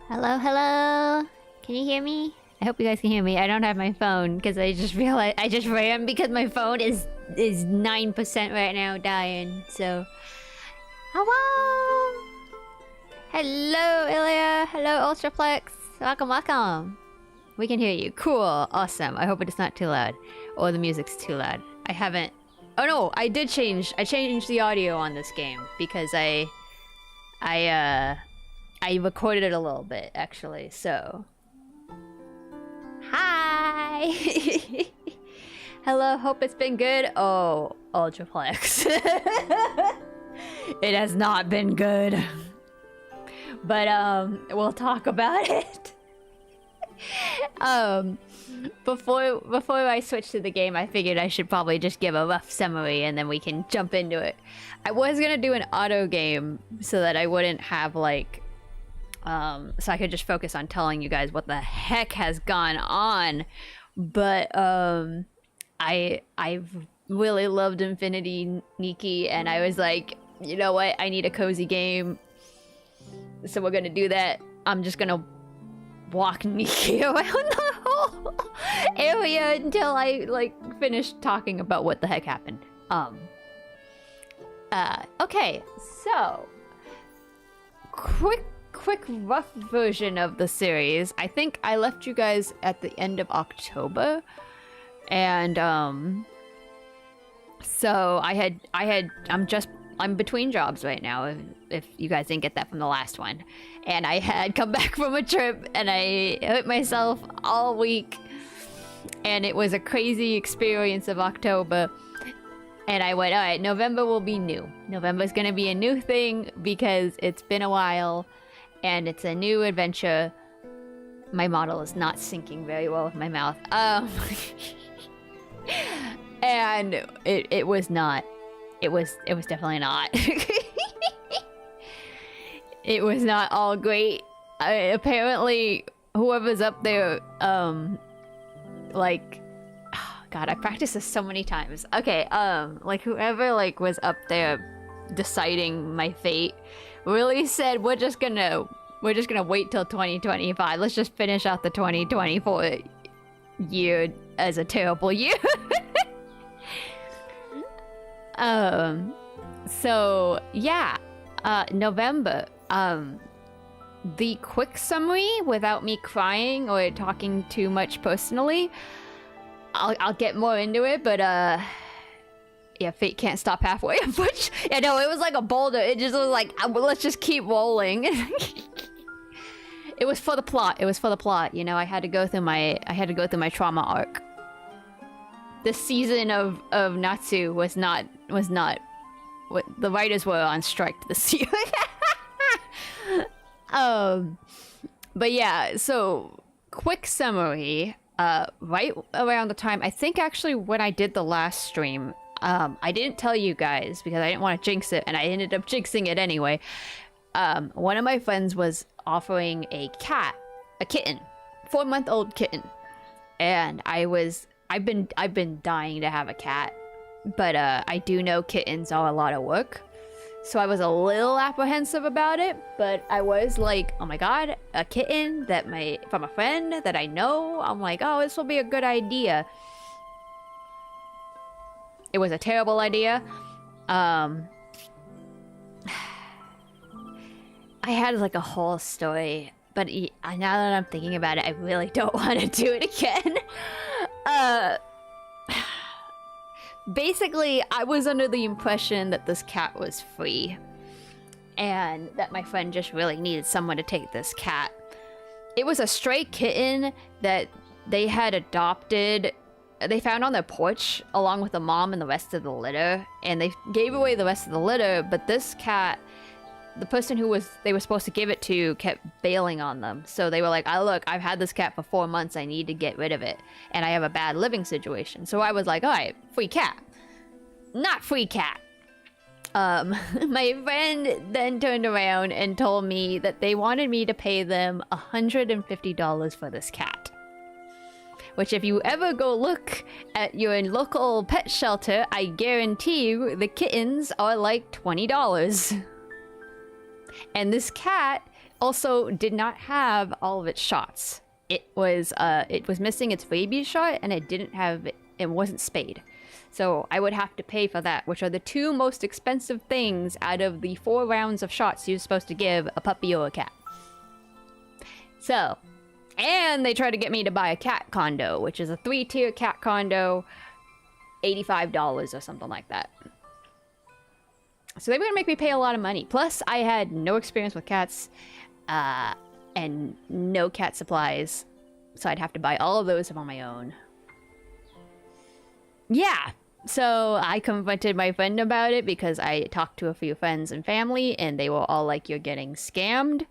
Hello, hello. Can you hear me? I hope you guys can hear me. I don't have my phone because I just realized I just ran because my phone is 9% right now dying. So, hello, hello, Ilya. Hello, Ultraplex. Welcome, welcome. We can hear you. Cool, awesome. I hope it's not too loud, or the music's too loud. I haven't. Oh no, I did change. I changed the audio on this game because I recorded it a little bit, actually, so... Hi! Hello, hope it's been good. Oh, Ultraplex. It has not been good. But, we'll talk about it. Before I switch to the game, I figured I should probably just give a rough summary and then we can jump into it. I was gonna do an auto game so that I wouldn't have, like... so I could just focus on telling you guys what the heck has gone on. But I've really loved Infinity Nikki, and I was like, you know what? I need a cozy game, so we're gonna do that. I'm just gonna walk Nikki around the whole area until I like finish talking about what the heck happened. Okay, so quick rough version of the series. I think I left you guys at the end of October, and so I'm between jobs right now, if you guys didn't get that from the last one, and I had come back from a trip and I hurt myself all week, and it was a crazy experience of October. And I went, all right, November will be new. November's gonna be a new thing because it's been a while. And it's a new adventure. My model is not syncing very well with my mouth. And it was not. It was definitely not. It was not all great. Apparently, whoever's up there, like, oh God, I practiced this so many times. Okay, like whoever like was up there deciding my fate really said we're just gonna wait till 2025. Let's just finish out the 2024 year as a terrible year. So yeah, November. The quick summary without me crying or talking too much personally. I'll get more into it, but yeah, fate can't stop halfway. Which, yeah, no, it was like a boulder. It just was like, let's just keep rolling. It was for the plot. It was for the plot. You know, I had to go through my trauma arc. The season of Natsu was not what the writers were on strike this year. But yeah, so quick summary. Right around the time, I think actually when I did the last stream, I didn't tell you guys because I didn't want to jinx it, and I ended up jinxing it anyway. One of my friends was offering a kitten, 4-month-old kitten, and I've been dying to have a cat, but I do know kittens are a lot of work, so I was a little apprehensive about it. But I was like, oh my god, a kitten from a friend that I know. I'm like, oh, this will be a good idea. It was a terrible idea. I had like a whole story, but now that I'm thinking about it, I really don't want to do it again. Basically, I was under the impression that this cat was free, and that my friend just really needed someone to take this cat. It was a stray kitten that they had adopted. They found on their porch along with the mom and the rest of the litter, and they gave away the rest of the litter, but this cat, the person they were supposed to give it to, kept bailing on them. So they were like, oh look, I've had this cat for 4 months, I need to get rid of it, and I have a bad living situation. So I was like, all right, free cat. not free cat. My friend then turned around and told me that they wanted me to pay them $150 for this cat. Which, if you ever go look at your local pet shelter, I guarantee you the kittens are like $20. And this cat also did not have all of its shots. It was missing its rabies shot, and it wasn't spayed. So I would have to pay for that, which are the two most expensive things out of the 4 rounds of shots you're supposed to give a puppy or a cat. So, and they tried to get me to buy a cat condo, which is a 3-tier cat condo, $85 or something like that. So they were gonna make me pay a lot of money. Plus, I had no experience with cats, and no cat supplies, so I'd have to buy all of those on my own. Yeah. So I confronted my friend about it because I talked to a few friends and family, and they were all like, "You're getting scammed."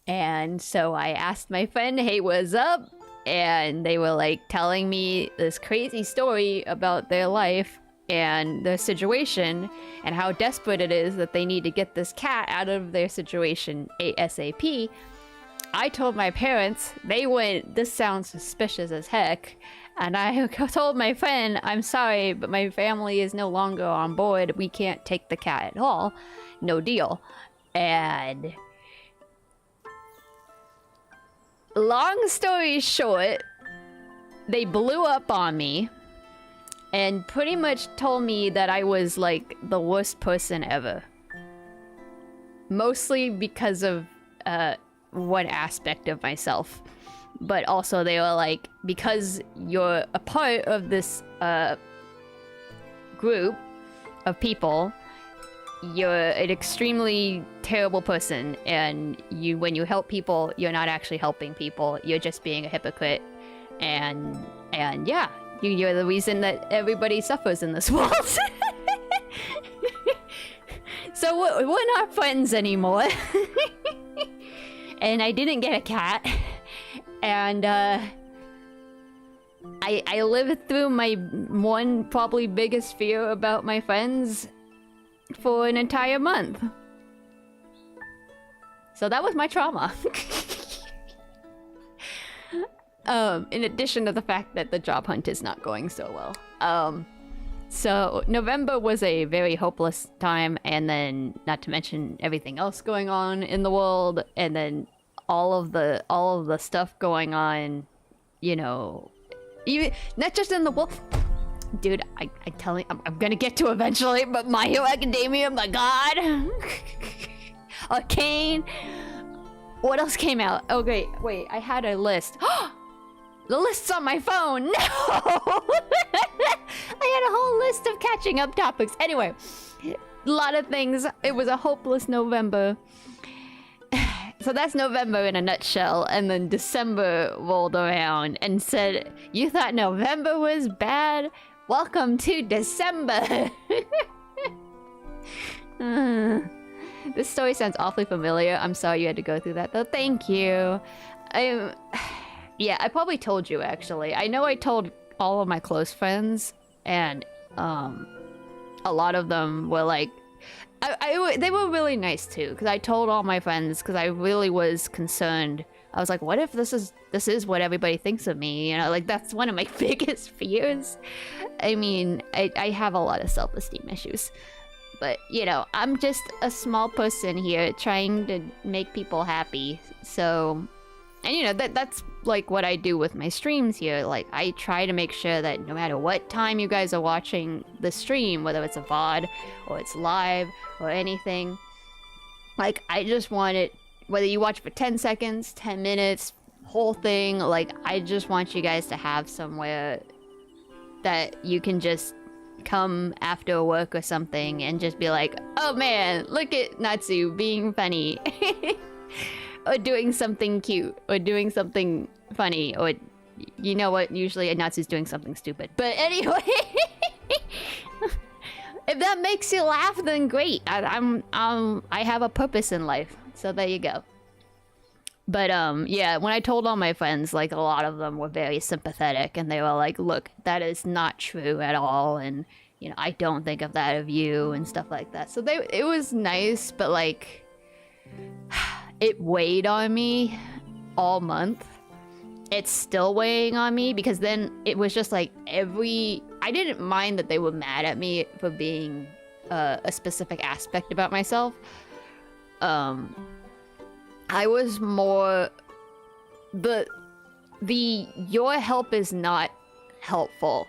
And so I asked my friend, "Hey, what's up?" And they were like telling me this crazy story about their life and their situation and how desperate it is that they need to get this cat out of their situation ASAP. I told my parents. They went, "This sounds suspicious as heck." And I told my friend, "I'm sorry, but my family is no longer on board. We can't take the cat at all. No deal." And long story short, they blew up on me and pretty much told me that I was like the worst person ever. Mostly because of one aspect of myself. But also they were like, because you're a part of this group of people, you're an extremely terrible person, and when you help people, you're not actually helping people, you're just being a hypocrite, and yeah, you're the reason that everybody suffers in this world. So we're not friends anymore. And I didn't get a cat. And I lived through my one probably biggest fear about my friends for an entire month. So that was my trauma. In addition to the fact that the job hunt is not going so well. So November was a very hopeless time, and then not to mention everything else going on in the world, and then all of the stuff going on, you know, even not just in the world. Dude, I tell you, I'm gonna get to eventually, but My Hero Academia, my god. Arcane. What else came out? Oh wait, I had a list. The list's on my phone. No. I had a whole list of catching up topics. Anyway, a lot of things. It was a hopeless November. So that's November in a nutshell, and then December rolled around and said, "You thought November was bad? Welcome to December." This story sounds awfully familiar. I'm sorry you had to go through that, though. Thank you. Yeah, I probably told you, actually. I know I told all of my close friends, and a lot of them were like, they were really nice too, because I told all my friends, because I really was concerned. I was like, what if this is what everybody thinks of me? You know, like, that's one of my biggest fears. I mean, I have a lot of self-esteem issues. But, you know, I'm just a small person here trying to make people happy. So, and you know, that's like what I do with my streams here. Like, I try to make sure that no matter what time you guys are watching the stream, whether it's a VOD or it's live or anything, like, I just want it, whether you watch for 10 seconds, 10 minutes, whole thing, like, I just want you guys to have somewhere that you can just come after work or something and just be like, oh man, look at Natsu being funny. Or doing something cute, or doing something funny, or you know what, usually Natsu's doing something stupid. But anyway, if that makes you laugh, then great. I have a purpose in life, so there you go. But yeah, when I told all my friends, like a lot of them were very sympathetic, and they were like, "Look, that is not true at all," and you know, I don't think of that of you and stuff like that. So it was nice, but like it weighed on me all month. It's still weighing on me because then it was just like I didn't mind that they were mad at me for being a specific aspect about myself. I was more the your help is not helpful,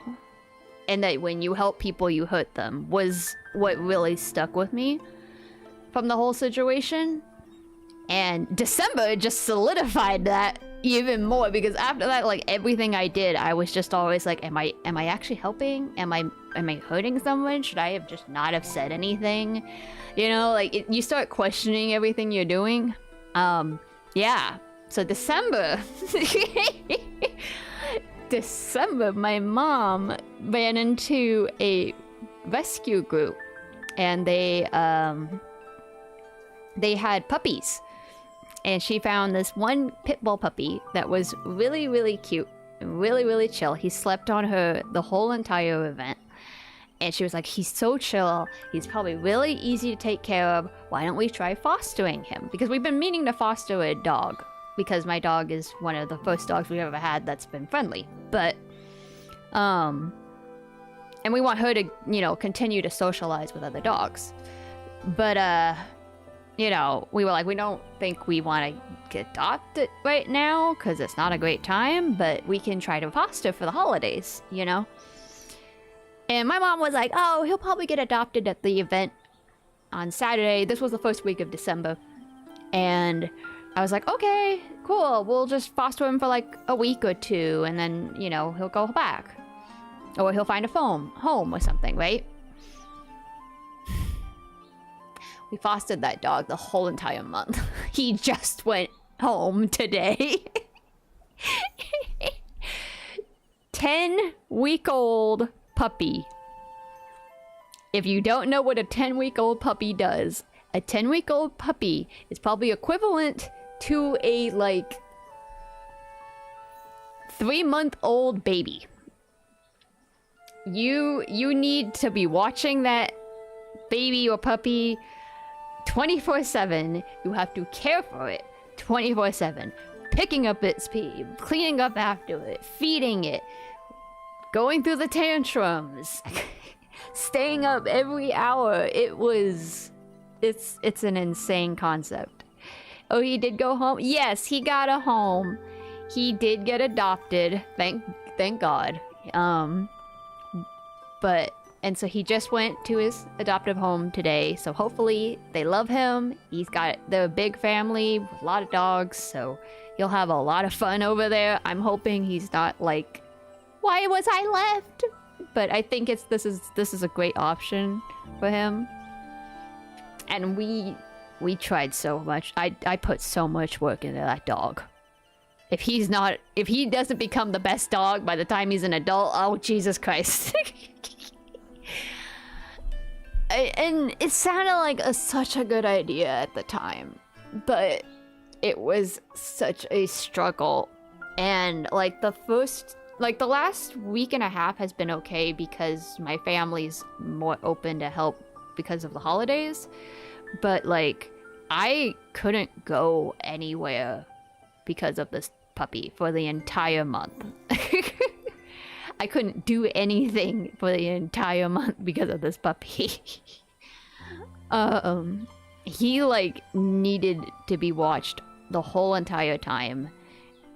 and that when you help people you hurt them was what really stuck with me from the whole situation. And December just solidified that even more, because after that, like everything I did, I was just always like, am I actually helping? Am I hurting someone? Should I have just not have said anything? You know, like you start questioning everything you're doing. Yeah. So December, my mom ran into a rescue group, and they had puppies. And she found this one pit bull puppy that was really, really cute and really, really chill. He slept on her the whole entire event. And she was like, he's so chill. He's probably really easy to take care of. Why don't we try fostering him? Because we've been meaning to foster a dog. Because my dog is one of the first dogs we've ever had that's been friendly. But, and we want her to, you know, continue to socialize with other dogs. But, you know, we were like, we don't think we want to get adopted right now because it's not a great time, but we can try to foster for the holidays, you know? And my mom was like, oh, he'll probably get adopted at the event on Saturday. This was the first week of December. And I was like, okay, cool. We'll just foster him for like a week or two, and then, you know, he'll go back. Or he'll find a home or something, right? We fostered that dog the whole entire month. He just went home today. 10-week-old puppy. If you don't know what a 10-week-old puppy does, a 10-week-old puppy is probably equivalent to a, like, 3-month-old baby. You need to be watching that baby or puppy 24/7. You have to care for it 24/7. Picking up its pee, cleaning up after it, feeding it, going through the tantrums, staying up every hour. It's an insane concept. Oh, he did go home? Yes, he got a home. He did get adopted. Thank God. And so he just went to his adoptive home today. So hopefully they love him. They're a big family with a lot of dogs, so he'll have a lot of fun over there. I'm hoping he's not like, why was I left? But I think this is a great option for him. And we tried so much. I put so much work into that dog. If he doesn't become the best dog by the time he's an adult, oh Jesus Christ. And it sounded like such a good idea at the time, but it was such a struggle. And like the last week and a half has been okay because my family's more open to help because of the holidays. But like, I couldn't go anywhere because of this puppy for the entire month. I couldn't do anything for the entire month because of this puppy. He like needed to be watched the whole entire time.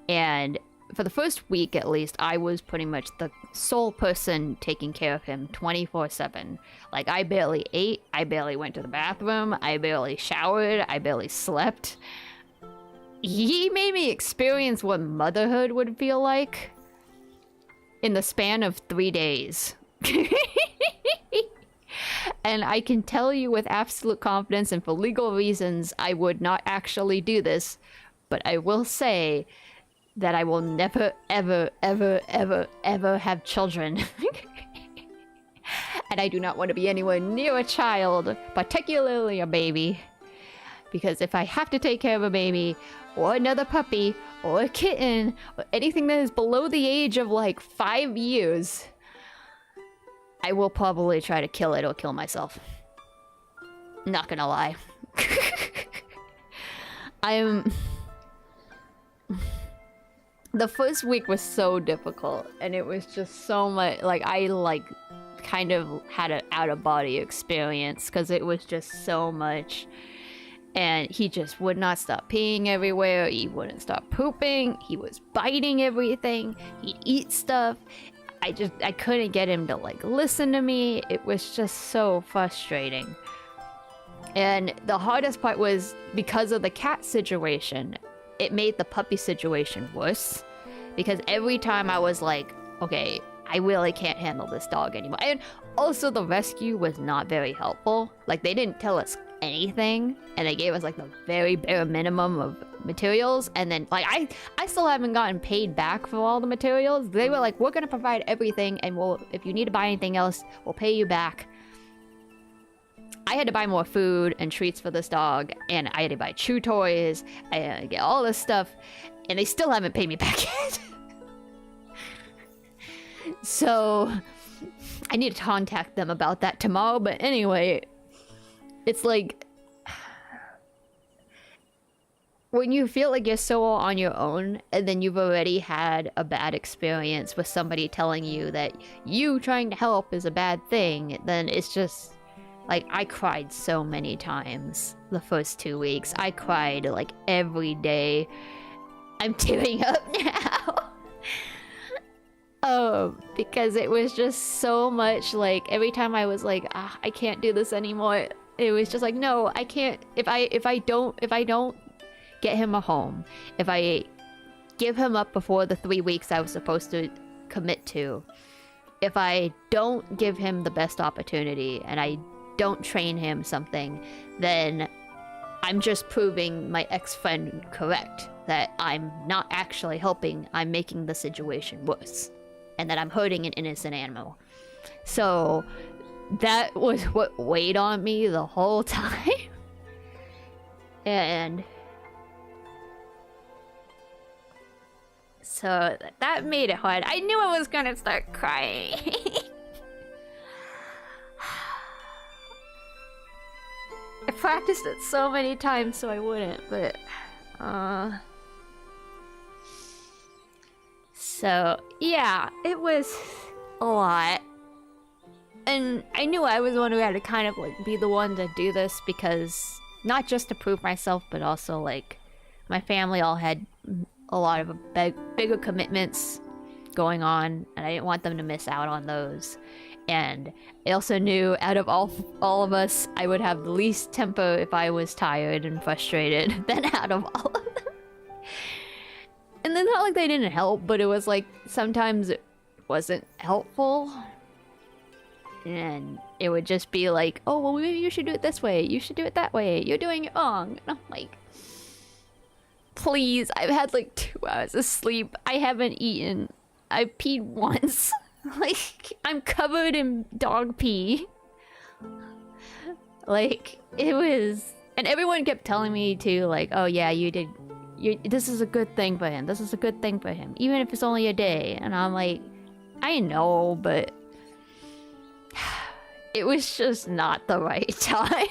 And for the first week at least, I was pretty much the sole person taking care of him 24/7. Like, I barely ate, I barely went to the bathroom, I barely showered, I barely slept. He made me experience what motherhood would feel like in the span of 3 days. And I can tell you with absolute confidence, and for legal reasons, I would not actually do this, but I will say that I will never, ever, ever, ever, ever have children. And I do not want to be anywhere near a child, particularly a baby. Because if I have to take care of a baby, or another puppy or a kitten or anything that is below the age of like 5 years, I will probably try to kill it or kill myself. Not gonna lie. The first week was so difficult, and it was just so much, like, I, like, kind of had an out-of-body experience, because it was just so much, and he just would not stop peeing everywhere, he wouldn't stop pooping, he was biting everything, he'd eat stuff, I couldn't get him to, like, listen to me, it was just so frustrating. And the hardest part was, because of the cat situation, it made the puppy situation worse, because every time I was like, okay, I really can't handle this dog anymore. And also the rescue was not very helpful. Like, they didn't tell us anything, and they gave us like the very bare minimum of materials, and then like I still haven't gotten paid back for all the materials. They were like, we're gonna provide everything, and if you need to buy anything else, we'll pay you back. I had to buy more food and treats for this dog, and I had to buy chew toys, and get all this stuff, and they still haven't paid me back yet. So, I need to contact them about that tomorrow, but anyway, it's like, when you feel like you're so on your own, and then you've already had a bad experience with somebody telling you that you trying to help is a bad thing, then it's just... Like, I cried so many times the first 2 weeks. I cried, like, every day. I'm tearing up now. Because it was just so much, like, every time I was like, I can't do this anymore. It was just like, no, I can't. If I don't get him a home, if I give him up before the 3 weeks I was supposed to commit to, if I don't give him the best opportunity, and I don't train him something, then I'm just proving my ex-friend correct, that I'm not actually helping, I'm making the situation worse, and that I'm hurting an innocent animal. So that was what weighed on me the whole time. And so that made it hard. I knew I was gonna start crying. I practiced it so many times so I wouldn't, but so yeah, it was a lot. And I knew I was the one who had to kind of like be the one to do this, because not just to prove myself, but also like my family all had a lot of bigger commitments going on, and I didn't want them to miss out on those. And I also knew out of all of us, I would have the least temper if I was tired and frustrated than out of all of them. And then not like they didn't help, but it was like sometimes it wasn't helpful. And it would just be like, oh, well, maybe you should do it this way. You should do it that way. You're doing it wrong. And I'm like, please, I've had like 2 hours of sleep. I haven't eaten. I peed once. Like, I'm covered in dog pee. Like, it was... And everyone kept telling me to, like, oh yeah, this is a good thing for him. This is a good thing for him. Even if it's only a day. And I'm like, I know, but... It was just not the right time.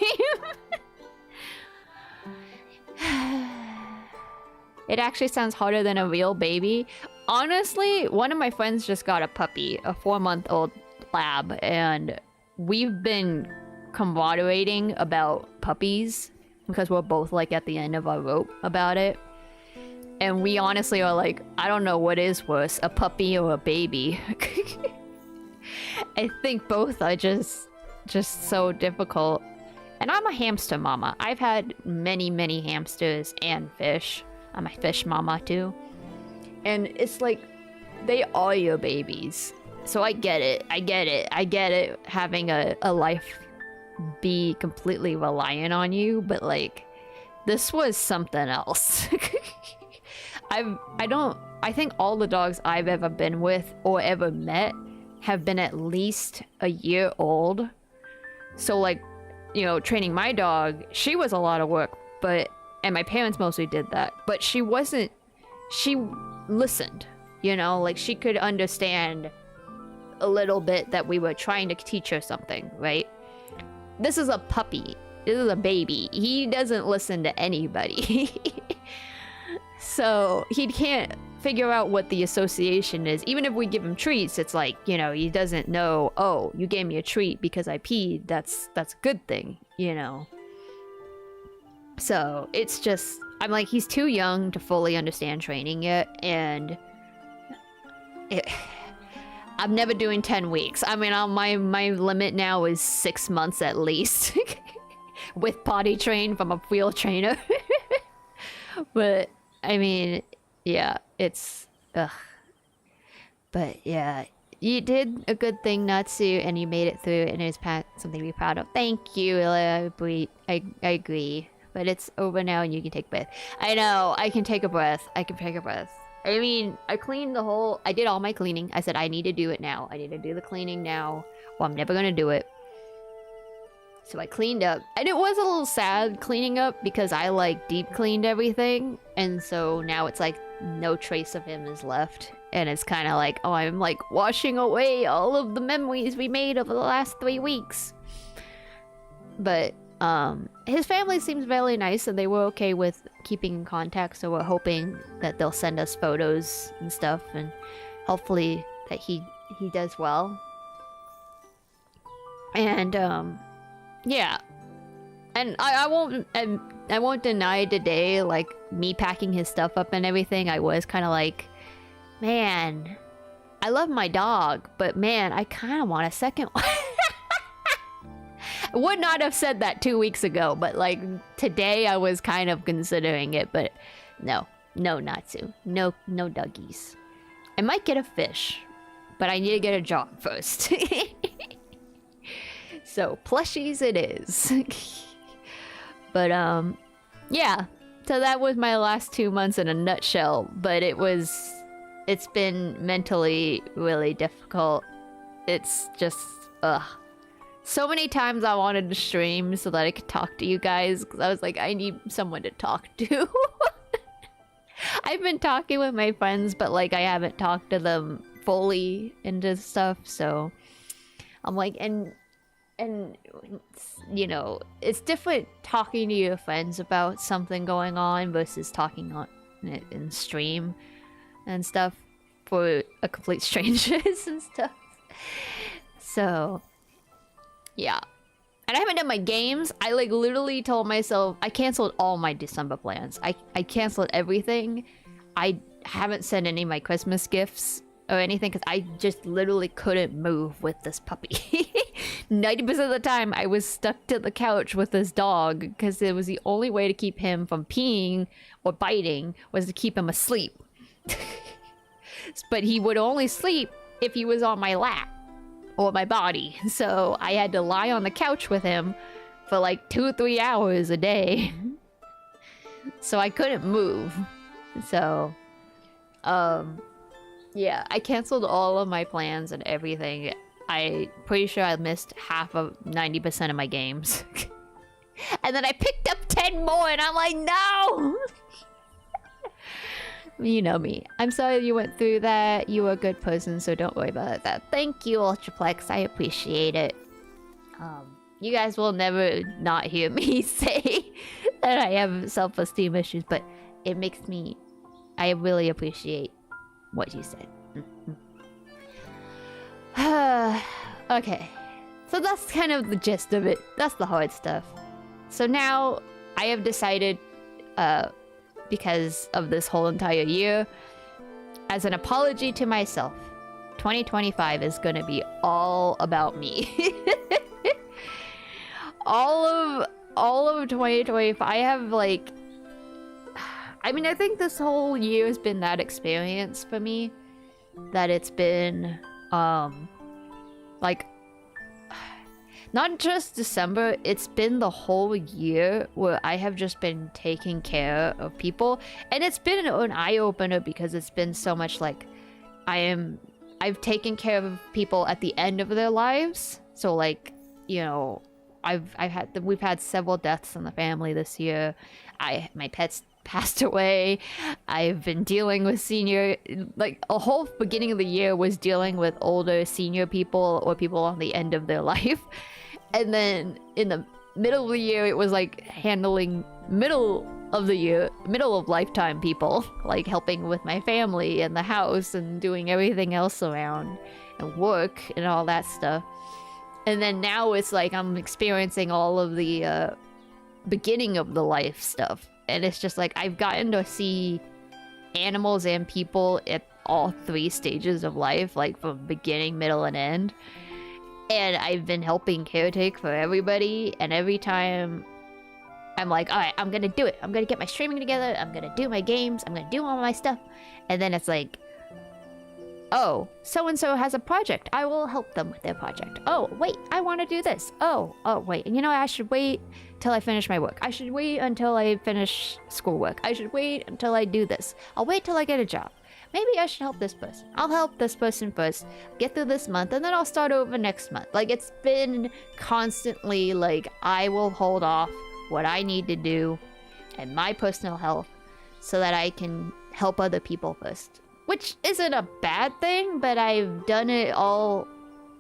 It actually sounds harder than a real baby. Honestly, one of my friends just got a puppy, a 4-month-old lab, and we've been camaraderading about puppies because we're both like at the end of our rope about it. And we honestly are like, I don't know what is worse, a puppy or a baby. I think both are just so difficult. And I'm a hamster mama. I've had many hamsters and fish. I'm a fish mama too. And it's like, they are your babies. So I get it. I get it having a life be completely reliant on you, but like, this was something else. I think all the dogs I've ever been with or ever met have been at least a year old. So like, you know, training my dog, she was a lot of work, but and my parents mostly did that, but she listened, you know, like she could understand a little bit that we were trying to teach her something, right? This is a puppy. This is a baby. He doesn't listen to anybody. So he can't figure out what the association is. Even if we give him treats, it's like, you know, he doesn't know, oh, you gave me a treat because I peed. That's a good thing, you know? So it's just, I'm like, he's too young to fully understand training yet, and I'm never doing 10 weeks. I mean, my limit now is 6 months at least. With potty train from a real trainer. But, I mean, yeah, it's... ugh. But, yeah, you did a good thing, Natsu, and you made it through, and it's something to be proud of. Thank you, I agree. But it's over now, and you can take a breath. I know, I can take a breath. I can take a breath. I mean, I cleaned the whole... I did all my cleaning. I said, I need to do it now. I need to do the cleaning now. Well, I'm never gonna do it. So I cleaned up. And it was a little sad cleaning up because I, like, deep cleaned everything. And so now it's like no trace of him is left. And it's kind of like, oh, I'm, like, washing away all of the memories we made over the last 3 weeks. But... his family seems very nice, and they were okay with keeping in contact, so we're hoping that they'll send us photos and stuff, and hopefully that he does well. And yeah, and I won't deny today, like, me packing his stuff up and everything. I was kind of like, man, I love my dog, but man, I kind of want a second one. I would not have said that 2 weeks ago, but like today I was kind of considering it, but no, Natsu. No doggies. I might get a fish, but I need to get a job first. So plushies it is. But yeah, so that was my last 2 months in a nutshell, but it's been mentally really difficult. It's just, ugh. So many times I wanted to stream so that I could talk to you guys, because I was like, I need someone to talk to. I've been talking with my friends, but like I haven't talked to them fully into stuff, so I'm like, and you know, it's different talking to your friends about something going on versus talking on it in stream and stuff for a complete strangers and stuff. So yeah. And I haven't done my games. I like literally told myself I canceled all my December plans. I canceled everything. I haven't sent any of my Christmas gifts or anything because I just literally couldn't move with this puppy. 90% of the time I was stuck to the couch with this dog because it was the only way to keep him from peeing or biting was to keep him asleep. But he would only sleep if he was on my lap or my body, so I had to lie on the couch with him for like 2 or 3 hours a day. So I couldn't move. So yeah, I canceled all of my plans and everything. I'm pretty sure I missed half of 90% of my games. And then I picked up 10 more and I'm like, no. You know me. I'm sorry you went through that. You were a good person, so don't worry about that. Thank you, Ultraplex. I appreciate it. You guys will never not hear me say that I have self-esteem issues, but it makes me... I really appreciate what you said. Okay. So that's kind of the gist of it. That's the hard stuff. So now I have decided... because of this whole entire year, as an apology to myself, 2025 is gonna be all about me. all of 2025, I have like, I mean, I think this whole year has been that experience for me, that it's been like, not just December, it's been the whole year where I have just been taking care of people. And it's been an eye-opener because it's been so much like I've taken care of people at the end of their lives. So like, you know, we've had several deaths in the family this year. My pets passed away. I've been dealing with like a whole beginning of the year was dealing with older senior people or people on the end of their life. And then in the middle of the year, it was like handling middle of lifetime people, like helping with my family and the house and doing everything else around and work and all that stuff. And then now it's like I'm experiencing all of the beginning of the life stuff. And it's just like I've gotten to see animals and people at all 3 stages of life, like from beginning, middle, and end. And I've been helping caretake for everybody, and every time I'm like, all right, I'm gonna do it. I'm gonna get my streaming together. I'm gonna do my games. I'm gonna do all my stuff. And then it's like, oh, so-and-so has a project. I will help them with their project. Oh, wait, I want to do this. Oh, wait. And you know, I should wait till I finish my work. I should wait until I finish schoolwork. I should wait until I do this. I'll wait till I get a job. Maybe I should help this person. I'll help this person first, get through this month, and then I'll start over next month. Like, it's been constantly like, I will hold off what I need to do and my personal health so that I can help other people first. Which isn't a bad thing, but I've done it all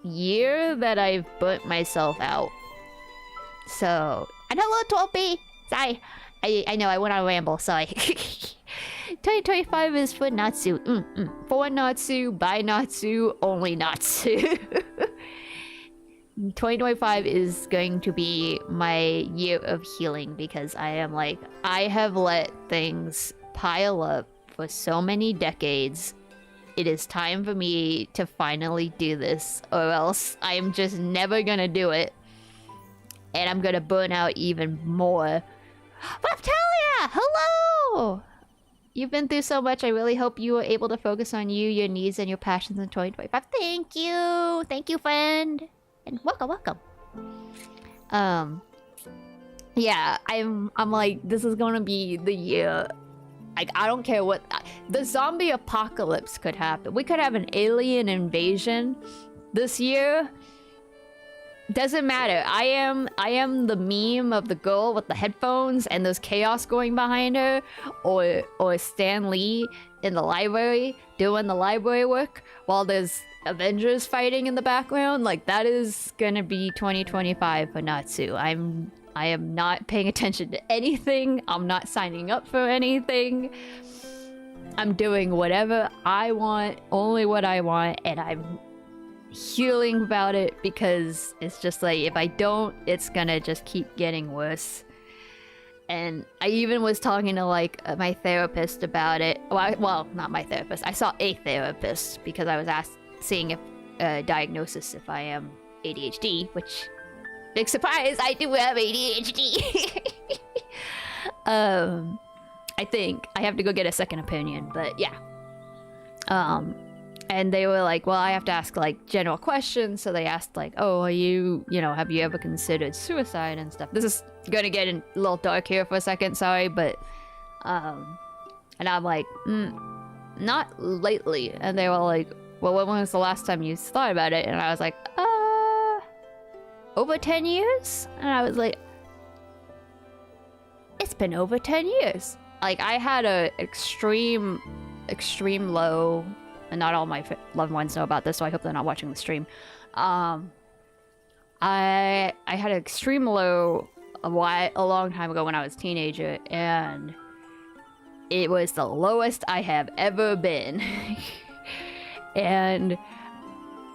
year that I've burnt myself out. So, and hello, Topi! Sorry, I know I went on a ramble, sorry. 2025 is for Natsu. For Natsu, by Natsu, only Natsu. 2025 is going to be my year of healing because I have let things pile up for so many decades. It is time for me to finally do this, or else I'm just never gonna do it. And I'm gonna burn out even more. Raptalia! Hello! You've been through so much. I really hope you were able to focus on you, your needs, and your passions in 2025. Thank you! Thank you, friend! And welcome. Yeah, I'm like, this is gonna be the year. Like, I don't care what... The zombie apocalypse could happen. We could have an alien invasion this year. Doesn't matter. I am the meme of the girl with the headphones and there's chaos going behind her, or Stan Lee in the library doing the library work while there's Avengers fighting in the background. Like, that is gonna be 2025 for Natsu. I am not paying attention to anything. I'm not signing up for anything. I'm doing whatever I want, only what I want, and I'm healing about it because it's just like, if I don't, it's gonna just keep getting worse. And I even was talking to like my therapist about it. Well, not my therapist. I saw a therapist because I was seeing if diagnosis if I am ADHD, which, big surprise, I do have ADHD. I think I have to go get a second opinion, but yeah. And they were like, well, I have to ask like general questions. So they asked like, oh, are you know, have you ever considered suicide and stuff? This is gonna get a little dark here for a second, sorry, but and I'm like, not lately. And they were like, well, when was the last time you thought about it? And I was like, over 10 years? And I was like, it's been over 10 years. Like, I had a extreme low, and not all my loved ones know about this, so I hope they're not watching the stream. I had an extreme low a long time ago when I was a teenager, and it was the lowest I have ever been. And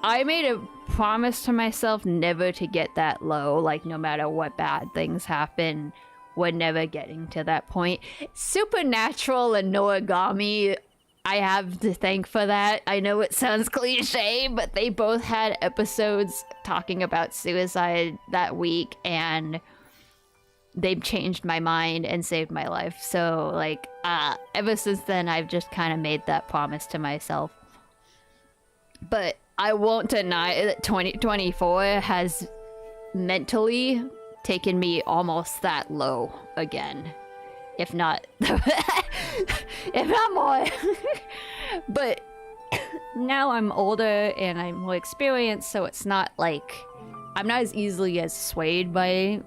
I made a promise to myself never to get that low, like no matter what bad things happen, we're never getting to that point. Supernatural and Noragami, I have to thank for that. I know it sounds cliche, but they both had episodes talking about suicide that week, and they've changed my mind and saved my life. So, like, ever since then, I've just kind of made that promise to myself. But I won't deny that 2024 has mentally taken me almost that low again. If not more. But now I'm older and I'm more experienced, so it's not like I'm not as easily as swayed by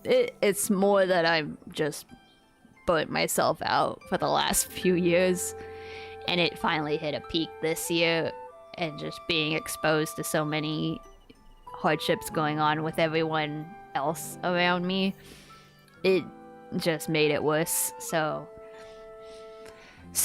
it. It's more that I'm just burnt myself out for the last few years, and it finally hit a peak this year, and just being exposed to so many hardships going on with everyone else around me, it just made it worse. So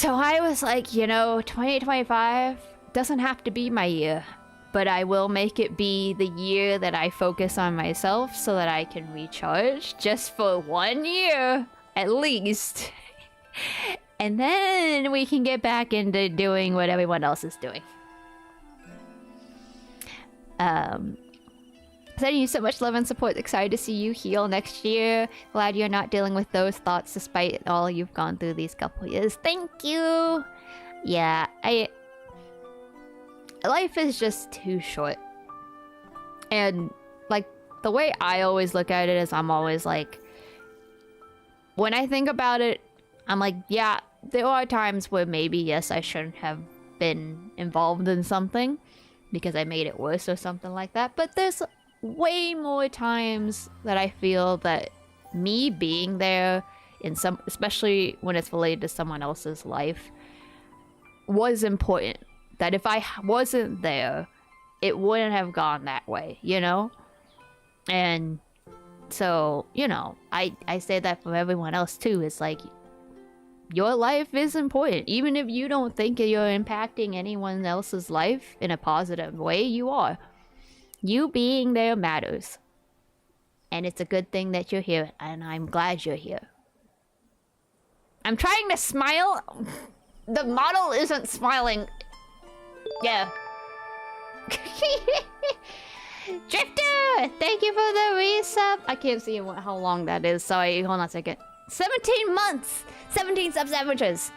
I was like, you know, 2025 doesn't have to be my year, but I will make it be the year that I focus on myself so that I can recharge just for 1 year at least. And then we can get back into doing what everyone else is doing. Sending you so much love and support. Excited to see you heal next year. Glad you're not dealing with those thoughts despite all you've gone through these couple years. Thank you. Yeah, life is just too short. And like the way I always look at it is I'm always like, when I think about it, I'm like, yeah, there are times where maybe, yes, I shouldn't have been involved in something because I made it worse or something like that. But there's way more times that I feel that me being there in some, especially when it's related to someone else's life, was important. That if I wasn't there, it wouldn't have gone that way, you know? And so, you know, I say that for everyone else too. It's like, your life is important. Even if you don't think you're impacting anyone else's life in a positive way, you are. You being there matters. And it's a good thing that you're here, and I'm glad you're here. I'm trying to smile. The model isn't smiling. Yeah. Drifter! Thank you for the resub. I can't see how long that is. Sorry, hold on a second. 17 months! 17 sub sandwiches!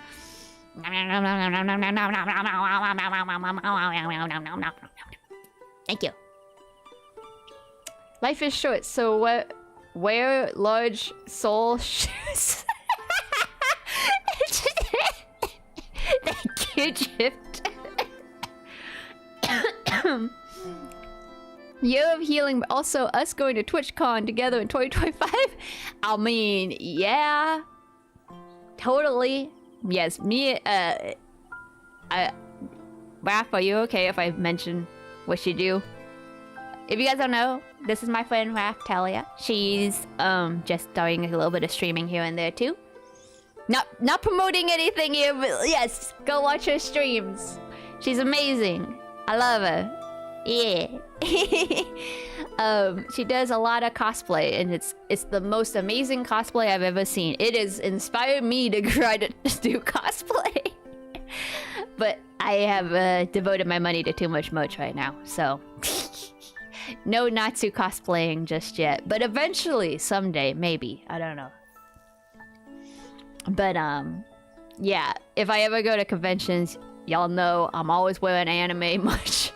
Thank you. Life is short, so what? Wear large sole shoes. Thank you, Drift. Year of healing, but also us going to TwitchCon together in 2025. I mean, yeah, totally. Yes, me. Raph, are you okay if I mention what you do? If you guys don't know, this is my friend Raph Talia. She's just doing a little bit of streaming here and there too. Not promoting anything here, but yes, go watch her streams. She's amazing. I love her. Yeah. She does a lot of cosplay, and it's the most amazing cosplay I've ever seen. It has inspired me to try to do cosplay. But I have devoted my money to too much merch right now, so no Natsu cosplaying just yet. But eventually, someday, maybe. I don't know. But yeah, if I ever go to conventions, y'all know I'm always wearing anime merch.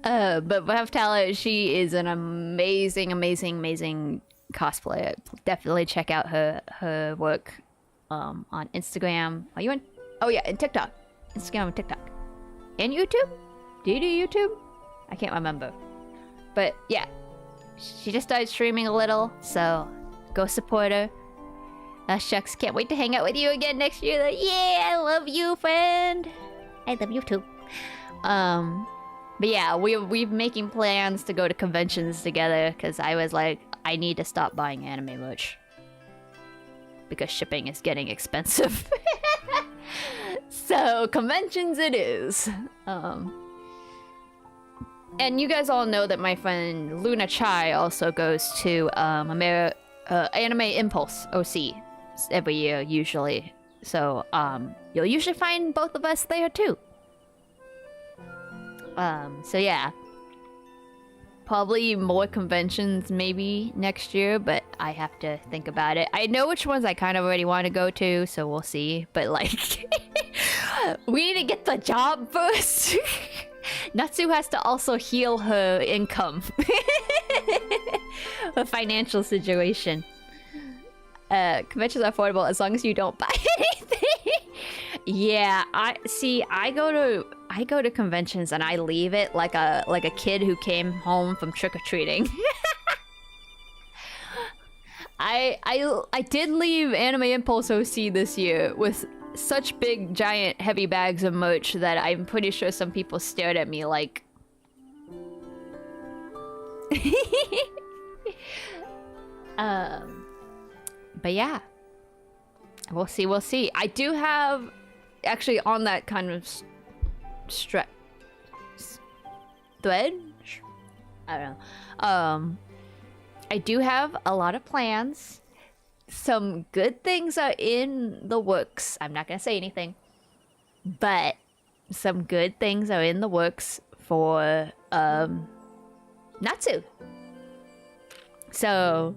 But Vaftala, she is an amazing cosplayer. Definitely check out her work on Instagram. Are you on? Oh yeah, and TikTok. Instagram and TikTok. And YouTube? Do you do YouTube? I can't remember. But yeah, she just started streaming a little, so go support her. Shucks, can't wait to hang out with you again next year. Like, yeah, I love you, friend. I love you too. But yeah, we're making plans to go to conventions together because I was like, I need to stop buying anime merch because shipping is getting expensive. So conventions it is. And you guys all know that my friend Luna Chai also goes to Anime Impulse OC every year usually. So you'll usually find both of us there too. So yeah, probably more conventions maybe next year, but I have to think about it. I know which ones I kind of already want to go to, so we'll see. But like, we need to get the job first. Natsu has to also heal her income. Her financial situation. Conventions are affordable as long as you don't buy anything. Yeah, I go to I go to conventions and I leave it like a kid who came home from trick-or-treating. I did leave Anime Impulse OC this year with such big, giant, heavy bags of merch that I'm pretty sure some people stared at me like... But yeah. We'll see. I do have... Actually, on that kind of... thread? I don't know. I do have a lot of plans. Some good things are in the works. I'm not gonna say anything, but some good things are in the works for Natsu. So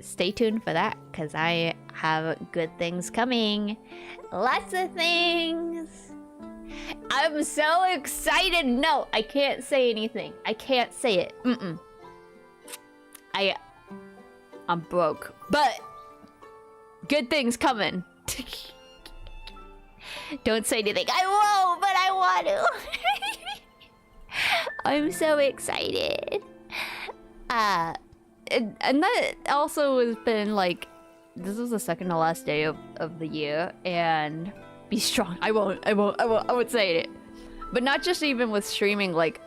stay tuned for that, because I have good things coming. Lots of things. I'm so excited. No, I can't say anything. I can't say it. I'm broke, but good things coming. Don't say anything. I won't, but I want to. I'm so excited. And that also has been like, this is the second to last day of the year, and be strong. I won't say it. But not just even with streaming, like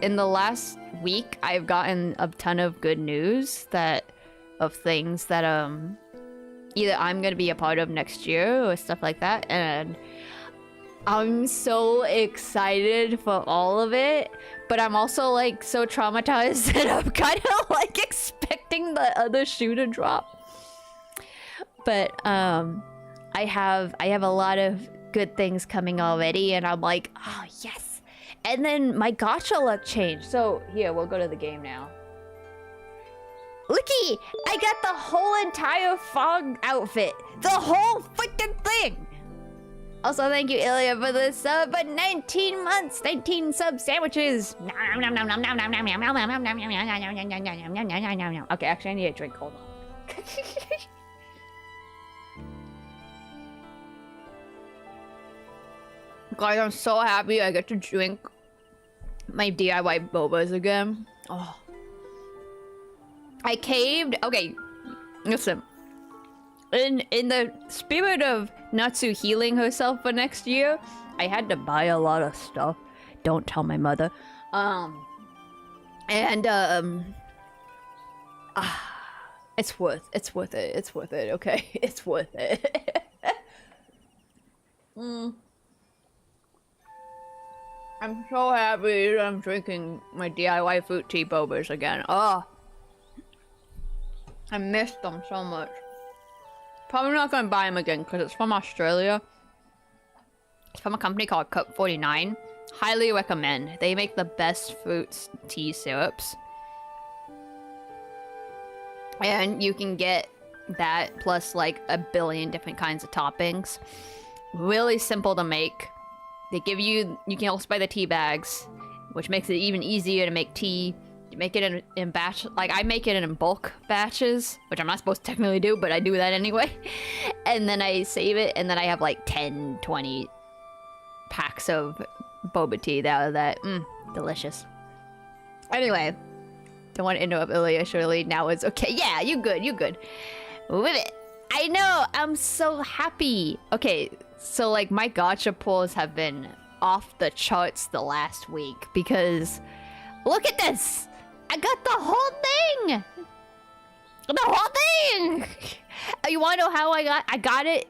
in the last week, I've gotten a ton of good news of things that either I'm gonna be a part of next year or stuff like that, and I'm so excited for all of it. But I'm also like so traumatized that I'm kind of like expecting the other shoe to drop. But I have a lot of good things coming already, and I'm like, oh yes. And then my gacha luck changed. So here, we'll go to the game now. Looky! I got the whole entire fog outfit. The whole freaking thing! Also, thank you, Ilya, for the sub, but 19 months, 19 sub sandwiches. Okay, actually, I need a drink. Hold on. Guys, I'm so happy I get to drink my DIY bobas again. Oh. I caved. Okay, listen. In the spirit of Natsu healing herself for next year, I had to buy a lot of stuff. Don't tell my mother. It's worth it. It's worth it. Okay, it's worth it. I'm so happy that I'm drinking my DIY fruit tea bobas again. Oh, I missed them so much. Probably not gonna buy them again because it's from Australia. It's from a company called Cup 49. Highly recommend. They make the best fruit tea syrups. And you can get that plus like a billion different kinds of toppings. Really simple to make. They give you can also buy the tea bags, which makes it even easier to make tea. You make it in batch, like I make it in bulk batches, which I'm not supposed to technically do, but I do that anyway. And then I save it, and then I have like 10, 20 packs of boba tea out of that. Delicious. Anyway, don't want to interrupt Ilya, surely now it's okay. Yeah, you good. With it. I know, I'm so happy. Okay, so like my gacha pulls have been off the charts the last week because look at this. I got the whole thing. The whole thing. You want to know how I got it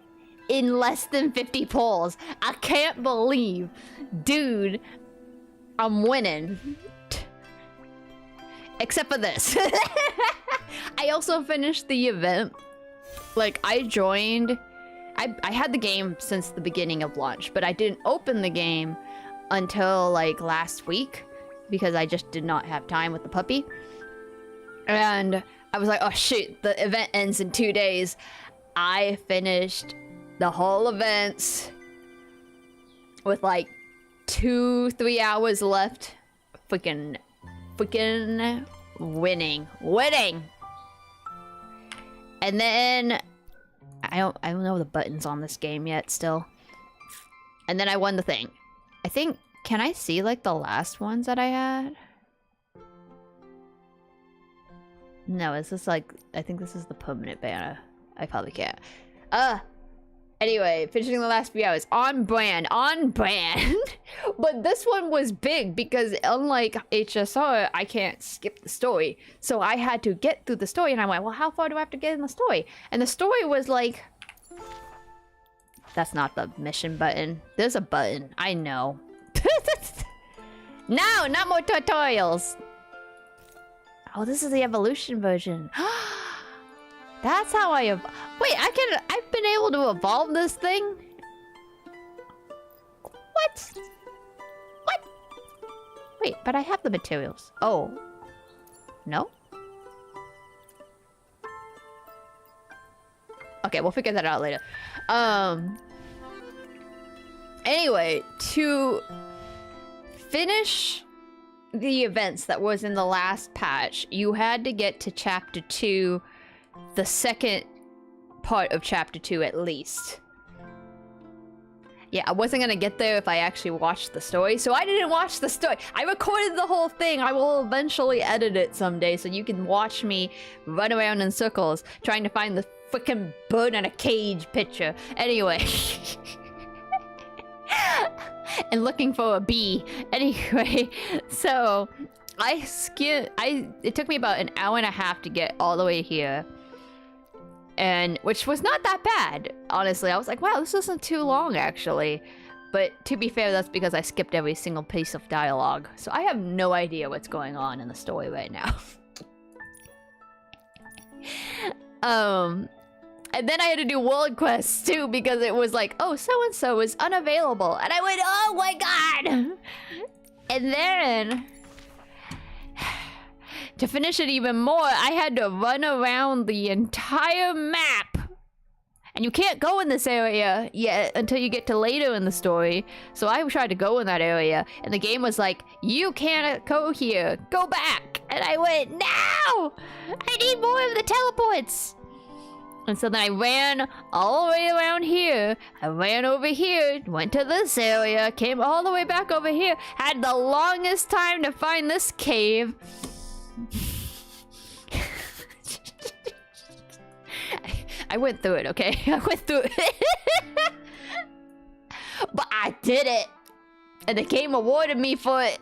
in less than 50 pulls. I can't believe, dude, I'm winning. Except for this. I also finished the event. Like, I joined... I had the game since the beginning of launch, but I didn't open the game until, like, last week because I just did not have time with the puppy. And I was like, oh, shoot, the event ends in 2 days. I finished the whole events with, like, 2-3 hours left. Freaking winning. And then I don't know the buttons on this game yet still. And then I won the thing. I think... Can I see, like, the last ones that I had? No, is this, like... I think this is the permanent banner. I probably can't. Anyway, finishing the last few hours. On brand. On brand! But this one was big because unlike HSR, I can't skip the story. So I had to get through the story and I went, well, how far do I have to get in the story? And the story was like... That's not the mission button. There's a button. I know. No, not more tutorials. Oh, this is the evolution version. That's how I wait, I've been able to evolve this thing? What? What? Wait, but I have the materials. Oh. No? Okay, we'll figure that out later. Anyway, to finish the events that was in the last patch, you had to get to chapter 2, the second part of chapter 2 at least. Yeah, I wasn't gonna get there if I actually watched the story, so I didn't watch the story. I recorded the whole thing. I will eventually edit it someday so you can watch me run around in circles trying to find the freaking bird in a cage picture. Anyway. And looking for a bee. Anyway, so it took me about an hour and a half to get all the way here. And which was not that bad, honestly. I was like, wow, this isn't too long actually. But to be fair, that's because I skipped every single piece of dialogue. So I have no idea what's going on in the story right now. And then I had to do world quests too because it was like, oh, so-and-so is unavailable. And I went, oh my god! And then, to finish it even more, I had to run around the entire map. And you can't go in this area yet until you get to later in the story. So I tried to go in that area, and the game was like, you can't go here, go back. And I went, no! I need more of the teleports! And so then I ran all the way around here. I ran over here, went to this area, came all the way back over here. Had the longest time to find this cave. I went through it, okay? I went through it. But I did it. And the game awarded me for it.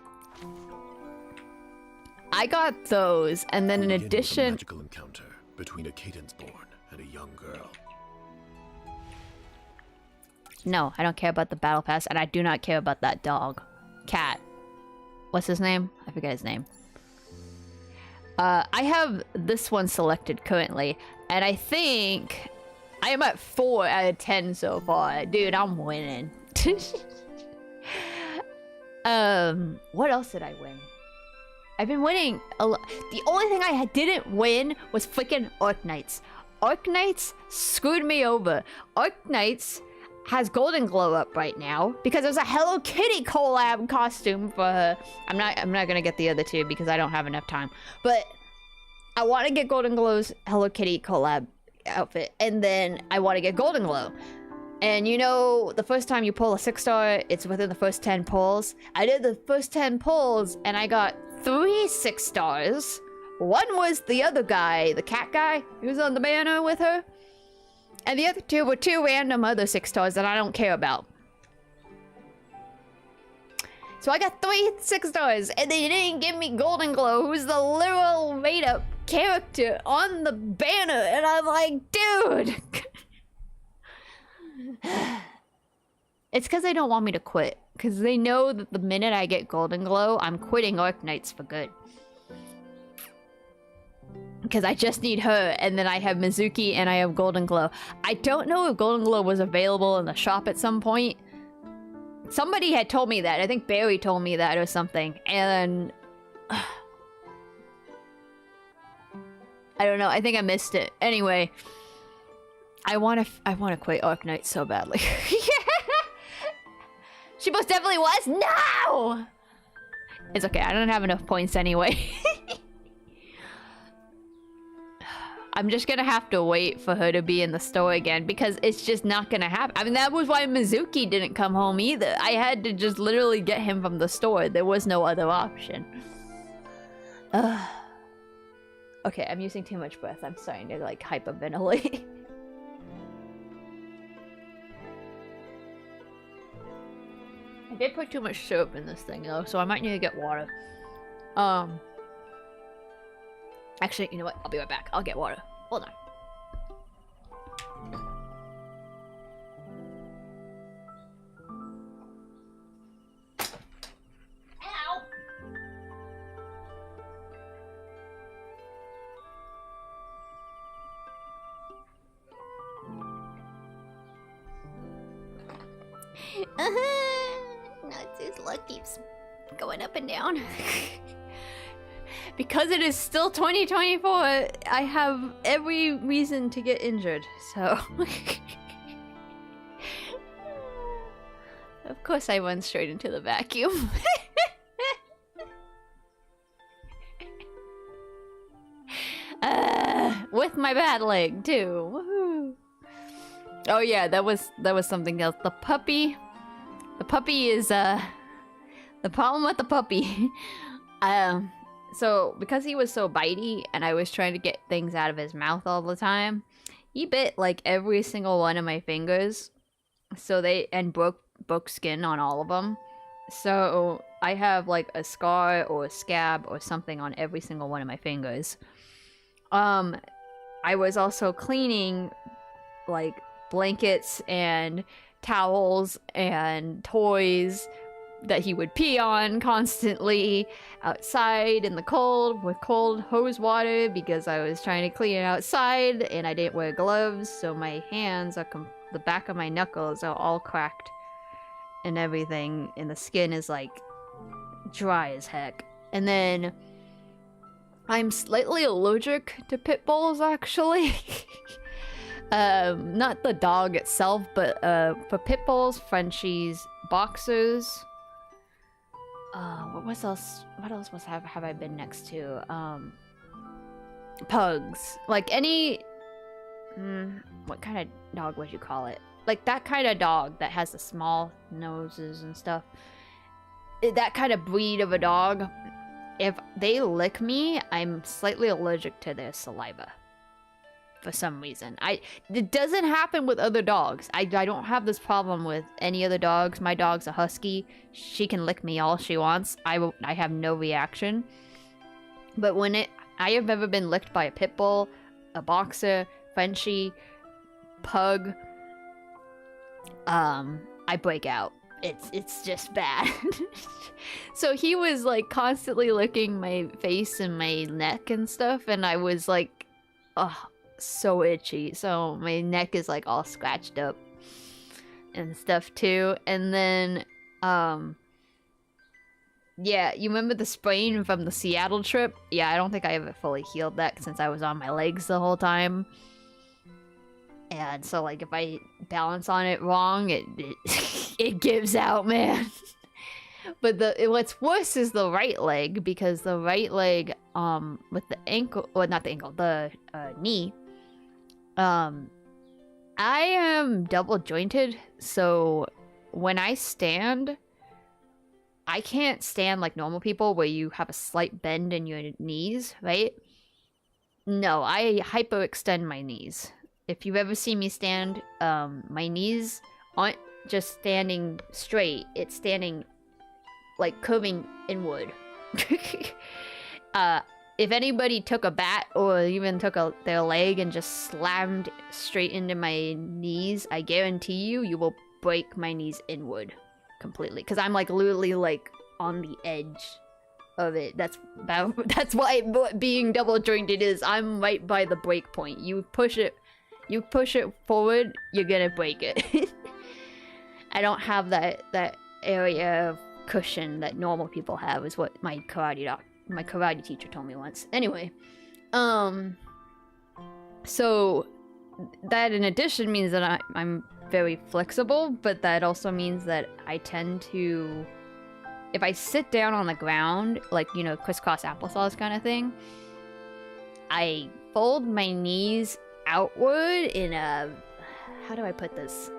I got those, and then in addition... magical encounter between a Cadence-born and a young girl. No, I don't care about the battle pass, and I do not care about that dog. Cat. What's his name? I forget his name. I have this one selected currently, and I think I am at 4 out of 10 so far. Dude, I'm winning. What else did I win? I've been winning a lot. The only thing I didn't win was freaking Arknights. Arknights screwed me over. Arknights has Golden Glow up right now because there's a Hello Kitty collab costume for her. I'm not gonna get the other two because I don't have enough time. But I want to get Golden Glow's Hello Kitty collab outfit, and then I want to get Golden Glow. And you know, the first time you pull a 6-star, it's within the first 10 pulls. I did the first 10 pulls, and I got 3 6-stars. One was the other guy, the cat guy, who was on the banner with her. And the other 2 were 2 random other 6-stars that I don't care about. So I got 3 6-stars, and they didn't give me Golden Glow, who's the literal made-up character on the banner. And I'm like, dude! It's because they don't want me to quit. Because they know that the minute I get Golden Glow, I'm quitting Arknights for good. Because I just need her, and then I have Mizuki and I have Golden Glow. I don't know if Golden Glow was available in the shop at some point. Somebody had told me that. I think Barry told me that or something. And... I don't know. I think I missed it. Anyway. I want to quit Arknight so badly. She most definitely was. No! It's okay. I don't have enough points anyway. I'm just gonna have to wait for her to be in the store again because it's just not gonna happen. I mean, that was why Mizuki didn't come home either. I had to just literally get him from the store. There was no other option. Okay, I'm using too much breath. I'm starting to like hyperventilate. I did put too much syrup in this thing though, so I might need to get water. Actually, you know what? I'll be right back. I'll get water. Hold on. Ow! Natsu's luck keeps going up and down. Because it is still 2024, I have every reason to get injured, so... Of course I run straight into the vacuum. With my bad leg, too. Woohoo! Oh yeah, that was something else. The puppy is, the problem with the puppy, so, because he was so bitey and I was trying to get things out of his mouth all the time, he bit like every single one of my fingers. So and broke skin on all of them. So I have like a scar or a scab or something on every single one of my fingers. I was also cleaning like blankets and towels and toys that he would pee on constantly outside in the cold with cold hose water because I was trying to clean it outside and I didn't wear gloves, so my hands are the back of my knuckles are all cracked and everything, and the skin is like dry as heck. And then I'm slightly allergic to pit bulls actually. Not the dog itself, but for pit bulls, Frenchies, boxers. What else have I been next to? Pugs. Like any... what kind of dog would you call it? Like that kind of dog that has the small noses and stuff. That kind of breed of a dog. If they lick me, I'm slightly allergic to their saliva. For some reason. It doesn't happen with other dogs. I don't have this problem with any other dogs. My dog's a husky. She can lick me all she wants. I have no reaction. But when I have ever been licked by a pit bull, a boxer, Frenchie, pug, I break out. It's just bad. So he was like constantly licking my face and my neck and stuff, and I was like, oh, so itchy. So my neck is like all scratched up and stuff too. And then yeah, you remember the sprain from the Seattle trip? Yeah, I don't think I ever fully healed that since I was on my legs the whole time. And so like if I balance on it wrong, it gives out, man. But what's worse is the right leg, because the right leg with the ankle, or not the ankle, the knee, I am double jointed, so when I stand, I can't stand like normal people where you have a slight bend in your knees, right? No, I hyperextend my knees. If you've ever seen me stand, my knees aren't just standing straight, it's standing like curving inward. If anybody took a bat or even took their leg and just slammed straight into my knees, I guarantee you will break my knees inward completely. Because I'm like literally like on the edge of it. That's why being double jointed is. I'm right by the break point. You push it forward, you're gonna break it. I don't have that area of cushion that normal people have, is what my karate teacher told me once. Anyway, so that in addition means that I'm very flexible, but that also means that I tend to, if I sit down on the ground, like, you know, crisscross applesauce kind of thing, I fold my knees outward in a... How do I put this?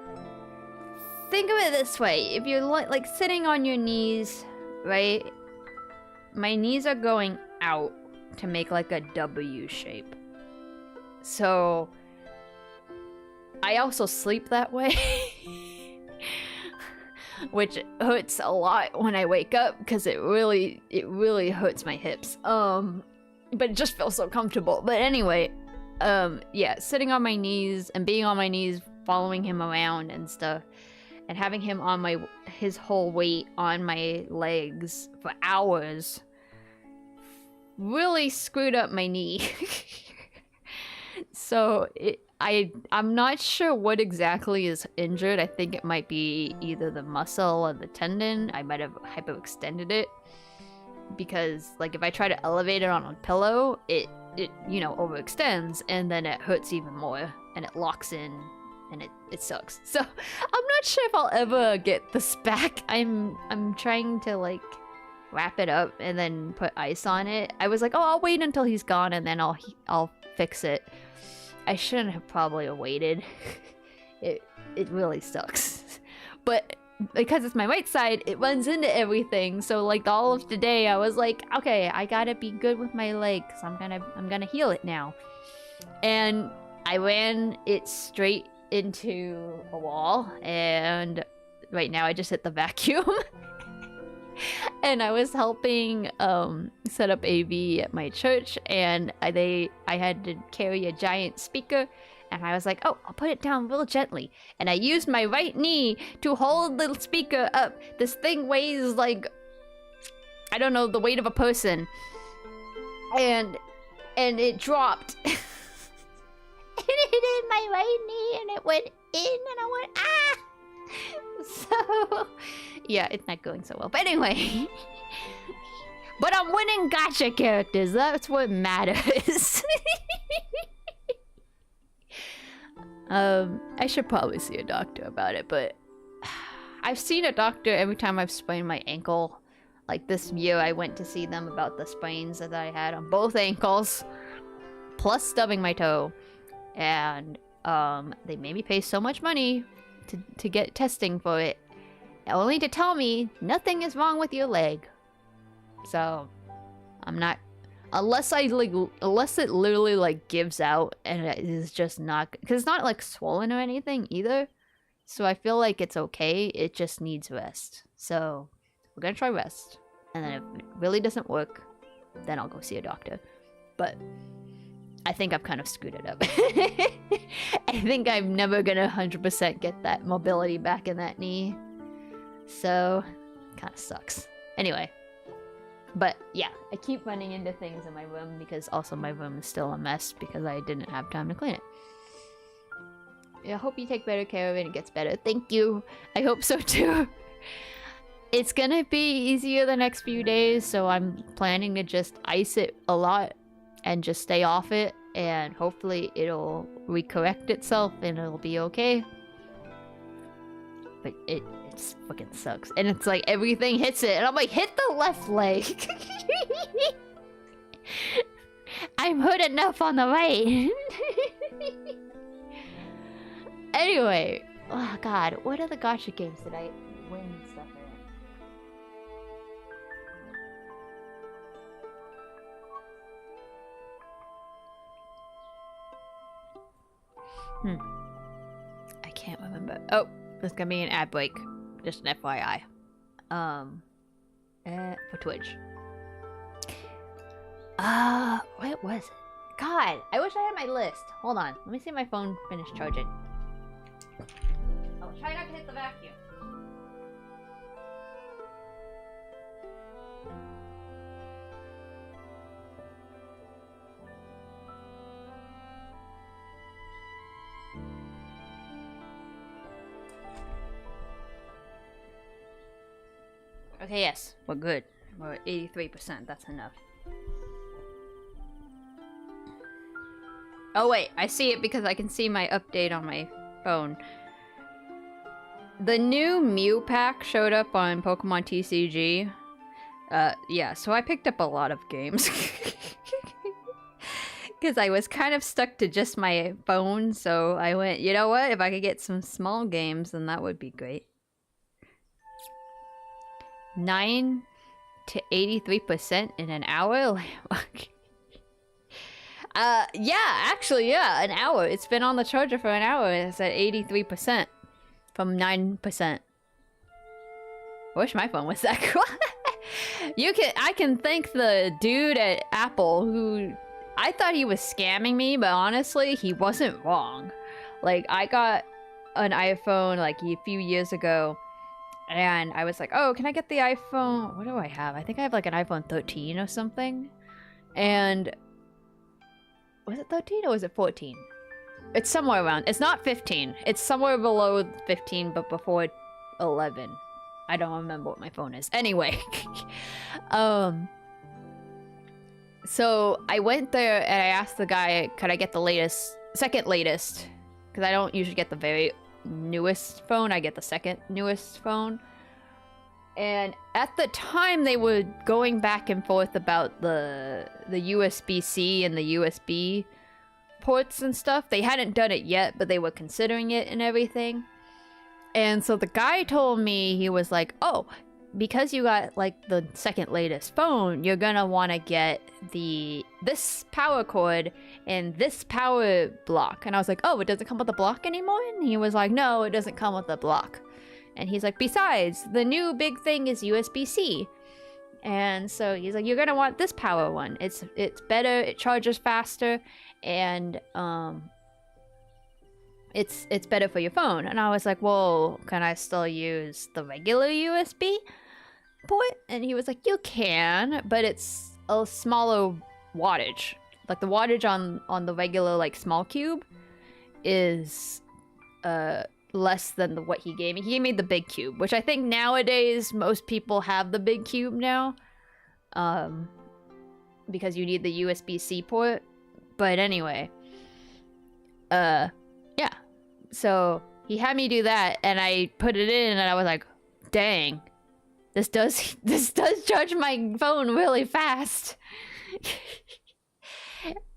Think of it this way. If you're like sitting on your knees, right? My knees are going out to make like a W shape. So I also sleep that way. Which hurts a lot when I wake up because it really hurts my hips. But it just feels so comfortable. But anyway, yeah, sitting on my knees and being on my knees, following him around and stuff, and having him on his whole weight on my legs for hours really screwed up my knee. So I'm not sure what exactly is injured. I think it might be either the muscle or the tendon. I might have hyperextended it because, like, if I try to elevate it on a pillow, it overextends and then it hurts even more and it locks in and it sucks. So I'm not sure if I'll ever get this back. I'm trying to like wrap it up and then put ice on it. I was like, oh, I'll wait until he's gone and then I'll fix it. I shouldn't have probably waited. It really sucks. But because it's my right side, it runs into everything. So like all of today, I was like, okay, I gotta be good with my leg because I'm gonna heal it now. And I ran it straight into a wall, and right now I just hit the vacuum. And I was helping set up AV at my church, and I had to carry a giant speaker, and I was like, oh, I'll put it down real gently. And I used my right knee to hold the speaker up. This thing weighs like, I don't know, the weight of a person. And it dropped. And it hit my right knee, and it went in, and I went, ah! So, yeah, it's not going so well. But anyway. But I'm winning gacha characters. That's what matters. I should probably see a doctor about it, but I've seen a doctor every time I've sprained my ankle. Like this year, I went to see them about the sprains that I had on both ankles, plus stubbing my toe. And they made me pay so much money to get testing for it, only to tell me nothing is wrong with your leg. So I'm not, unless it literally like gives out and it is just not, because it's not like swollen or anything either. So I feel like it's okay. It just needs rest. So we're gonna try rest, and then if it really doesn't work, then I'll go see a doctor. But I think I've kind of screwed it up. I think I'm never gonna 100% get that mobility back in that knee. So, kind of sucks. Anyway. But yeah, I keep running into things in my room because also my room is still a mess because I didn't have time to clean it. I hope you take better care of it and it gets better. Thank you. I hope so too. It's gonna be easier the next few days, so I'm planning to just ice it a lot and just stay off it, and hopefully it'll recorrect itself and it'll be okay. But it fucking sucks. And it's like everything hits it, and I'm like, hit the left leg. I'm hurt enough on the right. Anyway, oh god, what other gacha games did I win stuff in? I can't remember. Oh, there's gonna be an ad break. Just an FYI. For Twitch. What was it? God, I wish I had my list. Hold on. Let me see if my phone finished charging. Oh, try not to hit the vacuum. Okay, yes, we're good. We're at 83%, that's enough. Oh wait, I see it because I can see my update on my phone. The new Mew pack showed up on Pokemon TCG. Yeah, so I picked up a lot of games. because I was kind of stuck to just my phone. So I went, you know what? If I could get some small games, then that would be great. 9 to 83% in an hour. Yeah, actually, yeah, an hour. It's been on the charger for an hour. It's at 83% from 9%. I wish my phone was that cool. I can thank the dude at Apple who, I thought he was scamming me, but honestly, he wasn't wrong. Like, I got an iPhone like a few years ago, and I was like, oh, can I get the iPhone? What do I have? I think I have like an iPhone 13 or something. And was it 13 or was it 14? It's somewhere around. It's not 15. It's somewhere below 15, but before 11. I don't remember what my phone is. Anyway. So I went there and I asked the guy, could I get the second latest? Because I don't usually get the very newest phone. I get the second newest phone. And at the time, they were going back and forth about the USB-C and the USB ports and stuff. They hadn't done it yet, but they were considering it and everything. And so the guy told me, he was like, oh, because you got like the second latest phone, you're gonna want to get this power cord and this power block. And I was like, oh, it doesn't come with a block anymore? And he was like, no, it doesn't come with a block. And he's like, besides, the new big thing is USB-C. And so he's like, you're gonna want this power one. It's better, it charges faster, and it's better for your phone. And I was like, well, can I still use the regular USB port? And he was like, you can, but it's a smaller wattage. Like the wattage on the regular like small cube is less than what he gave me. He gave me the big cube, which I think nowadays most people have the big cube now, because you need the USB-C port. But anyway, yeah. So he had me do that, and I put it in, and I was like, dang, this does charge my phone really fast.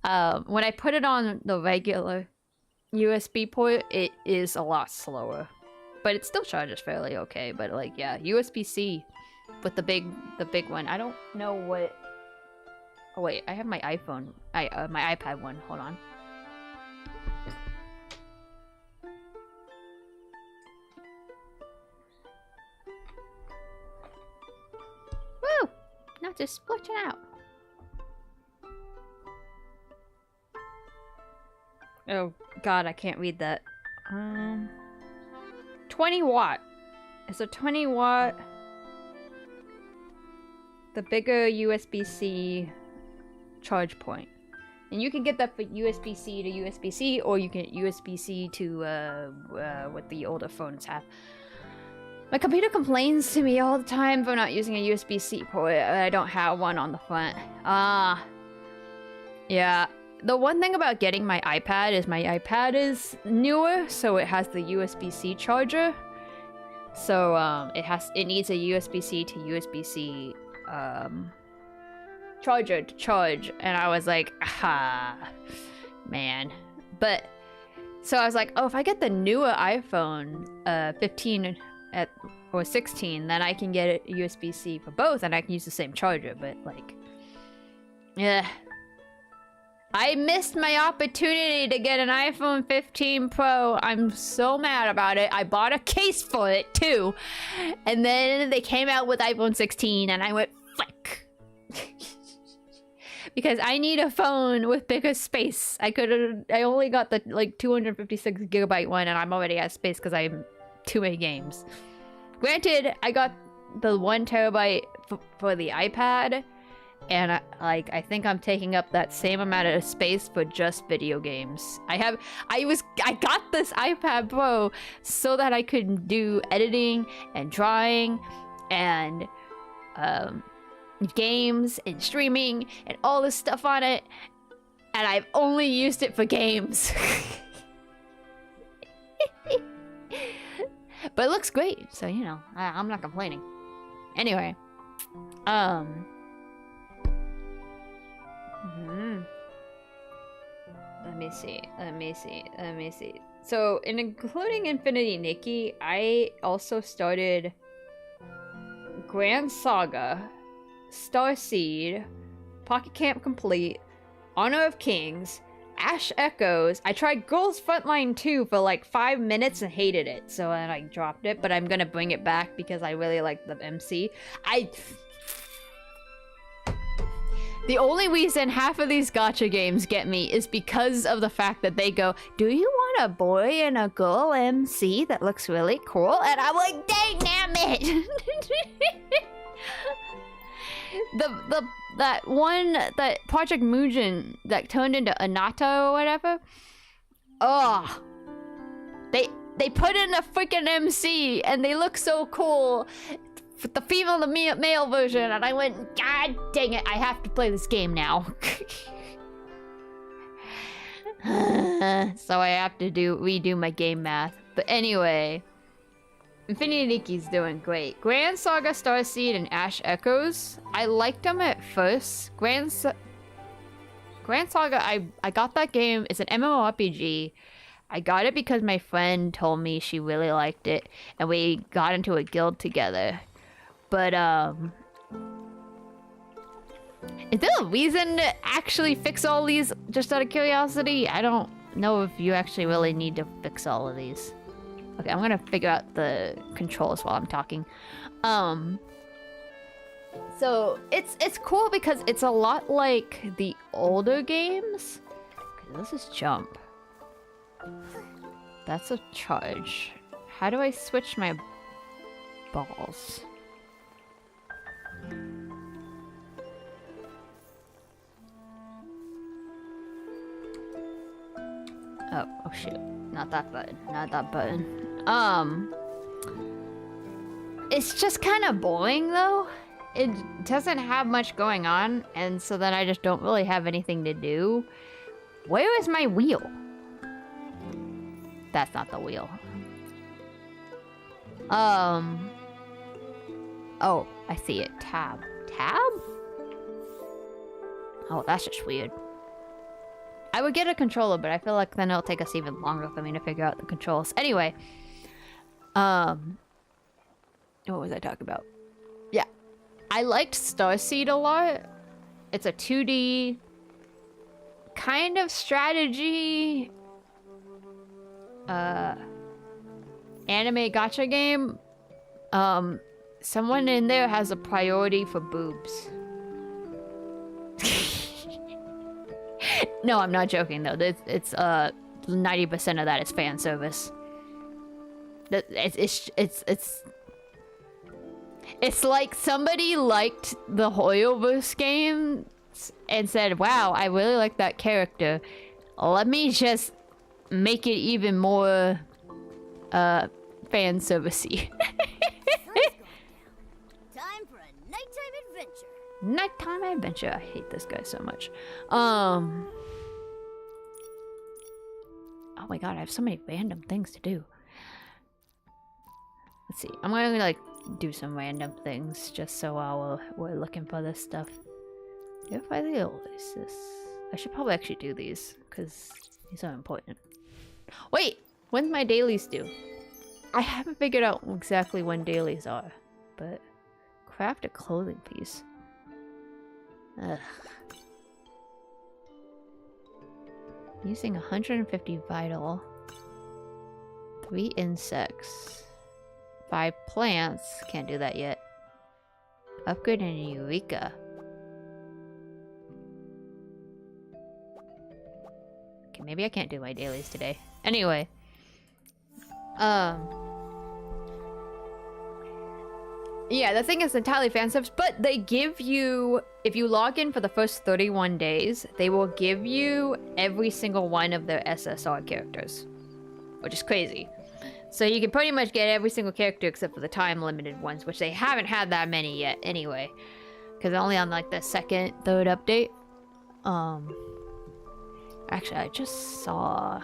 When I put it on the regular USB port, it is a lot slower, but it still charges fairly okay. But like, yeah, USB-C with the big one. I don't know what. Oh wait, I have my iPhone. My iPad one. Hold on. Woo! Not just splitting out. Oh god, I can't read that. 20 watt. It's a 20 watt. The bigger USB-C charge point. And you can get that for USB-C to USB-C, or you can USB-C to what the older phones have. My computer complains to me all the time for not using a USB-C port. I don't have one on the front. Yeah. The one thing about getting my iPad is newer, so it has the USB-C charger. So it needs a USB-C to USB-C charger to charge, and I was like, man. But so I was like, oh, if I get the newer iPhone 15 or 16, then I can get a USB-C for both, and I can use the same charger. But like, yeah. I missed my opportunity to get an iPhone 15 Pro. I'm so mad about it. I bought a case for it too. And then they came out with iPhone 16 and I went, fuck. Because I need a phone with bigger space. I only got the like 256 gigabyte one, and I'm already out of space because I have too many games. Granted, I got the 1 terabyte for the iPad. And I think I'm taking up that same amount of space for just video games. I got this iPad Pro so that I could do editing and drawing and games and streaming and all this stuff on it. And I've only used it for games. But it looks great, so you know, I'm not complaining. Anyway, me see. Let me see. Let me see. So, including Infinity Nikki, I also started Grand Saga, Starseed, Pocket Camp Complete, Honor of Kings, Ash Echoes. I tried Girls Frontline 2 for like 5 minutes and hated it, so then I dropped it, but I'm gonna bring it back because I really like the MC. The only reason half of these gacha games get me is because of the fact that they go, do you want a boy and a girl MC that looks really cool? And I'm like, dang damn it! that one, that Project Mugen that turned into Anata or whatever. Oh, they put in a freaking MC and they look so cool. The female, the male version, and I went, God dang it, I have to play this game now. So I have to redo my game math. But anyway, Infinity Nikki's doing great. Grand Saga, Starseed, and Ash Echoes. I liked them at first. Grand Saga, I got that game. It's an MMORPG. I got it because my friend told me she really liked it, and we got into a guild together. But, is there a reason to actually fix all these just out of curiosity? I don't know if you actually really need to fix all of these. Okay, I'm gonna figure out the controls while I'm talking. So, it's cool because it's a lot like the older games. Okay, this is jump. That's a charge. How do I switch my balls? Oh shoot. Not that button. Not that button. It's just kind of boring though. It doesn't have much going on, and so then I just don't really have anything to do. Where is my wheel? That's not the wheel. Oh, I see it. Tab. Tab? Oh, that's just weird. I would get a controller, but I feel like then it'll take us even longer for me to figure out the controls. Anyway. What was I talking about? Yeah. I liked Starseed a lot. It's a 2D kind of strategy anime gacha game. Someone in there has a priority for boobs. No, I'm not joking though. It's 90% of that is fan service. It's like somebody liked the Hoyoverse game and said, "Wow, I really like that character. Let me just make it even more fan servicey." Time for a nighttime adventure. Nighttime adventure. I hate this guy so much. Oh my god, I have so many random things to do. Let's see. I'm gonna like do some random things just so while we're looking for this stuff. If I realize this, I should probably actually do these because these are important. Wait, when's my dailies due? I haven't figured out exactly when dailies are, but craft a clothing piece. Ugh. Using 150 vital, 3 insects, 5 plants. Can't do that yet. Upgrade in Eureka. Okay, maybe I can't do my dailies today. Anyway. Yeah, the thing is entirely fan subs, but they give you, if you log in for the first 31 days, they will give you every single one of their SSR characters, which is crazy. So you can pretty much get every single character except for the time-limited ones, which they haven't had that many yet anyway, because only on like the second, third update. Actually, I just saw,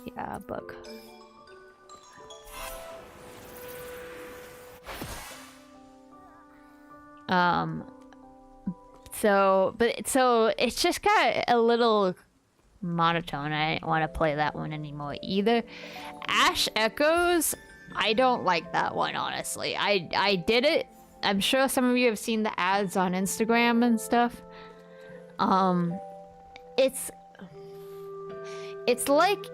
yeah, a book. So it's just got a little monotone. I didn't want to play that one anymore either. Ash Echoes, I don't like that one, honestly. I did it. I'm sure some of you have seen the ads on Instagram and stuff. It's like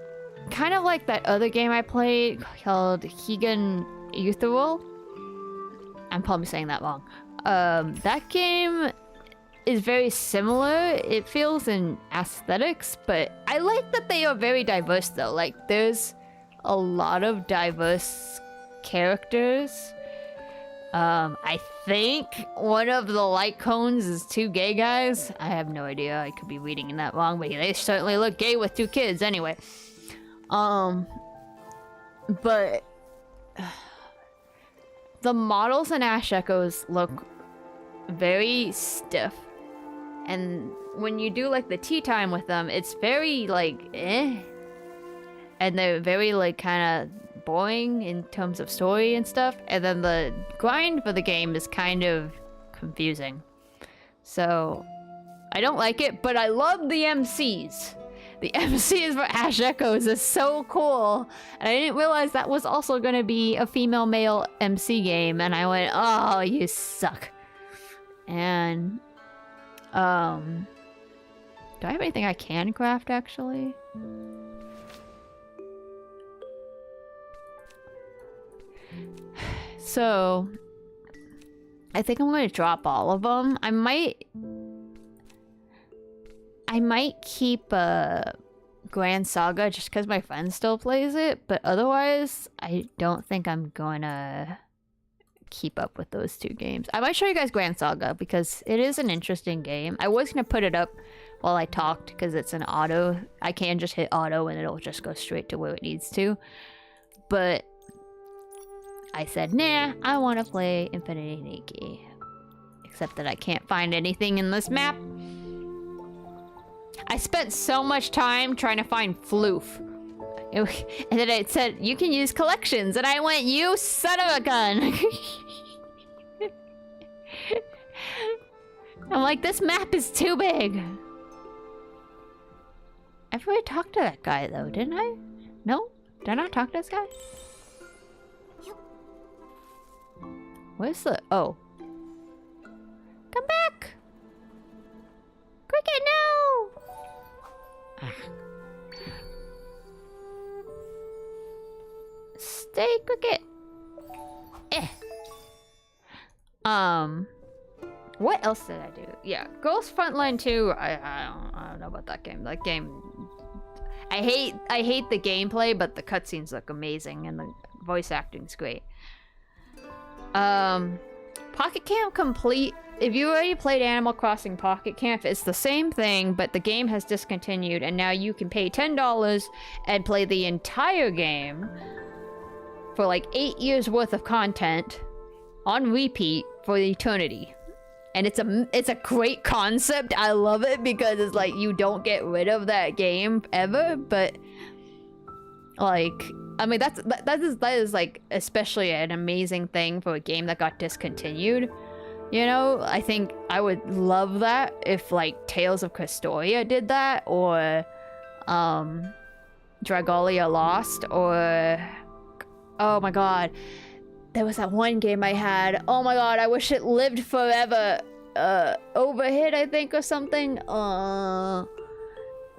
kind of like that other game I played called Higan Ethereal. I'm probably saying that wrong. That game is very similar, it feels, in aesthetics, but I like that they are very diverse though. Like, there's a lot of diverse characters. I think one of the light cones is 2 gay guys. I have no idea, I could be reading that wrong, but they certainly look gay with 2 kids anyway. But the models in Ash Echoes look very stiff. And when you do like the tea time with them, it's very like eh. And they're very like kind of boring in terms of story and stuff. And then the grind for the game is kind of confusing. So I don't like it, but I love the MCs. The MCs for Ash Echoes is so cool. And I didn't realize that was also going to be a female-male MC game. And I went, oh, you suck. And do I have anything I can craft, actually? So, I think I'm going to drop all of them. I might keep Grand Saga just because my friend still plays it, but otherwise, I don't think I'm going to keep up with those 2 games. I might show you guys Grand Saga because it is an interesting game. I was going to put it up while I talked because it's an auto. I can just hit auto and it'll just go straight to where it needs to. But I said, nah, I want to play Infinity Nikki. Except that I can't find anything in this map. I spent so much time trying to find Floof. And then it said, you can use collections. And I went, you son of a gun. I'm like, this map is too big. I've already talked to that guy, though, didn't I? No? Did I not talk to this guy? Where's the... Oh. Come back! Cricket, no! Stay, Cricket. Eh. What else did I do? Yeah, Ghost Frontline 2. I don't know about that game. That game, I hate the gameplay, but the cutscenes look amazing and the voice acting's great. Pocket Camp Complete. If you already played Animal Crossing Pocket Camp, it's the same thing, but the game has discontinued, and now you can pay $10 and play the entire game for like 8 years worth of content on repeat for eternity. And it's a great concept. I love it because it's like you don't get rid of that game ever, but like, I mean, that is like especially an amazing thing for a game that got discontinued. You know, I think I would love that if like Tales of Crestoria did that, or Dragalia Lost, or oh my god, there was that one game I had. Oh my god, I wish it lived forever. Overhit, I think, or something.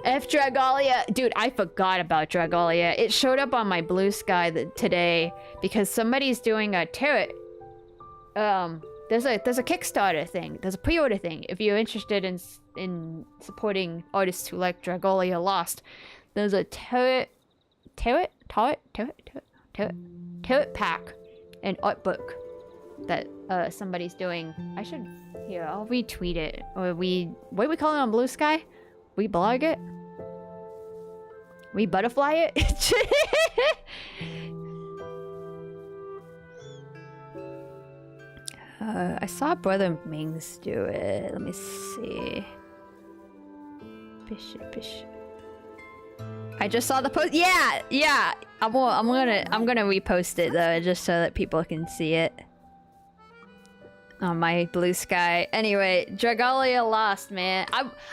F Dragalia. Dude, I forgot about Dragalia. It showed up on my Blue Sky today because somebody's doing a turret. There's a Kickstarter thing. There's a pre-order thing. If you're interested in supporting artists who like Dragalia Lost, there's a turret pack and art book that somebody's doing. I'll retweet it. Or what do we call it on Blue Sky? We blog it? We butterfly it? I saw Brother Mings do it. Let me see. Bishop. I just saw the post. Yeah. I'm gonna repost it though, just so that people can see it. on my blue sky. Anyway, Dragalia lost, man.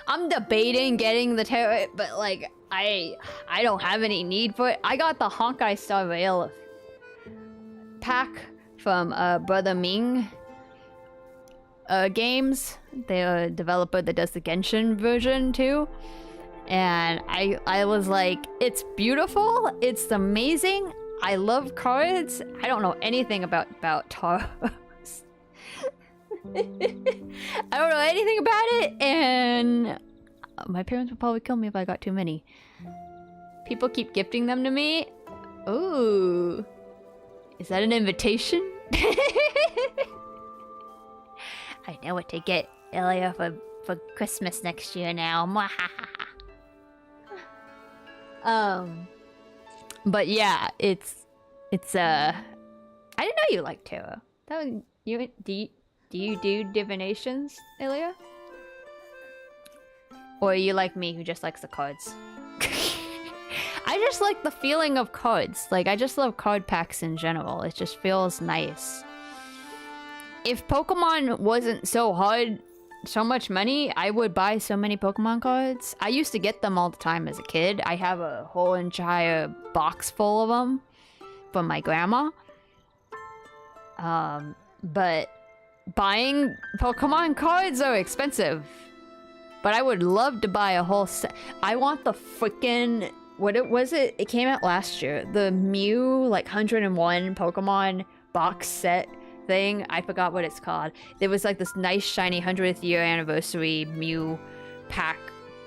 I'm debating getting the tarot, but like I don't have any need for it. I got the Honkai Star Rail pack from Brother Ming Games. They're a developer that does the Genshin version too. And I was like, it's beautiful, it's amazing. I love cards. I don't know anything about tarot. I don't know anything about it, and my parents would probably kill me if I got too many. People keep gifting them to me. Ooh. Is that an invitation? I know what to get Ilya for Christmas next year now. But yeah, it's I didn't know you liked tarot. That was, do you do divinations, Ilya? Or are you like me who just likes the cards? I just like the feeling of cards. Like, I just love card packs in general. It just feels nice. If Pokemon wasn't so hard, so much money, I would buy so many Pokemon cards. I used to get them all the time as a kid. I have a whole entire box full of them from my grandma. But buying Pokemon cards are expensive. But I would love to buy a whole set. I want the freaking... What was it? It came out last year. The Mew, like, 101 Pokemon box set thing. I forgot what it's called. It was like this nice, shiny 100th year anniversary Mew pack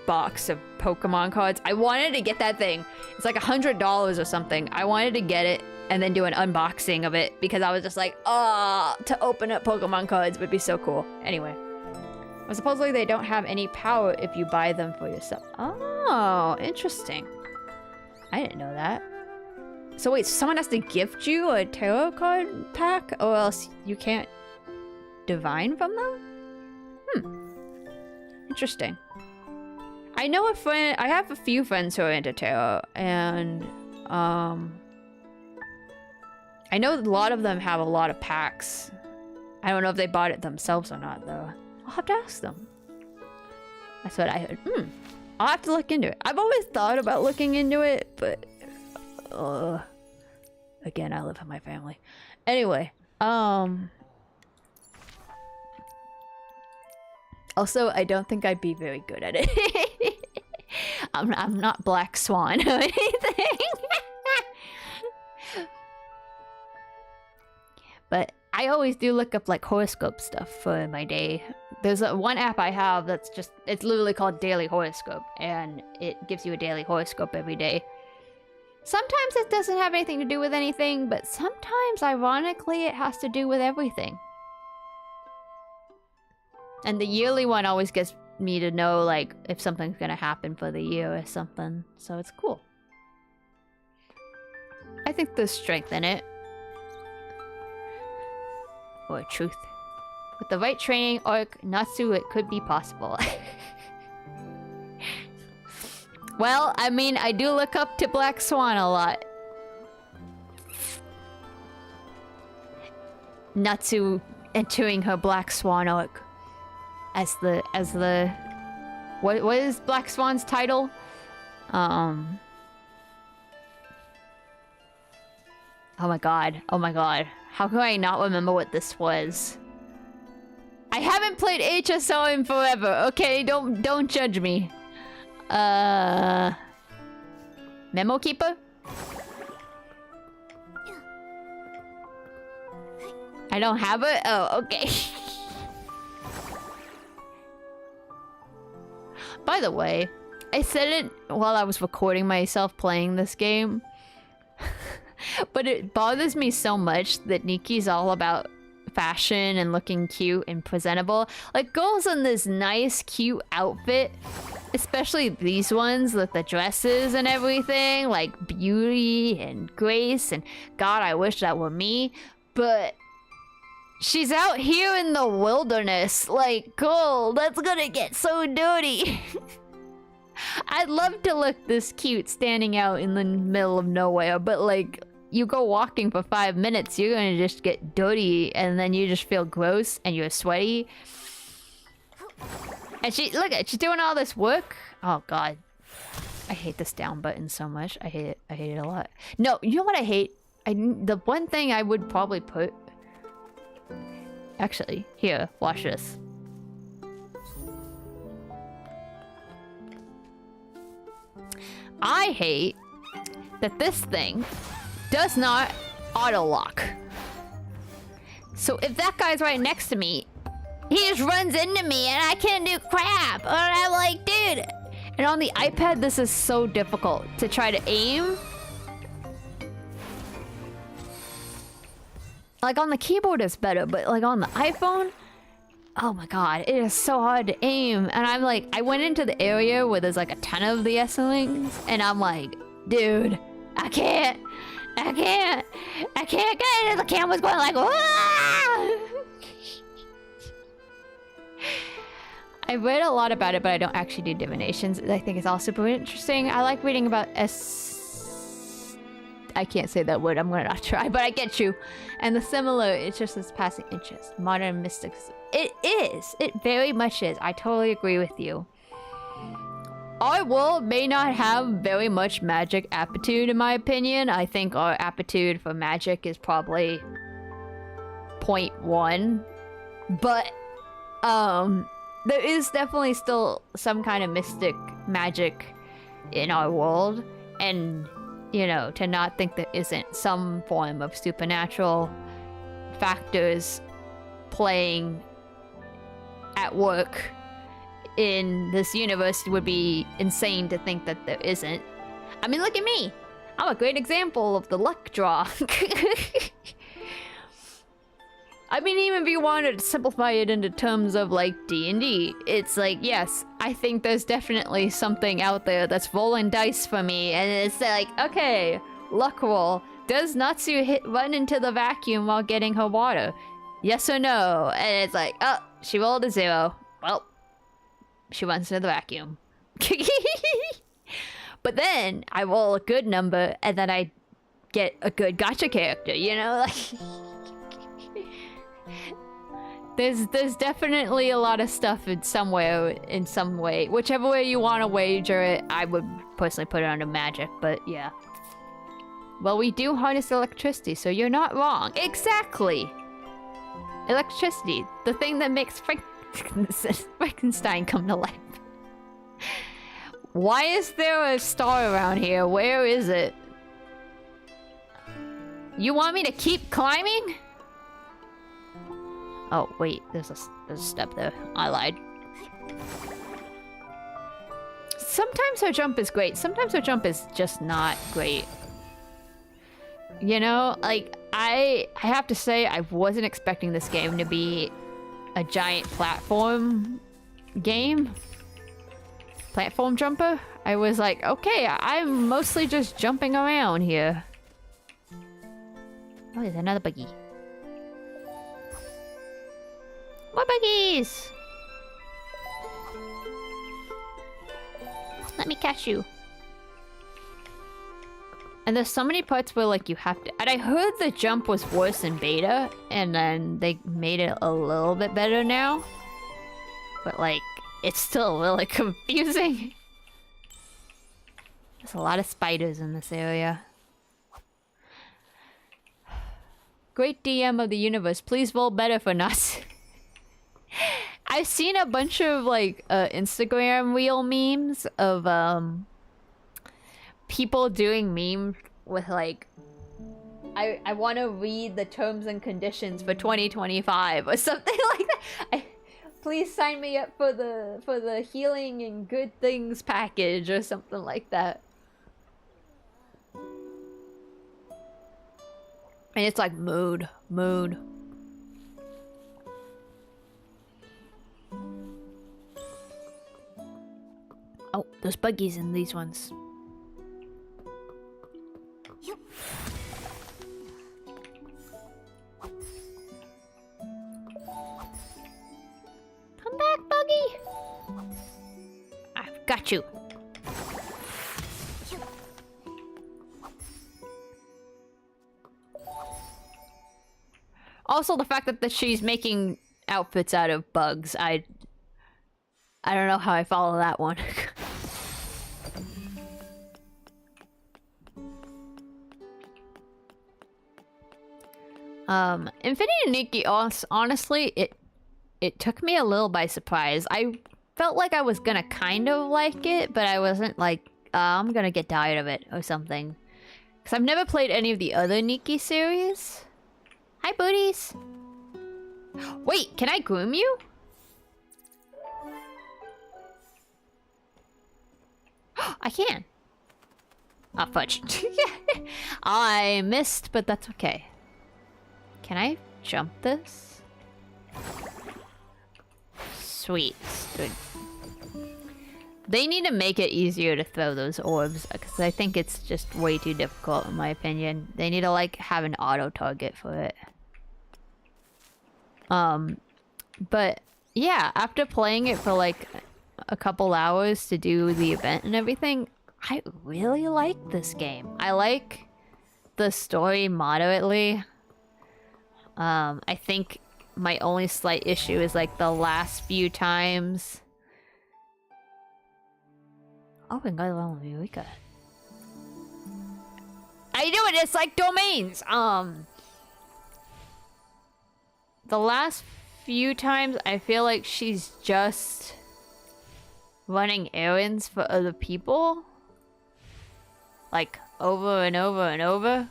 box of Pokemon cards. I wanted to get that thing. It's like $100 or something. I wanted to get it and then do an unboxing of it because I was just like, to open up Pokemon cards would be so cool. Anyway. Well, supposedly they don't have any power if you buy them for yourself. Oh, interesting. I didn't know that. So wait, someone has to gift you a tarot card pack or else you can't divine from them? Interesting. I know a friend, I have a few friends who are into tarot, and I know a lot of them have a lot of packs. I don't know if they bought it themselves or not though. I'll have to ask them. That's what I heard. I'll have to look into it. I've always thought about looking into it, but again, I live with my family. Anyway, also, I don't think I'd be very good at it. I'm not Black Swan or anything. But I always do look up like horoscope stuff for my day. There's one app I have that's just, it's literally called Daily Horoscope, and it gives you a daily horoscope every day. Sometimes it doesn't have anything to do with anything, but sometimes, ironically, it has to do with everything. And the yearly one always gets me to know, like, if something's gonna happen for the year or something, so it's cool. I think there's strength in it. Or truth. With the right training arc, Natsu, it could be possible. Well, I mean, I do look up to Black Swan a lot. Natsu entering her Black Swan arc. As the... What is Black Swan's title? Oh my god. Oh my god. How can I not remember what this was? I haven't played HSO in forever, okay? Don't judge me. Memo Keeper? I don't have it? Oh, okay. By the way, I said it while I was recording myself playing this game. But it bothers me so much that Nikki's all about fashion and looking cute and presentable. Like, girls in this nice, cute outfit, especially these ones with the dresses and everything, like beauty and grace, and God, I wish that were me. But she's out here in the wilderness, like, girl, that's gonna get so dirty. I'd love to look this cute standing out in the middle of nowhere, but like, you go walking for 5 minutes, you're gonna just get dirty, and then you just feel gross, and you're sweaty. And look at, she's doing all this work. Oh god. I hate this down button so much. I hate it. I hate it a lot. No, you know what I hate? The one thing I would probably put... Actually, here, watch this. I hate that this thing does not auto-lock. So if that guy's right next to me, he just runs into me and I can't do crap. And I'm like, dude. And on the iPad, this is so difficult to try to aim. Like on the keyboard it's better, but like on the iPhone, oh my god, it is so hard to aim. And I'm like, I went into the area where there's like a ton of the S-Lings, and I'm like, dude, I can't get it. And the camera's going like, Wah! I read a lot about it, but I don't actually do divinations. I think it's all super interesting. I like reading about I can't say that word, I'm gonna not try, but I get you. And the similar, it's just this passing interest. Modern mystics. It is. It very much is. I totally agree with you. Our world may not have very much magic aptitude, in my opinion. I think our aptitude for magic is probably 0.1. But, there is definitely still some kind of mystic magic in our world. And, you know, to not think there isn't some form of supernatural factors playing at work in this universe would be insane to think that there isn't. I mean, look at me. I'm a great example of the luck draw. I mean, even if you wanted to simplify it into terms of, like, D&D, it's like, yes, I think there's definitely something out there that's rolling dice for me, and it's like, okay, luck roll. Does Natsu run into the vacuum while getting her water? Yes or no? And it's like, oh, she rolled a 0. Well, she runs into the vacuum. But then, I roll a good number, and then I get a good gacha character, you know? Like... There's definitely a lot of stuff in somewhere, in some way. Whichever way you want to wager it, I would personally put it under magic, but yeah. Well, we do harness electricity, so you're not wrong. Exactly! Electricity, the thing that makes Frankenstein come to life. Why is there a star around here? Where is it? You want me to keep climbing? Oh, wait, there's a step there. I lied. Sometimes her jump is great. Sometimes her jump is just not great. You know, like, I have to say, I wasn't expecting this game to be a giant platform game. Platform jumper? I was like, okay, I'm mostly just jumping around here. Oh, there's another buggy. More buggies! Let me catch you. And there's so many parts where, like, you have to... And I heard the jump was worse in beta, and then they made it a little bit better now. But, like, it's still really confusing. There's a lot of spiders in this area. Great DM of the universe, please roll better for us. I've seen a bunch of, like, Instagram reel memes of, people doing memes with, like, I want to read the terms and conditions for 2025 or something like that. Please sign me up for the healing and good things package or something like that. And it's like mood. Oh, there's buggies in these ones. Come back, buggy! I've got you. Also, the fact that she's making outfits out of bugs. I don't know how I follow that one. Infinity Nikki, honestly, it took me a little by surprise. I felt like I was gonna kind of like it, but I wasn't like, I'm gonna get tired of it or something. Because I've never played any of the other Nikki series. Hi, booties. Wait, can I groom you? I can. Ah, fudge. I missed, but that's okay. Can I jump this? Sweet. Good. They need to make it easier to throw those orbs, because I think it's just way too difficult in my opinion. They need to like have an auto target for it. But yeah, after playing it for like a couple hours to do the event and everything, I really like this game. I like the story moderately. I think my only slight issue is like the last few times. Oh my god, well, Eureka. How you doing? It's like domains. The last few times I feel like she's just running errands for other people. Like over and over and over.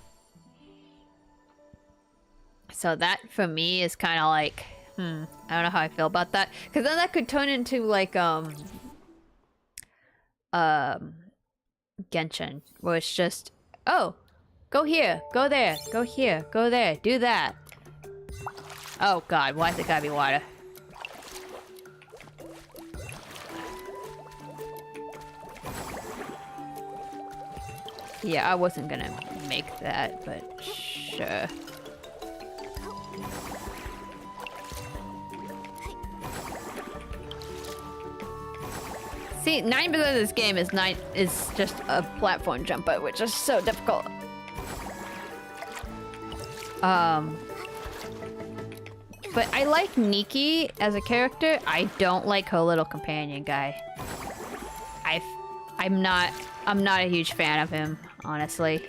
So that for me is kind of like, I don't know how I feel about that. Because then that could turn into like, Genshin, where it's just, oh, go here, go there, go here, go there, do that. Oh god, why is it gotta be water? Yeah, I wasn't gonna make that, but sure. See, 90% of this game is just a platform jumper, which is so difficult. But I like Nikki as a character. I don't like her little companion guy. I'm not a huge fan of him, honestly.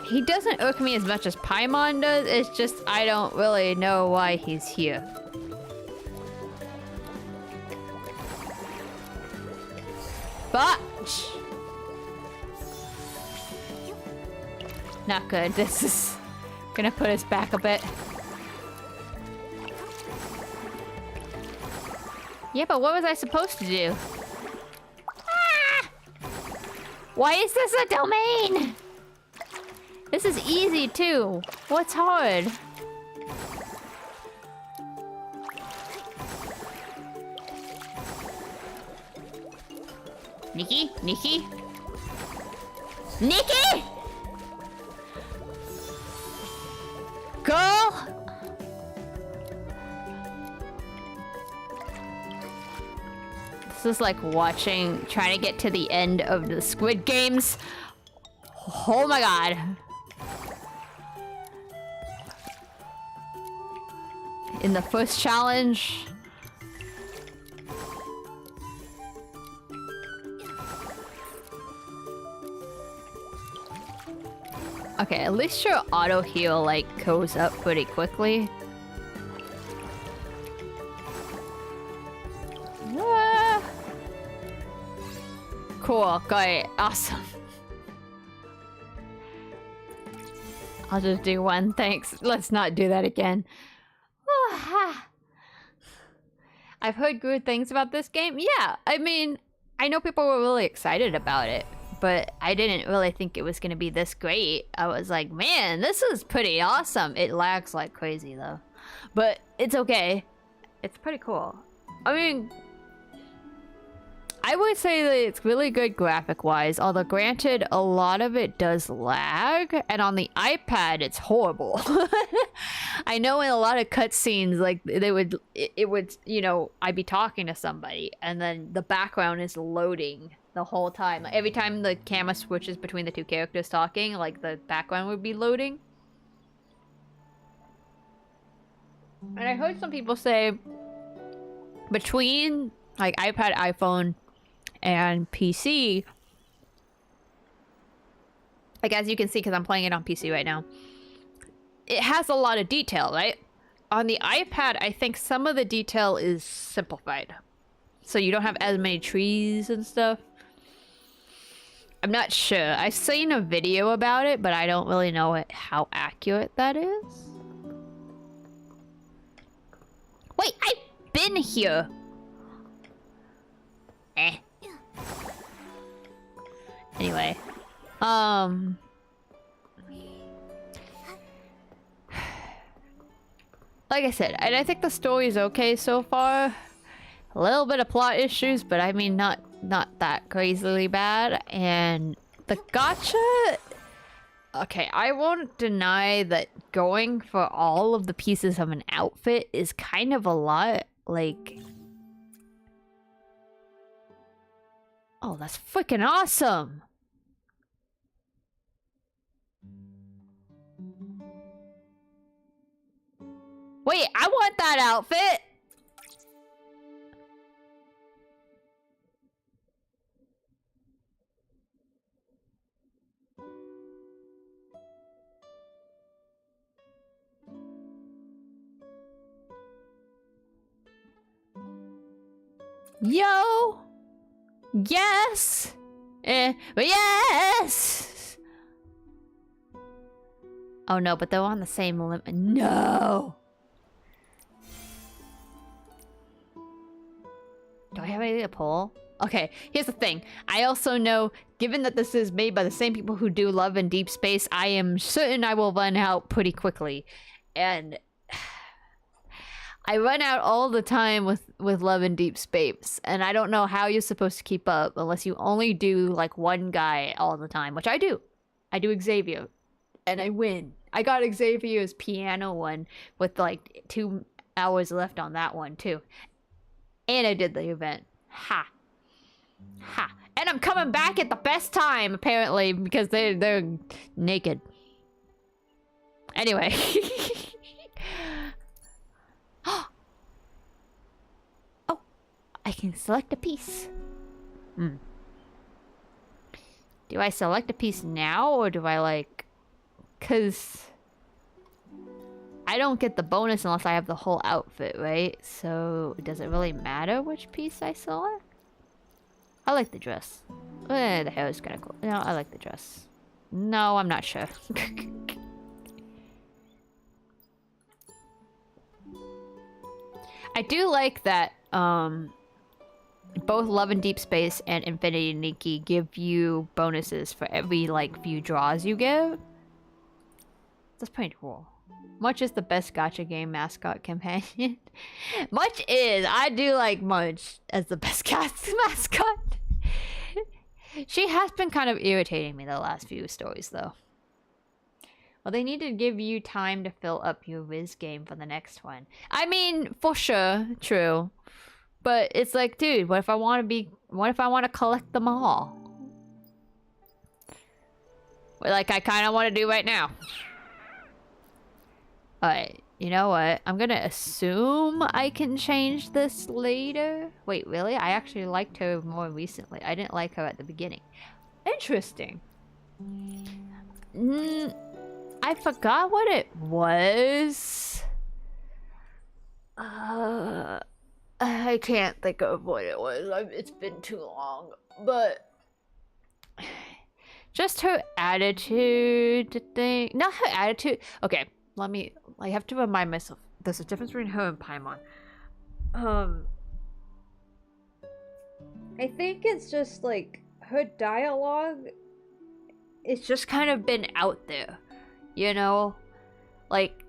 He doesn't irk me as much as Paimon does. It's just I don't really know why he's here. Fudge! Not good. This is gonna put us back a bit. Yeah, but what was I supposed to do? Ah! Why is this a domain? This is easy too. What's hard? Nikki? Nikki? Nikki? Girl? This is like trying to get to the end of the Squid Games. Oh my god. In the first challenge. Okay, at least your auto heal like goes up pretty quickly. Ah. Cool, got it. Awesome. I'll just do one, thanks. Let's not do that again. I've heard good things about this game. Yeah, I mean, I know people were really excited about it, but I didn't really think it was gonna be this great. I was like, man, this is pretty awesome. It lags like crazy though, but it's okay. It's pretty cool. I mean, I would say that it's really good graphic-wise, although granted, a lot of it does lag, and on the iPad, it's horrible. I know in a lot of cutscenes, like, it would, you know, I'd be talking to somebody, and then the background is loading the whole time. Like, every time the camera switches between the two characters talking, like, the background would be loading. And I heard some people say between like iPad, iPhone, and PC, like as you can see, because I'm playing it on PC right now, it has a lot of detail, right? On the iPad, I think some of the detail is simplified. So you don't have as many trees and stuff. I'm not sure. I've seen a video about it, but I don't really know how accurate that is. Wait, I've been here! Eh. Anyway. Like I said, and I think the story is okay so far. A little bit of plot issues, but I mean not that crazily bad. And the gacha, okay, I won't deny that going for all of the pieces of an outfit is kind of a lot. Like, oh, that's freaking awesome. Wait, I want that outfit. Yo! Yes! Yes! Oh no, but they're on the same limit. No! Do I have anything to pull? Okay, here's the thing. I also know, given that this is made by the same people who do Love and Deep Space, I am certain I will run out pretty quickly. And I run out all the time with Love and Deep Space, and I don't know how you're supposed to keep up unless you only do like one guy all the time, which I do. I do Xavier, and I win. I got Xavier's piano one with like 2 hours left on that one too. And I did the event. Ha. Ha. And I'm coming back at the best time, apparently, because they're naked. Anyway. Oh, I can select a piece. Do I select a piece now, or do I like... Because I don't get the bonus unless I have the whole outfit, right? So does it really matter which piece I select? I like the dress. The hair is kind of cool. No, I like the dress. No, I'm not sure. I do like that both Love and Deep Space and Infinity Nikki give you bonuses for every like few draws you give. That's pretty cool. Much is the best gacha game mascot companion. Much is. I do like Much as the best mascot. She has been kind of irritating me the last few stories, though. Well, they need to give you time to fill up your Wiz game for the next one. I mean, for sure, true. But it's like, dude, what if I want to collect them all? Like I kind of want to do right now. Alright, you know what? I'm gonna assume I can change this later. Wait, really? I actually liked her more recently. I didn't like her at the beginning. Interesting. I forgot what it was. I can't think of what it was. It's been too long. But just her attitude thing. Not her attitude. Okay, let me... I have to remind myself. There's a difference between her and Paimon. I think it's just like her dialogue. It's just kind of been out there, you know, like.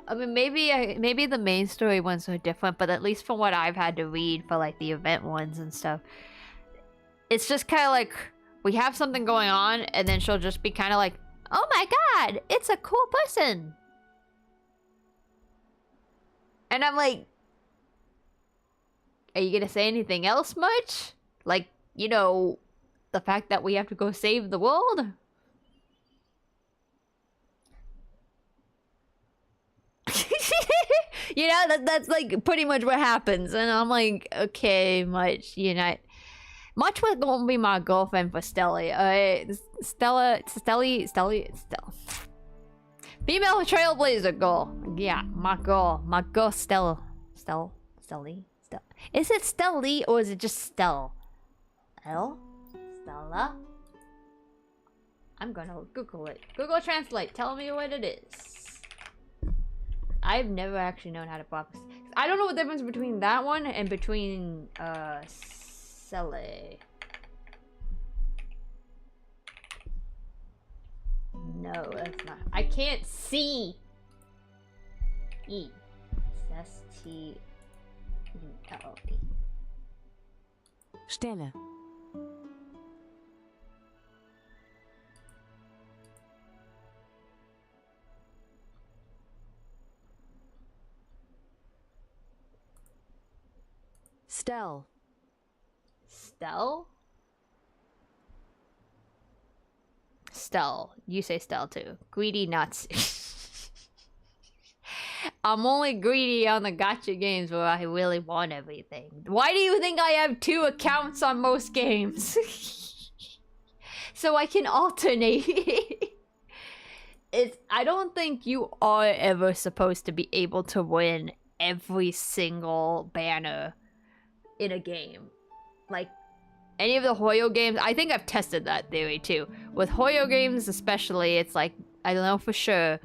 I mean, maybe the main story ones are different, but at least from what I've had to read for like the event ones and stuff, it's just kind of like we have something going on, and then she'll just be kind of like, "Oh my god, it's a cool person," and I'm like, "Are you gonna say anything else much? Like, you know, the fact that we have to go save the world?" You know, that's like pretty much what happens. And I'm like, okay, much, you know. Much was gonna be my girlfriend for Stelly. Stella. Female trailblazer girl. Yeah, my girl. My girl Stella. Stelly? Is it Stelly or is it just Stella? Stella? I'm gonna Google it. Google Translate. Tell me what it is. I've never actually known how to properly. I don't know the difference between that one and between Sele. No, that's not. I can't see. E. S-T-E-L-E. Stelle. Stel. Stel? Stel. You say Stel too. Greedy nuts. I'm only greedy on the gacha games where I really want everything. Why do you think I have 2 accounts on most games? So I can alternate. I don't think you are ever supposed to be able to win every single banner in a game. Like any of the Hoyo games, I think I've tested that theory too. With Hoyo games especially, it's like, I don't know for sure.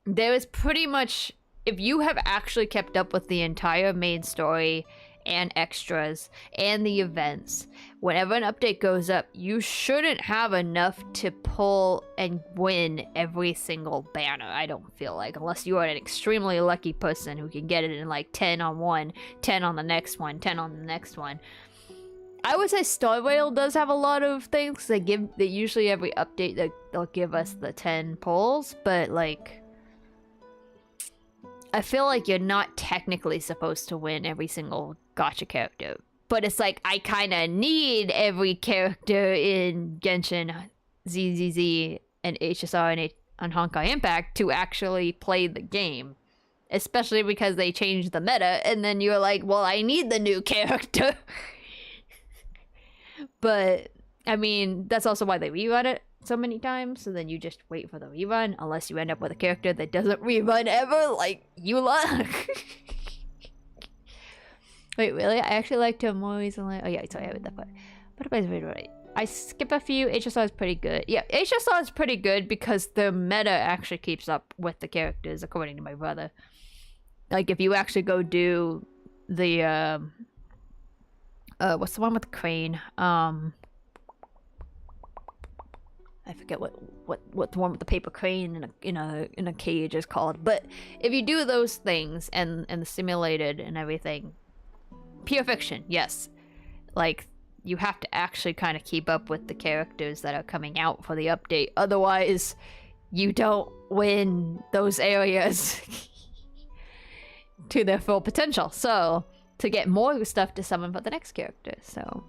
There is pretty much, if you have actually kept up with the entire main story and extras and the events, whenever an update goes up, you shouldn't have enough to pull and win every single banner, I don't feel like. Unless you are an extremely lucky person who can get it in like 10 on one, 10 on the next one, 10 on the next one. I would say Star Rail does have a lot of things. They usually every update they'll give us the 10 pulls, but like I feel like you're not technically supposed to win every single gacha character. But it's like, I kind of need every character in Genshin, ZZZ, and HSR and Honkai Impact to actually play the game. Especially because they changed the meta, and then you're like, well, I need the new character. But, I mean, that's also why they rerun it so many times, so then you just wait for the rerun, unless you end up with a character that doesn't rerun ever, like Eula. Wait, really? I actually liked him more recently. Oh yeah, sorry, I read that part. What about right? I skip a few. HSR is pretty good. Yeah, HSR is pretty good because the meta actually keeps up with the characters, according to my brother. Like, if you actually go do the, what's the one with the crane? I forget what the one with the paper crane in a cage is called. But if you do those things and the simulated and everything, pure fiction, yes. Like, you have to actually kind of keep up with the characters that are coming out for the update. Otherwise, you don't win those areas to their full potential. So, to get more stuff to summon for the next character, so.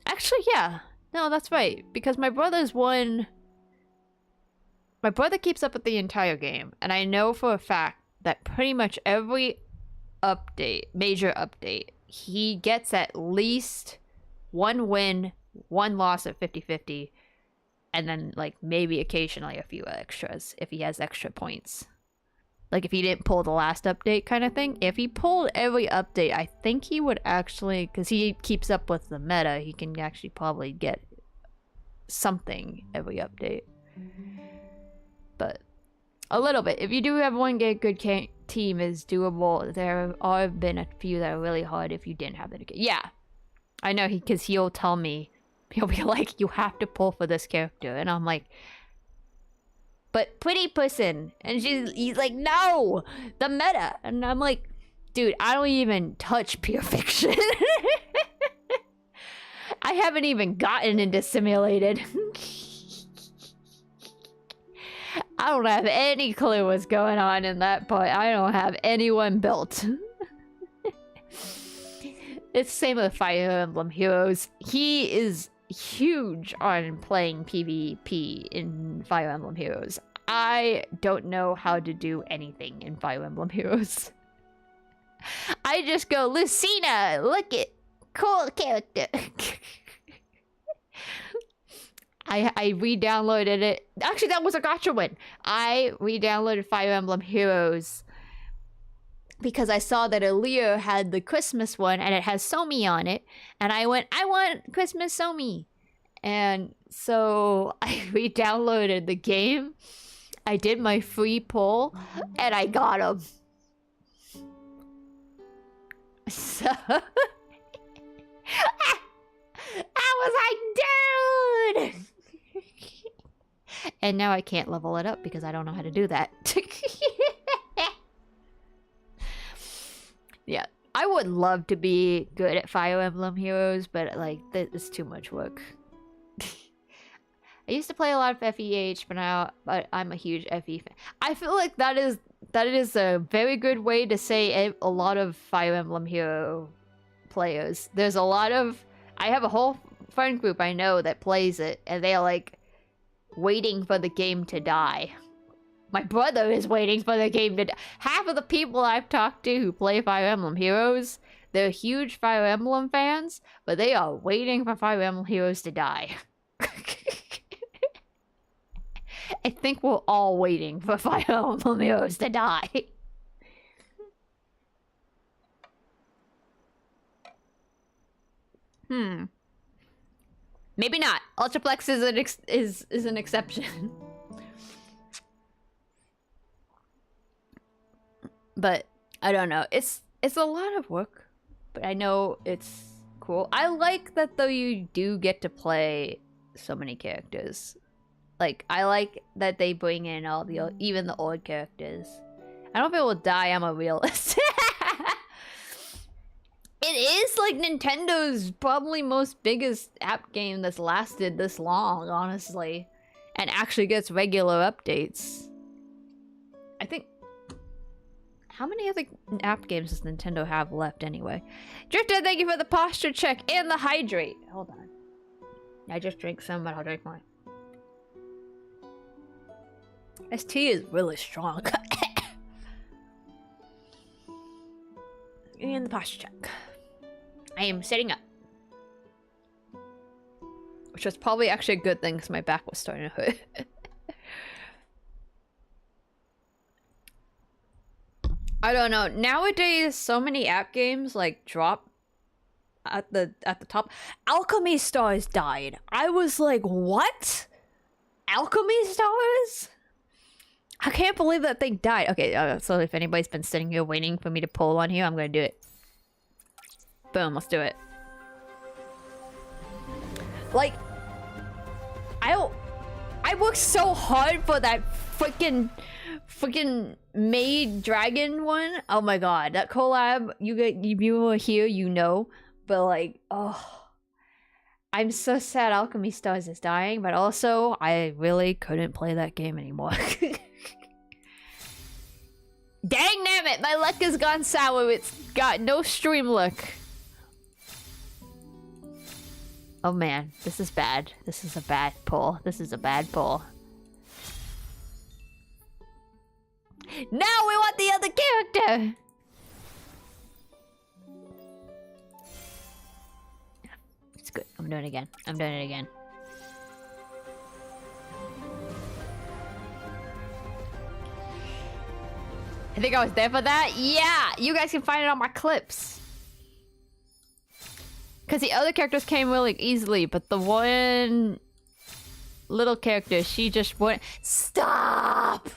Actually, yeah. No, that's right. Because my brother's one. My brother keeps up with the entire game. And I know for a fact that pretty much every update, major update, he gets at least 1 win, 1 loss at 50-50. And then, like, maybe occasionally a few extras if he has extra points. Like, if he didn't pull the last update kind of thing. If he pulled every update, I think he would actually, because he keeps up with the meta, he can actually probably get something every update. But a little bit. If you do have one good team is doable. There have been a few that are really hard if you didn't have it. Yeah. I know, because he'll tell me, he'll be like, you have to pull for this character. And I'm like, but pretty person. And he's like, no, the meta. And I'm like, dude, I don't even touch pure fiction. I haven't even gotten into simulated. I don't have any clue what's going on in that part. I don't have anyone built. It's the same with Fire Emblem Heroes. He is huge on playing PvP in Fire Emblem Heroes. I don't know how to do anything in Fire Emblem Heroes. I just go, Lucina, look it, cool character. I re-downloaded it. Actually, that was a gotcha win. I re-downloaded Fire Emblem Heroes because I saw that Aaliyah had the Christmas one and it has Somi on it. And I went, I want Christmas Somi. And so I re-downloaded the game. I did my free pull and I got him. So I was like, dude! And now I can't level it up because I don't know how to do that. Yeah, I would love to be good at Fire Emblem Heroes, but like, it's too much work. I used to play a lot of FEH, but I'm a huge FE fan. I feel like that is a very good way to say a lot of Fire Emblem Hero players. There's a lot of... I have a whole friend group I know that plays it, and they are like waiting for the game to die. My brother is waiting for the game to die. Half of the people I've talked to who play Fire Emblem Heroes, they're huge Fire Emblem fans, but they are waiting for Fire Emblem Heroes to die. I think we're all waiting for Fire Emblem Heroes to die. Maybe not. Ultraplex is an exception. But I don't know. It's a lot of work, but I know it's cool. I like that though you do get to play so many characters. Like, I like that they bring in all the even the old characters. I don't know if it will die. I'm a realist. It is like Nintendo's probably most biggest app game that's lasted this long, honestly, and actually gets regular updates. I think. How many other app games does Nintendo have left anyway? Drifter, thank you for the posture check and the hydrate. Hold on. I just drank some, but I'll drink more. This tea is really strong. And the posture check. I am sitting up. Which was probably actually a good thing because my back was starting to hurt. I don't know. Nowadays, so many app games like drop at the top. Alchemy Stars died. I was like, what? Alchemy Stars? I can't believe that thing died. Okay, so if anybody's been sitting here waiting for me to pull one here, I'm gonna do it. Boom, let's do it. Like, I worked so hard for that freaking Maid Dragon one. Oh my god, that collab, you were here, you know. But like, oh, I'm so sad Alchemy Stars is dying, but also I really couldn't play that game anymore. Dang damn it, my luck has gone sour. It's got no stream luck. Oh man, this is bad. This is a bad pull. This is a bad pull. Now we want the other character! It's good. I'm doing it again. I'm doing it again. I think I was there for that. Yeah! You guys can find it on my clips. Because the other characters came really easily, but the one little character, she just wouldn't... Stop!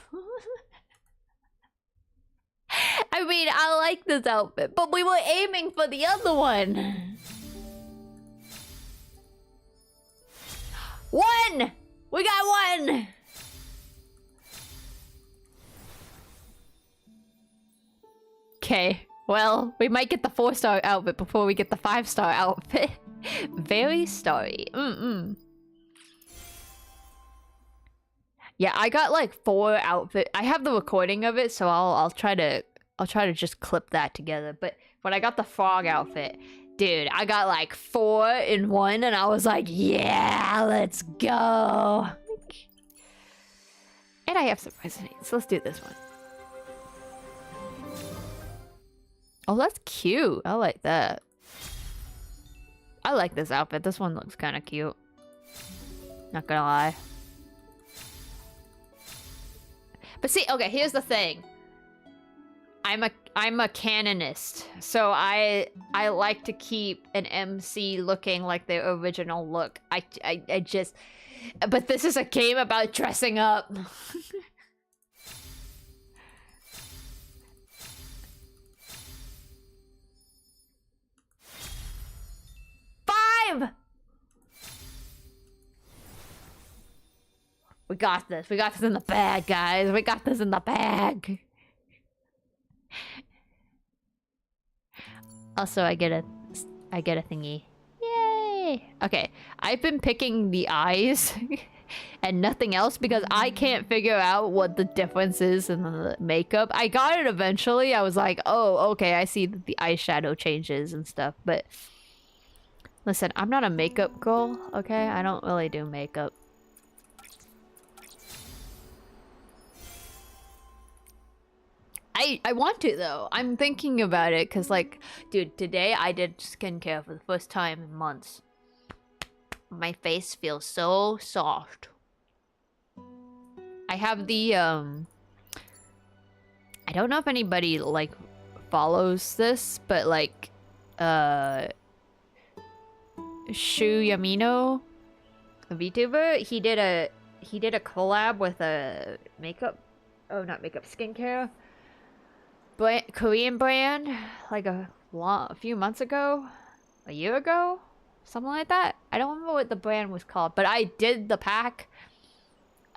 I mean, I like this outfit, but we were aiming for the other one. One! We got one! Okay, well, we might get the 4-star outfit before we get the 5-star outfit. Very starry. Yeah, I got like 4 outfit. I have the recording of it, so I'll try to just clip that together. But when I got the frog outfit, dude, I got like 4 in one, and I was like, yeah, let's go. And I have some resonates. Let's do this one. Oh, that's cute. I like that. I like this outfit. This one looks kind of cute. Not gonna lie. But see, okay, here's the thing. I'm a canonist, so I like to keep an MC looking like their original look. I just, but this is a game about dressing up. Five. We got this. We got this in the bag, guys. We got this in the bag. Also, I get a thingy. Yay! Okay, I've been picking the eyes and nothing else because I can't figure out what the difference is in the makeup. I got it eventually. I was like, oh, okay, I see that the eyeshadow changes and stuff. But listen, I'm not a makeup girl, okay? I don't really do makeup. I want to though. I'm thinking about it because, like, dude, today I did skincare for the first time in months. My face feels so soft. I have the I don't know if anybody like follows this, but like Shu Yamino, a VTuber, he did a collab with a not makeup, skincare Korean brand like a few months ago, a year ago, something like that. I don't remember what the brand was called, but I did the pack.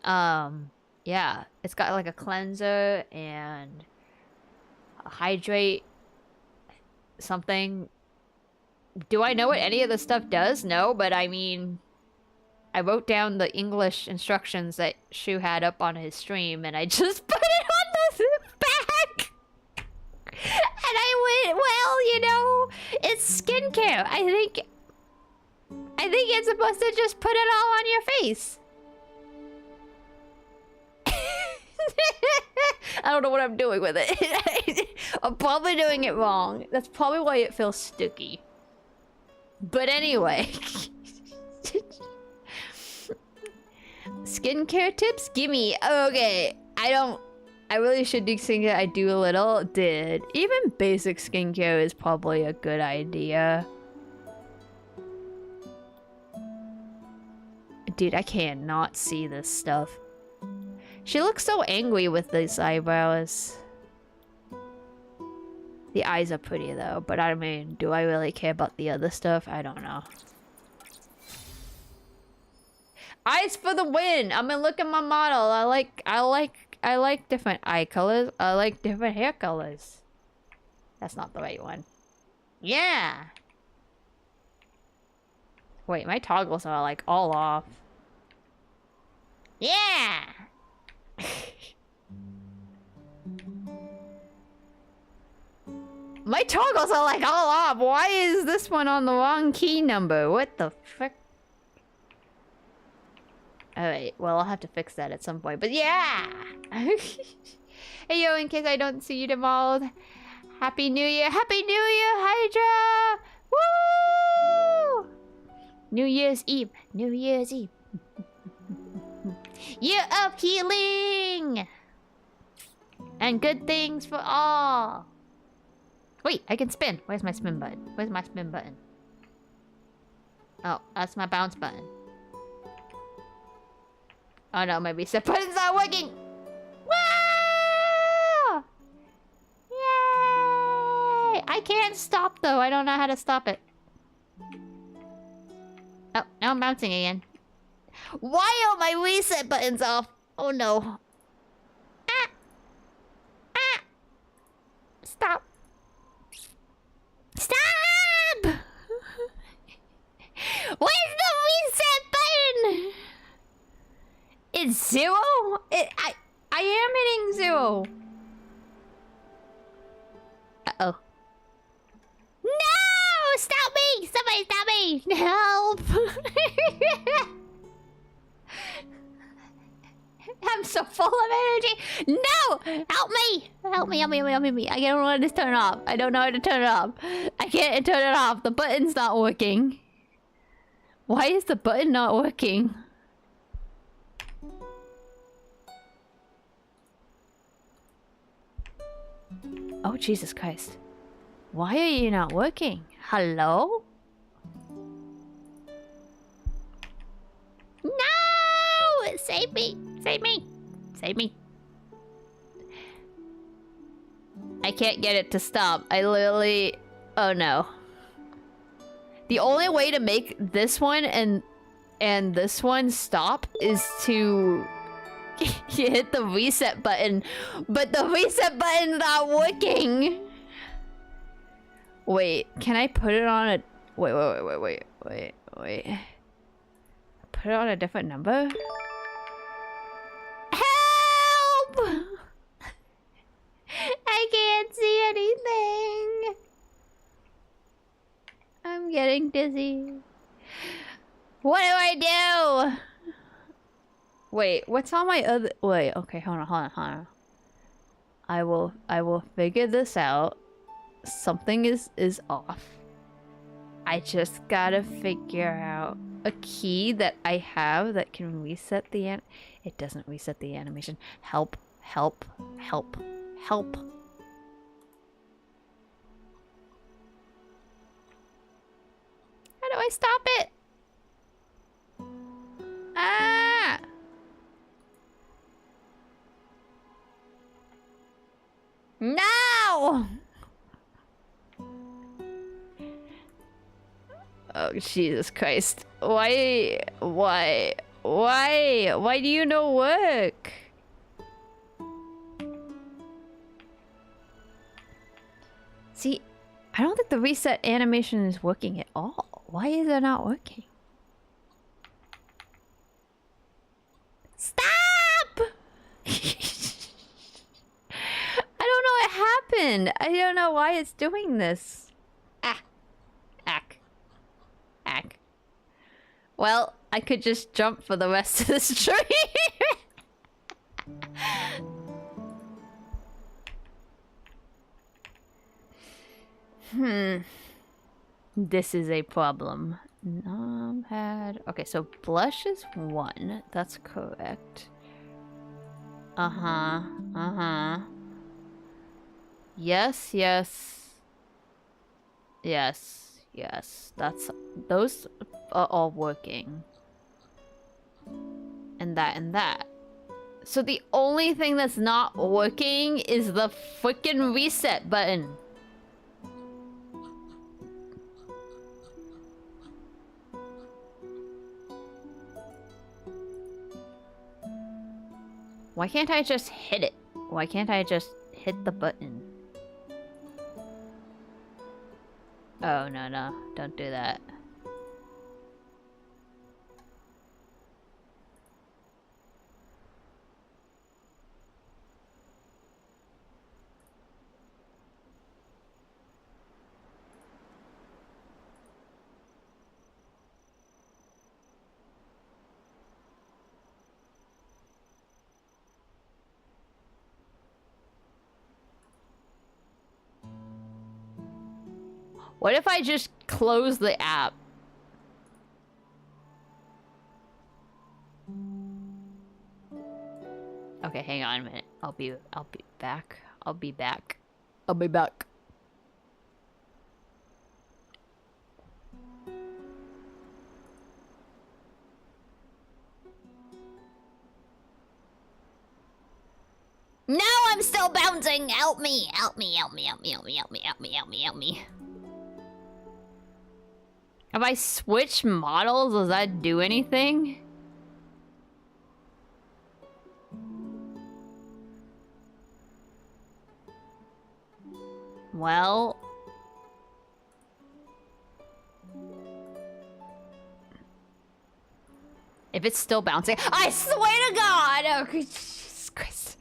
Yeah, it's got like a cleanser and a hydrate something. Do I know what any of this stuff does? No, but I mean, I wrote down the English instructions that Shu had up on his stream and I just put it on the back. And I went, well, you know, it's skincare. I think it's supposed to just put it all on your face. I don't know what I'm doing with it. I'm probably doing it wrong. That's probably why it feels sticky. But anyway. Skincare tips? Gimme. Okay. I really should do skincare. I do a little. Did. Even basic skincare is probably a good idea. Dude, I cannot see this stuff. She looks so angry with these eyebrows. The eyes are pretty though, but I mean, do I really care about the other stuff? I don't know. Eyes for the win! I mean, look at my model. I like different eye colors. I like different hair colors. That's not the right one. Yeah! Wait, my toggles are like all off. Yeah! My toggles are like all off. Why is this one on the wrong key number? What the frick? Alright, well, I'll have to fix that at some point. But yeah! Hey, yo, in case I don't see you tomorrow. Happy New Year! Happy New Year, Hydra! Woo! New Year's Eve. New Year's Eve. Year of healing! And good things for all. Wait, I can spin. Where's my spin button? Where's my spin button? Oh, that's my bounce button. Oh no, my reset button's not working! Wow! Yay! I can't stop though. I don't know how to stop it. Oh, now I'm bouncing again. Why are my reset buttons off? Oh no. Ah! Ah! Stop. Stop! Where's the reset button? It's 0? I am hitting 0. Uh-oh. No! Stop me! Somebody stop me! Help! I'm so full of energy. No! Help me! Help me, help me, help me, help me. I don't know how to turn it off. I don't know how to turn it off. I can't turn it off. The button's not working. Why is the button not working? Oh, Jesus Christ. Why are you not working? Hello? No! Save me! Save me! Save me! I can't get it to stop. I literally... Oh no. The only way to make this one and this one stop is to hit the reset button. But the reset button's not working! Wait, can I put it on a... Wait. Put it on a different number? Help! I can't see anything. I'm getting dizzy. What do I do? Wait, what's on my other... Wait, okay, hold on. I will figure this out. Something is off. I just gotta figure out a key that I have that can reset the it doesn't reset the animation. Help. How do I stop it? Ah! No! Oh, Jesus Christ. Why do you no work? See, I don't think the reset animation is working at all. Why is it not working? Stop! I don't know what happened. I don't know why it's doing this. Ack. Well, I could just jump for the rest of the stream. This is a problem. Numpad. Okay, so blush is 1. That's correct. Yes. Those are all working. And that. So the only thing that's not working is the freaking reset button. Why can't I just hit it? Why can't I just hit the button? Oh, no. Don't do that. What if I just close the app? Okay, hang on a minute. I'll be back. No, I'm still bouncing. Help me. If I switch models, does that do anything? Well... If it's still bouncing... I swear to God! Oh, Jesus Christ.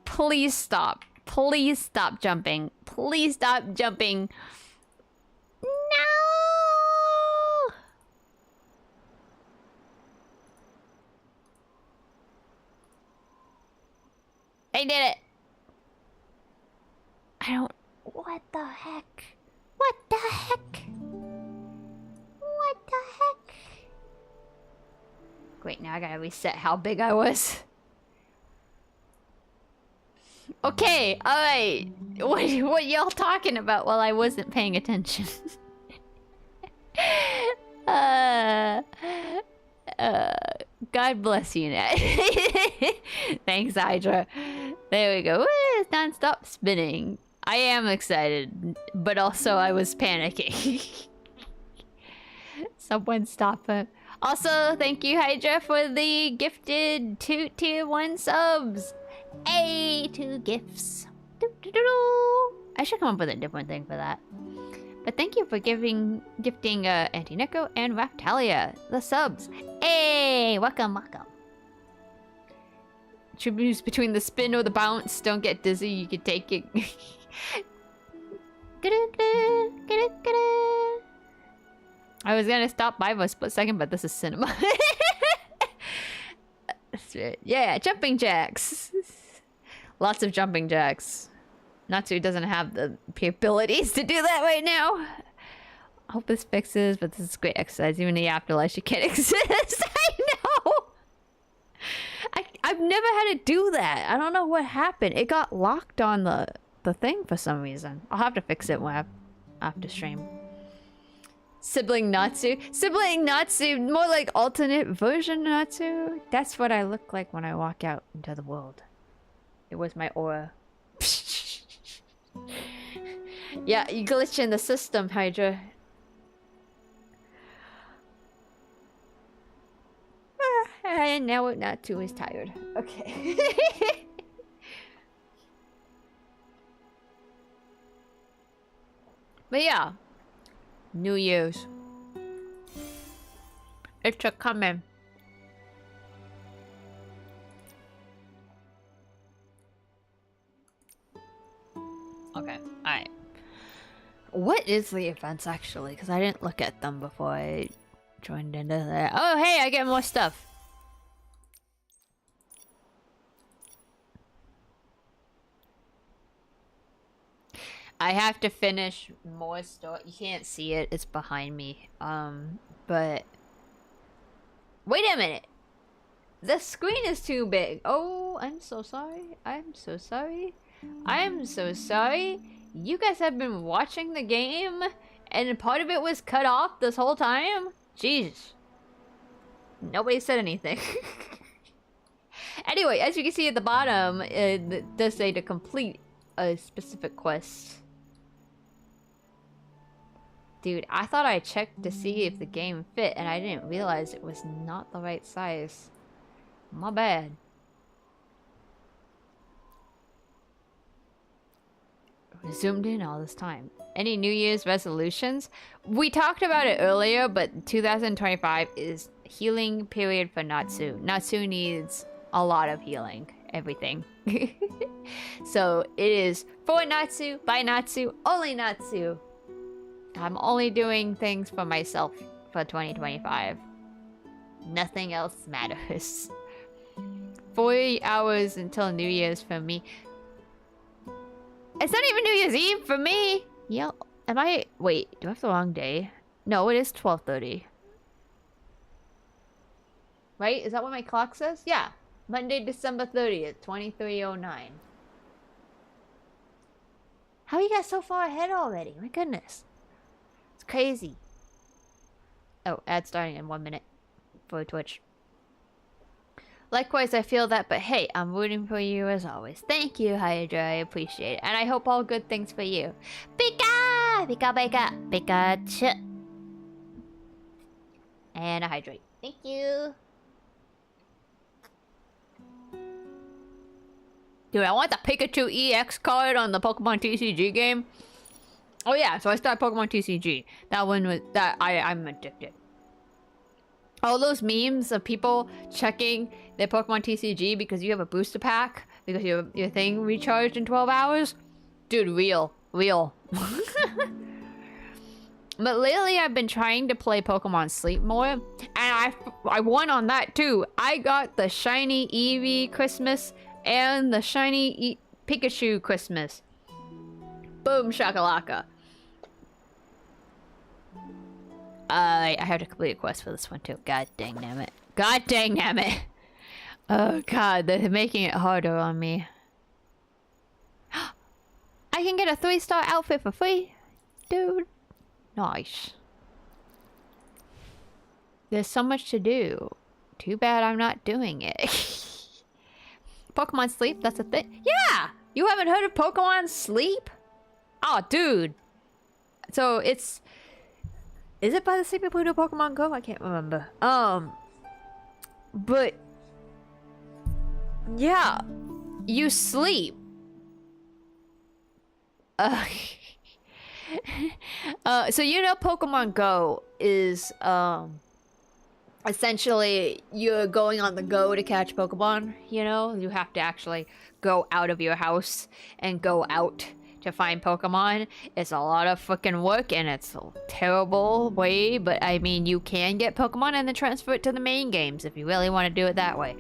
Please stop. Please stop jumping. Please stop jumping. No! I did it. I don't... What the heck? What the heck? What the heck? Wait, now I gotta reset how big I was. Okay, alright. What y'all talking about while I wasn't paying attention? God bless you, Nat. Thanks, Hydra. There we go. Woo, it's non-stop spinning. I am excited, but also I was panicking. Someone stop it. Also, thank you, Hydra, for the gifted 2 tier 1 subs. Hey, 2 gifts. I should come up with a different thing for that. But thank you for gifting Anti-Neko and Raftalia the subs. Hey, welcome, welcome. Choose between the spin or the bounce. Don't get dizzy, you can take it. I was gonna stop by for a split second, but this is cinema. Yeah, jumping jacks. Lots of jumping jacks. Natsu doesn't have the abilities to do that right now. I hope this fixes, but this is great exercise. Even in the afterlife, you can't exist. I know! I've never had to do that. I don't know what happened. It got locked on the thing for some reason. I'll have to fix it when after stream. Sibling Natsu. Sibling Natsu. More like alternate version Natsu. That's what I look like when I walk out into the world. It was my aura. Yeah, you glitch in the system, Hydra. And now Natsu is tired. Okay. But yeah. New Year's. It's a coming. Okay, alright. What is the events actually? Because I didn't look at them before I joined into that. Oh, hey, I get more stuff. I have to finish more story. You can't see it. It's behind me. But... Wait a minute. The screen is too big. Oh, I'm so sorry. I'm so sorry. I'm so sorry. You guys have been watching the game and part of it was cut off this whole time? Jeez. Nobody said anything. Anyway, as you can see at the bottom, it does say to complete a specific quest. Dude, I thought I checked to see if the game fit and I didn't realize it was not the right size. My bad. Zoomed in all this time. Any New Year's resolutions? We talked about it earlier, but 2025 is healing period for Natsu. Natsu needs a lot of healing. Everything. So it is for Natsu, by Natsu, only Natsu. I'm only doing things for myself for 2025. Nothing else matters. 40 hours until New Year's for me. It's not even New Year's Eve for me. Yeah, am I? Wait, do I have the wrong day? No, it is 12:30. Right? Is that what my clock says? Yeah. Monday, December 30th, 2309. How are you guys so far ahead already? My goodness. It's crazy. Oh, ad starting in 1 minute for Twitch. Likewise, I feel that, but hey, I'm rooting for you as always. Thank you, Hydra. I appreciate it. And I hope all good things for you. Pika! Pika, Pika, Pikachu. And a hydrate. Thank you. Dude, I want the Pikachu EX card on the Pokemon TCG game. Oh yeah, so I started Pokemon TCG. That one was... I'm addicted. All those memes of people checking their Pokemon TCG because you have a booster pack, because your thing recharged in 12 hours. Dude, real. But lately I've been trying to play Pokemon Sleep more, and I won on that too. I got the shiny Eevee Christmas And the shiny Pikachu Christmas. Boom shakalaka. I have to complete a quest for this one too. God dang damn it. God dang damn it. Oh god, they're making it harder on me. I can get a 3-star outfit for free. Dude. Nice. There's so much to do. Too bad I'm not doing it. Pokemon Sleep, that's a thing. Yeah! You haven't heard of Pokemon Sleep? Oh, dude. So it's... Is it by the same people who do Pokemon Go? I can't remember. But... Yeah. You sleep. So you know Pokemon Go is, essentially you're going on the go to catch Pokemon, you know? You have to actually go out of your house and go out to find Pokemon. It's a lot of fucking work and it's a terrible way, but I mean, you can get Pokemon and then transfer it to the main games if you really want to do it that way.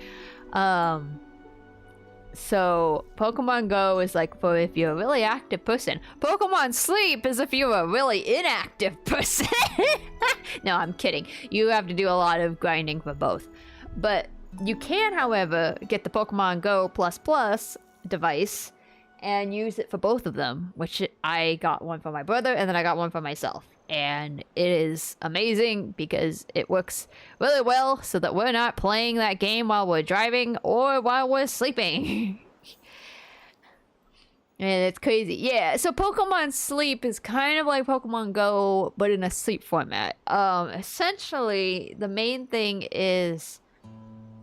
So Pokemon Go is like for if you're a really active person. Pokemon Sleep is if you're a really inactive person. No, I'm kidding. You have to do a lot of grinding for both. But you can, however, get the Pokemon Go ++ device and use it for both of them, which I got one for my brother and then I got one for myself. And it is amazing because it works really well so that we're not playing that game while we're driving or while we're sleeping. And it's crazy. Yeah, so Pokemon Sleep is kind of like Pokemon Go, but in a sleep format. Essentially, the main thing is...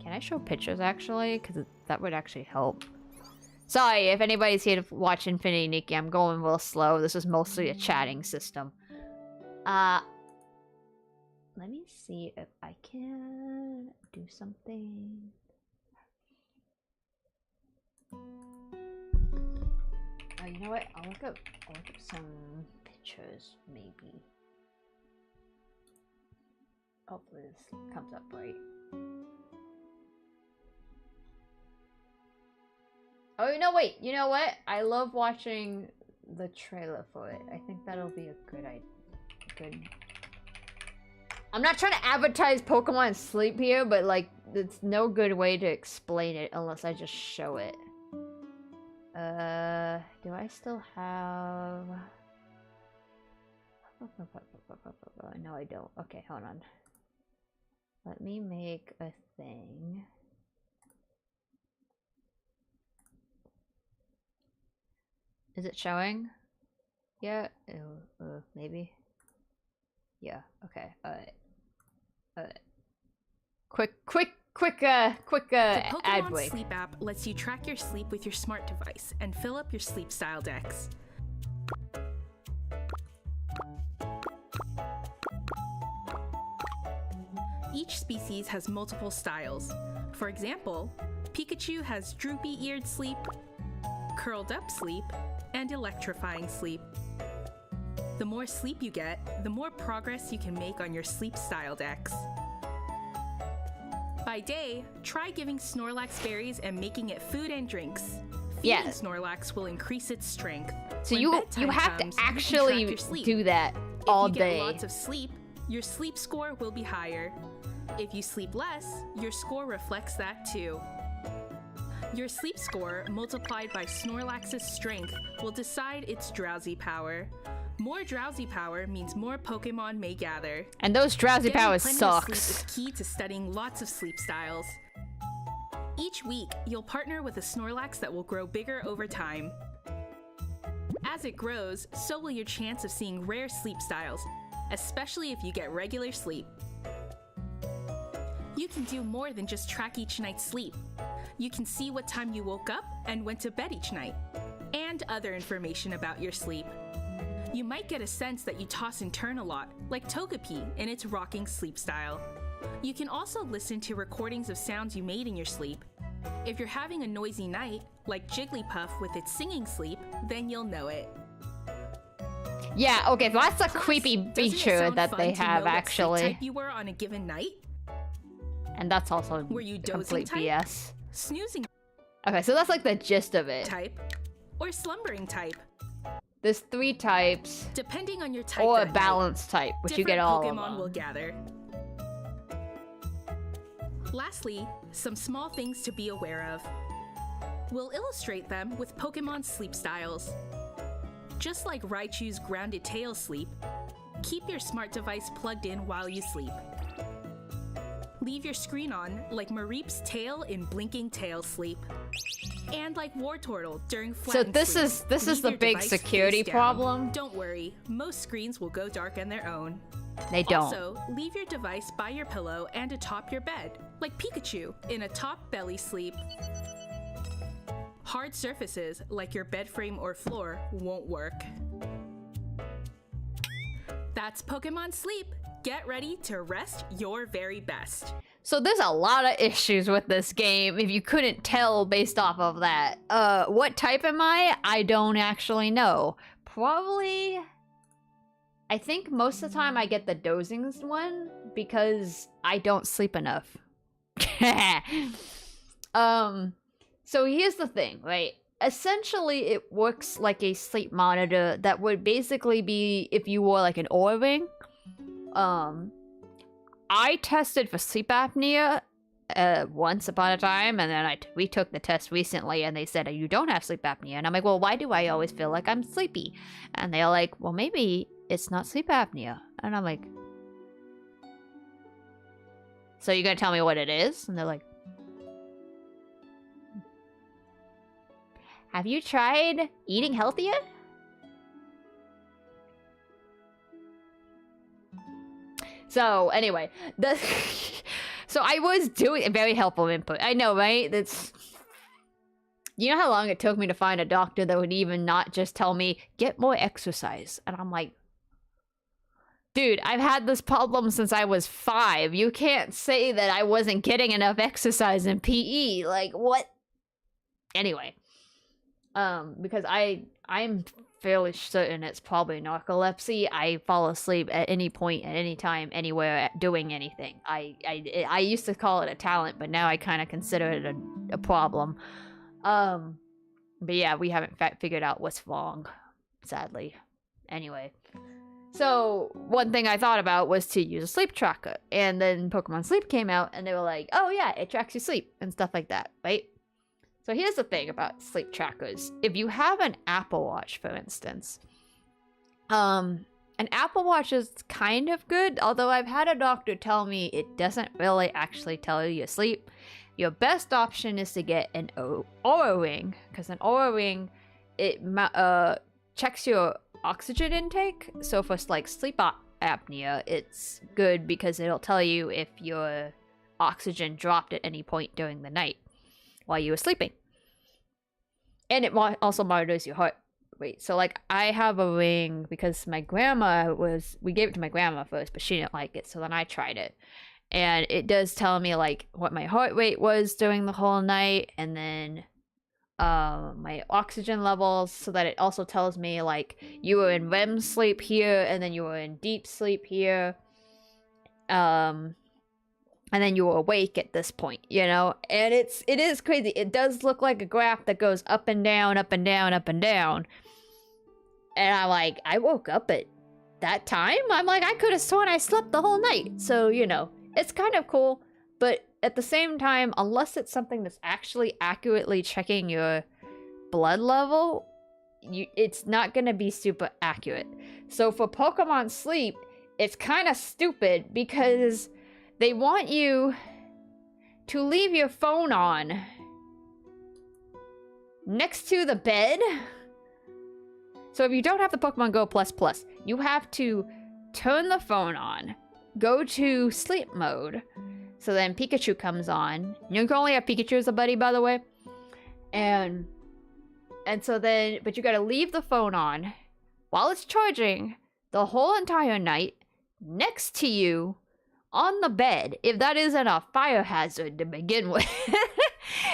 Can I show pictures, actually? Because that would actually help. Sorry, if anybody's here to watch Infinity Nikki, I'm going real slow. This is mostly a chatting system. Let me see if I can do something. Oh, you know what? I'll look up some pictures, maybe. Hopefully this comes up right. Oh, no, wait. You know what? I love watching the trailer for it. I think that'll be a good idea. Good. I'm not trying to advertise Pokemon Sleep here, but like, it's no good way to explain it unless I just show it. Do I still have... No, I don't. Okay, hold on. Let me make a thing. Is it showing? Yeah? Maybe? Yeah, okay. Quick ad break. The Pokemon Sleep app lets you track your sleep with your smart device and fill up your sleep style decks. Each species has multiple styles. For example, Pikachu has droopy-eared sleep, curled up sleep, and electrifying sleep. The more sleep you get, the more progress you can make on your sleep style decks. By day, try giving Snorlax berries and making it food and drinks. Feeding Snorlax will increase its strength. So you have to actually do that all day. If you get lots of sleep, your sleep score will be higher. If you sleep less, your score reflects that too. Your sleep score multiplied by Snorlax's strength will decide its drowsy power. More drowsy power means more Pokemon may gather. And those drowsy powers Sleep sucks. is key to studying lots of sleep styles. Each week, you'll partner with a Snorlax that will grow bigger over time. As it grows, so will your chance of seeing rare sleep styles, especially if you get regular sleep. You can do more than just track each night's sleep. You can see what time you woke up and went to bed each night, and other information about your sleep. You might get a sense that you toss and turn a lot, like Togepi in its rocking sleep style. You can also listen to recordings of sounds you made in your sleep. If you're having a noisy night, like Jigglypuff with its singing sleep, then you'll know it. Yeah, okay, so that's a creepy feature that they have, actually. What sleep type you were on a given night? And that's also Were you complete dozing type? BS. Snoozing? Okay, so that's like the gist of it. type, or slumbering type. There's 3 types, Depending on your type or a that night, balanced type, which you different get all Pokemon of them. will gather. Lastly, some small things to be aware of. We'll illustrate them with Pokemon's sleep styles. Just like Raichu's grounded tail sleep, keep your smart device plugged in while you sleep. Leave your screen on like Mareep's tail in blinking tail sleep. And like Wartortle during flattened So sleep, this is leave the your big device security face down. problem. Don't worry, most screens will go dark on their own. They don't. Also, leave your device by your pillow and atop your bed, like Pikachu in a top belly sleep. Hard surfaces, like your bed frame or floor, won't work. That's Pokemon Sleep. Get ready to rest your very best. So there's a lot of issues with this game, if you couldn't tell based off of that. What type am I? I don't actually know. Probably... I think most of the time I get the dozing one, because I don't sleep enough. So here's the thing, right? Essentially, it works like a sleep monitor that would basically be if you wore like an Oura ring. I tested for sleep apnea once upon a time, and then we took the test recently, and they said, you don't have sleep apnea. And I'm like, well, why do I always feel like I'm sleepy? And they're like, well, maybe it's not sleep apnea. And I'm like, so you're gonna tell me what it is? And they're like, have you tried eating healthier? So anyway, so I was doing a very helpful input. I know, right? That's, you know how long it took me to find a doctor that would even not just tell me, get more exercise. And I'm like, dude, I've had this problem since I was 5. You can't say that I wasn't getting enough exercise in PE. Like, what? Anyway, because I'm fairly certain it's probably narcolepsy. I fall asleep at any point, at any time, anywhere, doing anything. I used to call it a talent, but now I kind of consider it a problem. But yeah, we haven't figured out what's wrong, sadly. Anyway, so one thing I thought about was to use a sleep tracker, and then Pokemon Sleep came out, and they were like, oh yeah, it tracks your sleep and stuff like that, right? So here's the thing about sleep trackers. If you have an Apple Watch, for instance, an Apple Watch is kind of good, although I've had a doctor tell me it doesn't really actually tell you your sleep. Your best option is to get an Oura Ring, because an Oura Ring, it checks your oxygen intake. So for like sleep apnea, it's good because it'll tell you if your oxygen dropped at any point during the night while you were sleeping. And it also monitors your heart rate. So like I have a ring because my grandma we gave it to my grandma first, but she didn't like it. So then I tried it. And it does tell me like what my heart rate was during the whole night, and then my oxygen levels, so that it also tells me like you were in REM sleep here, and then you were in deep sleep here. And then you were awake at this point, you know? And it is crazy. It does look like a graph that goes up and down, up and down, up and down. And I'm like, I woke up at that time? I'm like, I could have sworn I slept the whole night. So, you know, it's kind of cool. But at the same time, unless it's something that's actually accurately checking your blood level, it's not going to be super accurate. So for Pokemon Sleep, it's kind of stupid because they want you to leave your phone on next to the bed. So if you don't have the Pokemon Go Plus, you have to turn the phone on, go to sleep mode, so then Pikachu comes on. You can only have Pikachu as a buddy, by the way. And so then, but you gotta leave the phone on while it's charging the whole entire night next to you on the bed, if that isn't a fire hazard to begin with.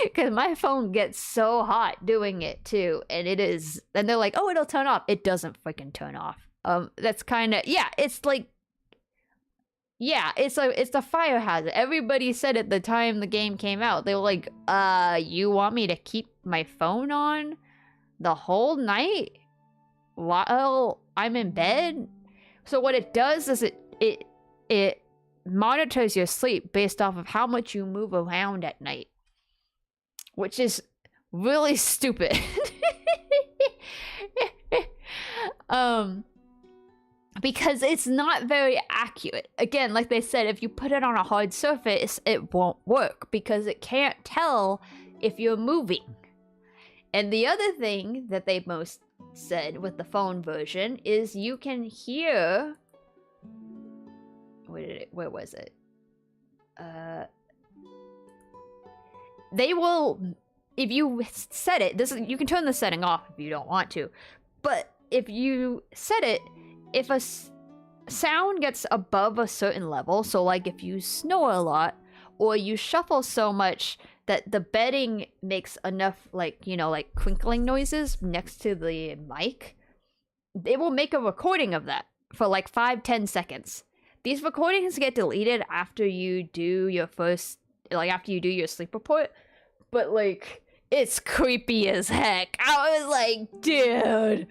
Because my phone gets so hot doing it too, and it is. And they're like, oh, it'll turn off. It doesn't freaking turn off. That's kind of, yeah, it's like, Yeah, it's the fire hazard. Everybody said at the time the game came out, they were like, you want me to keep my phone on the whole night while I'm in bed? So what it does is it monitors your sleep based off of how much you move around at night, which is really stupid. Because it's not very accurate. Again, like they said, if you put it on a hard surface, it won't work because it can't tell if you're moving. And the other thing that they most said with the phone version is you can hear... Where was it? They will... If you set it... you can turn the setting off if you don't want to. But if you set it... If a sound gets above a certain level, so like if you snore a lot, or you shuffle so much that the bedding makes enough, like, you know, like crinkling noises next to the mic, it will make a recording of that for like 5-10 seconds. These recordings get deleted after you do your after you do your sleep report, but like, it's creepy as heck. I was like, dude.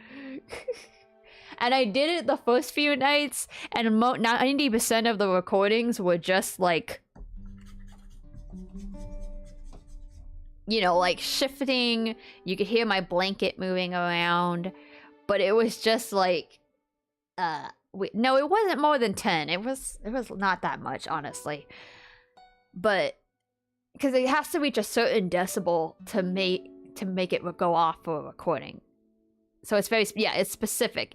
And I did it the first few nights, and 90% of the recordings were just like, you know, like shifting. You could hear my blanket moving around, but it was just like, no, it wasn't more than 10. It was not that much, honestly. But because it has to reach a certain decibel to make it go off for a recording. So it's it's specific.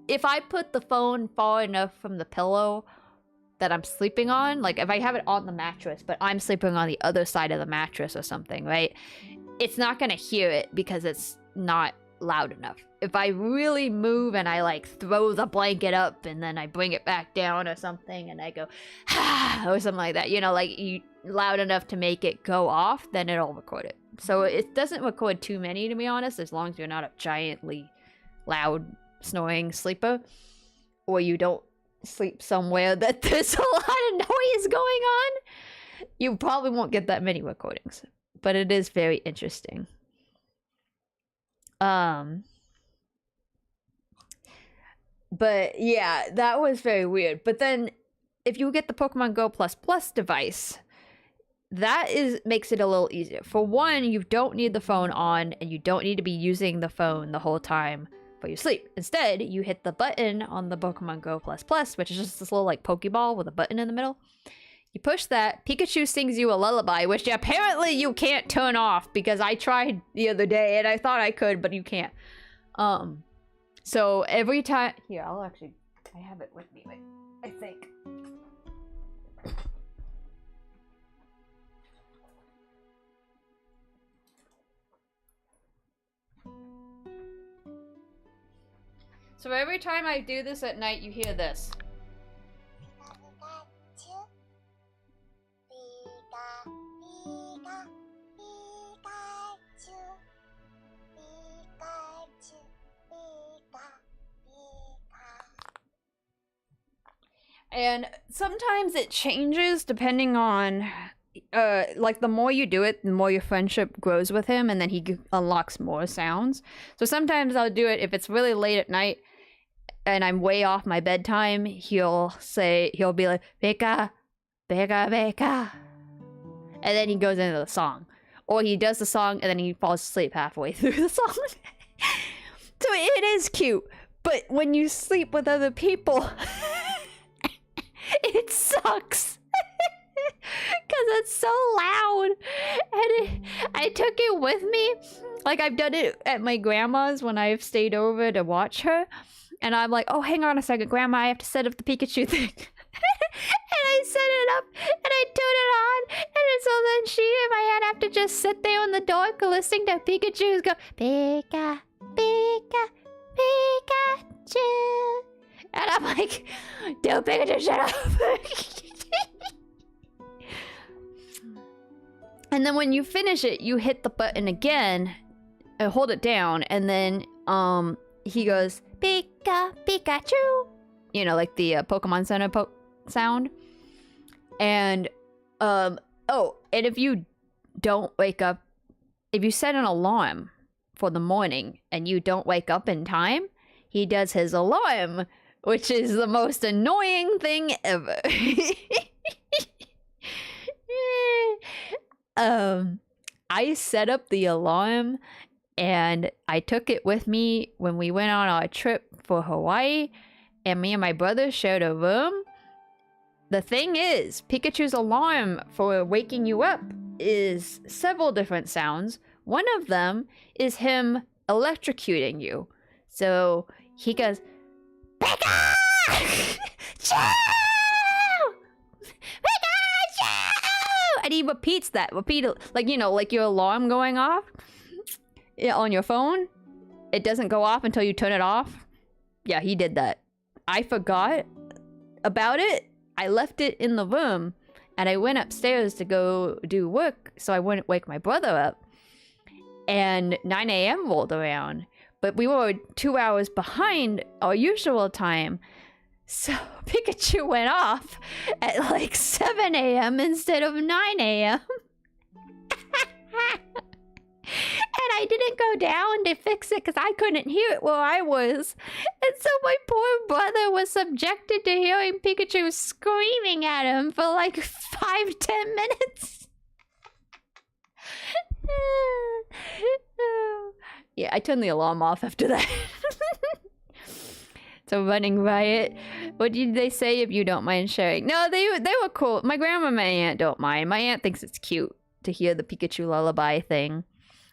If I put the phone far enough from the pillow that I'm sleeping on, like if I have it on the mattress, but I'm sleeping on the other side of the mattress or something, right? It's not gonna hear it because it's not loud enough. If I really move and I like throw the blanket up and then I bring it back down or something and I go, or something like that, you know, like loud enough to make it go off, then it'll record it. So it doesn't record too many, to be honest, as long as you're not a giantly loud snoring sleeper, or you don't sleep somewhere that there's a lot of noise going on. You probably won't get that many recordings, but it is very interesting. But yeah, that was very weird. But then if you get the Pokemon Go Plus device, that makes it a little easier. For one, you don't need the phone on, and you don't need to be using the phone the whole time for your sleep. Instead, you hit the button on the Pokemon Go Plus, which is just this little like Pokeball with a button in the middle. You push that, Pikachu sings you a lullaby, which apparently you can't turn off, because I tried the other day and I thought I could, but you can't. So every time... Here, I have it with me, wait. I think. So every time I do this at night, you hear this. And sometimes it changes depending on, like the more you do it, the more your friendship grows with him, and then he unlocks more sounds. So sometimes I'll do it if it's really late at night and I'm way off my bedtime. He'll be like, Beka, Beka, Beka. And then he goes into the song. Or he does the song and then he falls asleep halfway through the song. So it is cute. But when you sleep with other people... It sucks. Because it's so loud. And I took it with me. Like, I've done it at my grandma's when I've stayed over to watch her. And I'm like, oh, hang on a second, Grandma, I have to set up the Pikachu thing. And I set it up, and I turn it on. And so then she and my aunt have to just sit there in the dark listening to Pikachu's go, Pika, Pika, Pikachu. And I'm like, dude, Pikachu, shut up. And then when you finish it, you hit the button again and hold it down. And then he goes, Pika, Pikachu. You know, like the Pokemon Center sound. And and if you don't wake up, if you set an alarm for the morning and you don't wake up in time, he does his alarm, which is the most annoying thing ever. I set up the alarm and I took it with me when we went on our trip for Hawaii, and me and my brother shared a room. The thing is, Pikachu's alarm for waking you up is several different sounds. One of them is him electrocuting you. So he goes, Pika! Choo! And he repeats that repeatedly, like, you know, like your alarm going off on your phone. It doesn't go off until you turn it off. Yeah, he did that. I forgot about it. I left it in the room and I went upstairs to go do work so I wouldn't wake my brother up. And 9 a.m. rolled around, but we were 2 hours behind our usual time. So Pikachu went off at like 7 a.m. instead of 9 a.m. And I didn't go down to fix it because I couldn't hear it where I was. And so my poor brother was subjected to hearing Pikachu screaming at him for like 5-10 minutes. Yeah, I turned the alarm off after that. It's a running riot. What did they say, if you don't mind sharing? No, they were cool. My grandma and my aunt don't mind. My aunt thinks it's cute to hear the Pikachu lullaby thing.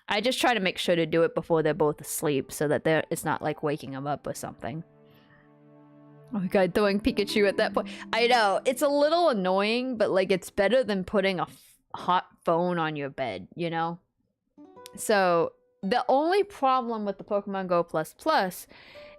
I just try to make sure to do it before they're both asleep so that it's not like waking them up or something. Oh my god, throwing Pikachu at that point. I know, it's a little annoying, but like it's better than putting a hot phone on your bed, you know? So the only problem with the Pokemon Go Plus Plus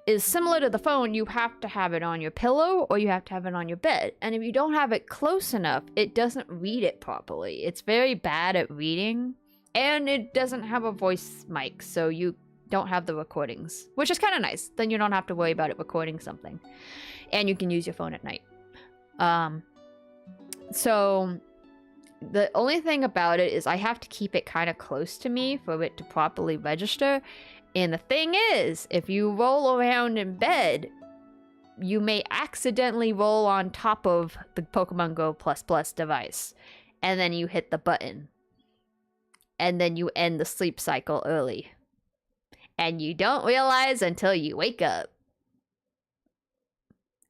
is similar to the phone. You have to have it on your pillow or you have to have it on your bed. And if you don't have it close enough, it doesn't read it properly. It's very bad at reading. And it doesn't have a voice mic, so you don't have the recordings, which is kind of nice. Then you don't have to worry about it recording something. And you can use your phone at night. So the only thing about it is I have to keep it kind of close to me for it to properly register. And the thing is, if you roll around in bed, you may accidentally roll on top of the Pokemon Go Plus Plus device. And then you hit the button. And then you end the sleep cycle early. And you don't realize until you wake up.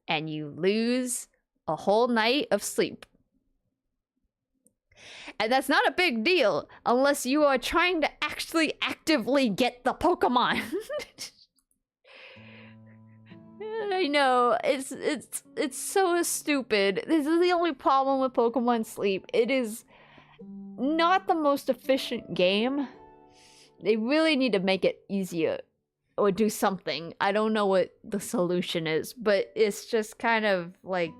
And you lose a whole night of sleep. And that's not a big deal unless you are trying to actually actively get the Pokemon. I know, it's so stupid. This is the only problem with Pokemon Sleep. It is not the most efficient game. They really need to make it easier or do something. I don't know what the solution is, but it's just kind of like...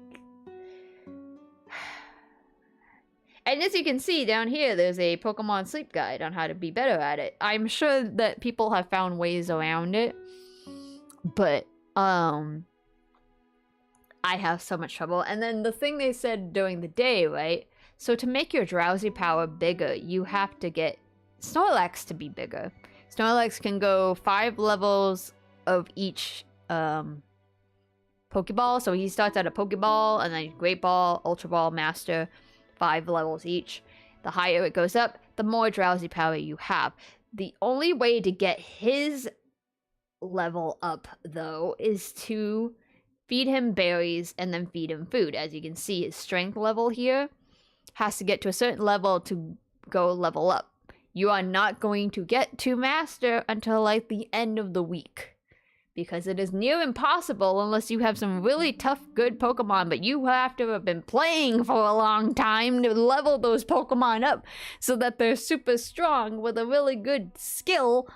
And as you can see down here, there's a Pokemon Sleep guide on how to be better at it. I'm sure that people have found ways around it, but I have so much trouble. And then the thing they said during the day, right? So to make your drowsy power bigger, you have to get Snorlax to be bigger. Snorlax can go 5 levels of each Pokeball. So he starts at a Pokeball, and then Great Ball, Ultra Ball, Master, 5 levels each. The higher it goes up, the more drowsy power you have. The only way to get his level up, though, is to feed him berries and then feed him food. As you can see, his strength level here has to get to a certain level to go level up. You are not going to get to Master until like the end of the week, because it is near impossible unless you have some really tough, good Pokemon, but you have to have been playing for a long time to level those Pokemon up so that they're super strong with a really good skill.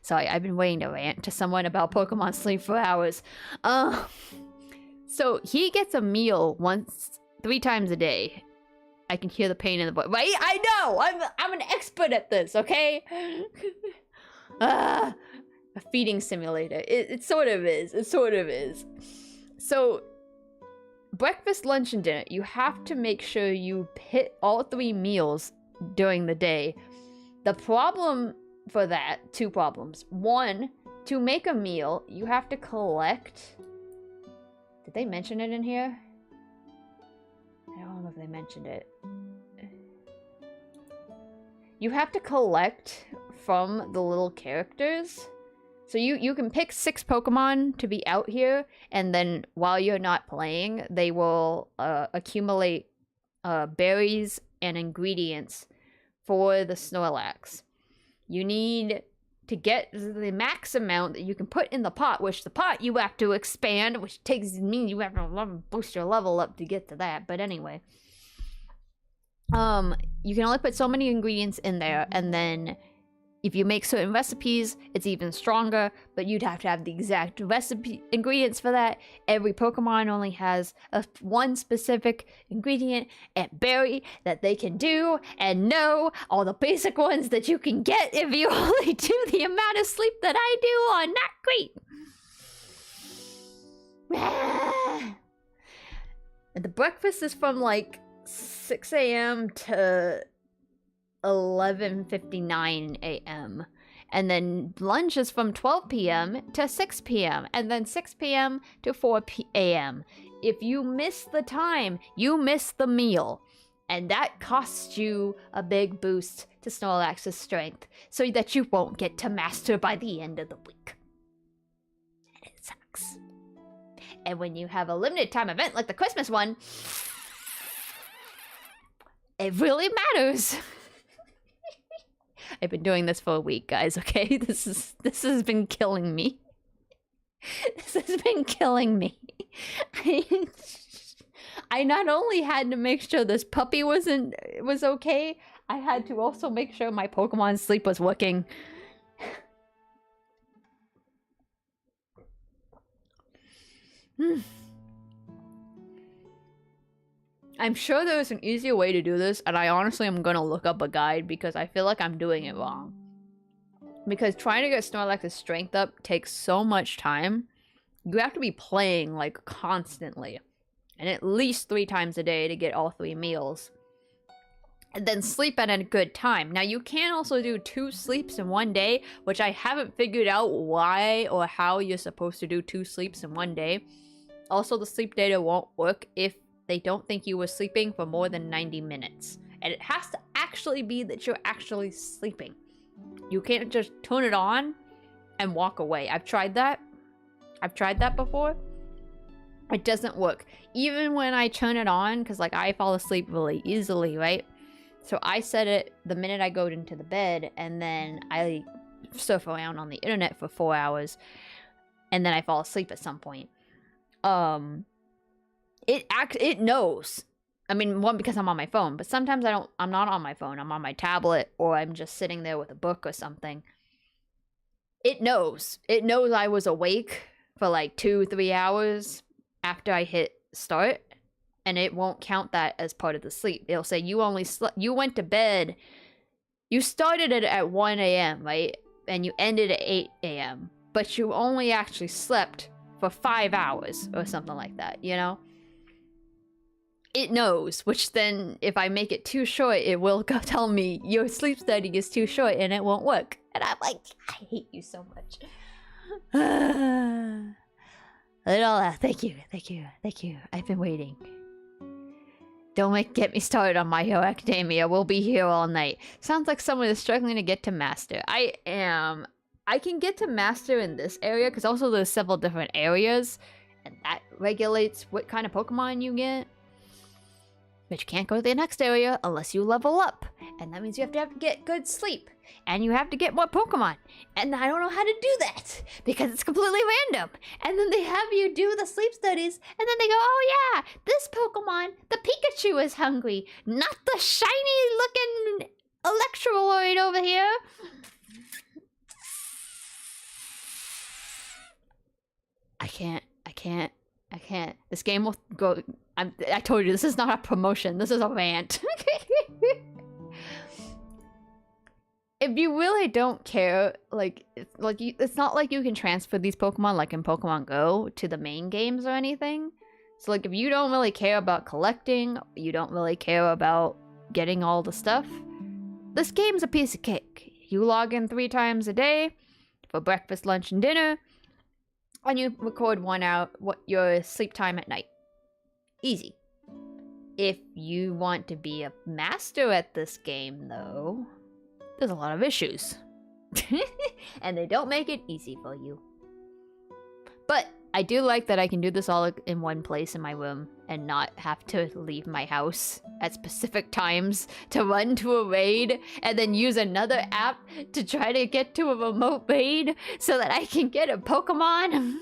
Sorry, I've been waiting to rant to someone about Pokemon Sleep for hours. So he gets a meal 3 times a day. I can hear the pain in the voice. Right? I know! I'm an expert at this, okay? A feeding simulator. It sort of is. It sort of is. So breakfast, lunch, and dinner, you have to make sure you hit all 3 meals during the day. The problem for that, 2 problems. 1, to make a meal, you have to collect... Did they mention it in here? I don't know if they mentioned it. You have to collect from the little characters. So you can pick 6 Pokemon to be out here, and then while you're not playing, they will accumulate berries and ingredients for the Snorlax. You need to get the max amount that you can put in the pot, which the pot you have to expand, which means you have to boost your level up to get to that. But anyway, you can only put so many ingredients in there, and then if you make certain recipes, it's even stronger, but you'd have to have the exact recipe ingredients for that. Every Pokemon only has one specific ingredient and berry that they can do, and know all the basic ones that you can get if you only do the amount of sleep that I do are not great. And the breakfast is from like 6 a.m. to 11:59 a.m. and then lunch is from 12 p.m. to 6 p.m. and then 6 p.m. to 4 a.m. If you miss the time, you miss the meal, and that costs you a big boost to Snorlax's strength so that you won't get to master by the end of the week. And it sucks. And when you have a limited time event like the Christmas one, it really matters. I've been doing this for a week, guys, okay? This has been killing me. This has been killing me. I not only had to make sure this puppy was okay, I had to also make sure my Pokemon's sleep was working. I'm sure there's an easier way to do this, and I honestly am gonna look up a guide because I feel like I'm doing it wrong. Because trying to get Snorlax's strength up takes so much time. You have to be playing, like, constantly. And at least 3 times a day to get all 3 meals. And then sleep at a good time. Now, you can also do 2 sleeps in one day, which I haven't figured out why or how you're supposed to do 2 sleeps in one day. Also, the sleep data won't work if they don't think you were sleeping for more than 90 minutes. And it has to actually be that you're actually sleeping. You can't just turn it on and walk away. I've tried that. I've tried that before. It doesn't work. Even when I turn it on, because like I fall asleep really easily, right? So I set it the minute I go into the bed, and then I surf around on the internet for 4 hours, and then I fall asleep at some point. It knows. I mean, one, because I'm on my phone, but sometimes I'm not on my phone. I'm on my tablet, or I'm just sitting there with a book or something. It knows. It knows I was awake for like 2-3 hours after I hit start, and it won't count that as part of the sleep. It'll say you only you went to bed, you started it at 1 a.m., right? And you ended at 8 a.m., but you only actually slept for 5 hours or something like that, you know? It knows, which then if I make it too short, it will go tell me your sleep study is too short and it won't work. And I'm like, I hate you so much. Thank you. I've been waiting. Don't get me started on My Hero Academia. We'll be here all night. Sounds like someone is struggling to get to master. I am. I can get to master in this area because also there's several different areas, and that regulates what kind of Pokemon you get. But you can't go to the next area unless you level up. And that means you have to get good sleep. And you have to get more Pokemon. And I don't know how to do that. Because it's completely random. And then they have you do the sleep studies. And then they go, oh yeah, this Pokemon, the Pikachu is hungry. Not the shiny looking Electroloid over here. I can't. This game will go... I told you, this is not a promotion. This is a rant. If you really don't care, it's not like you can transfer these Pokemon like in Pokemon Go to the main games or anything. So like if you don't really care about collecting, you don't really care about getting all the stuff, this game's a piece of cake. You log in 3 times a day for breakfast, lunch, and dinner, and you record 1 hour your sleep time at night. Easy. If you want to be a master at this game, though, there's a lot of issues. And they don't make it easy for you. But I do like that I can do this all in one place in my room and not have to leave my house at specific times to run to a raid and then use another app to try to get to a remote raid so that I can get a Pokemon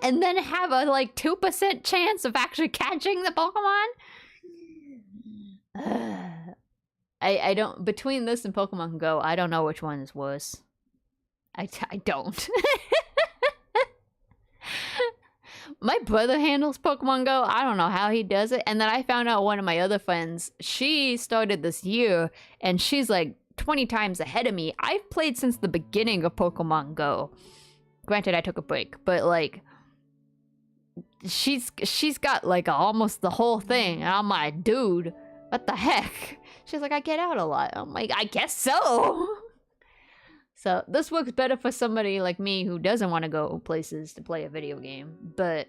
and then have a like 2% chance of actually catching the Pokemon. I don't, between this and Pokemon Go, I don't know which one is worse. I don't. My brother handles Pokemon Go. I don't know how he does it. And then I found out one of my other friends, she started this year and she's like 20 times ahead of me. I've played since the beginning of Pokemon Go. Granted, I took a break, but like she's got like almost the whole thing. And I'm like, dude, what the heck? She's like, I get out a lot. I'm like, I guess so. So this works better for somebody like me who doesn't want to go places to play a video game. But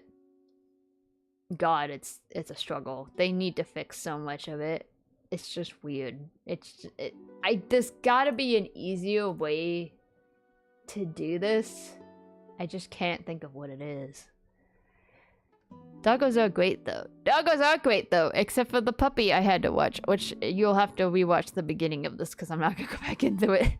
God, it's a struggle. They need to fix so much of it. It's just weird. There's gotta be an easier way to do this. I just can't think of what it is. Doggos are great though. Doggos are great though, except for the puppy I had to watch, which you'll have to rewatch the beginning of this because I'm not gonna go back into it.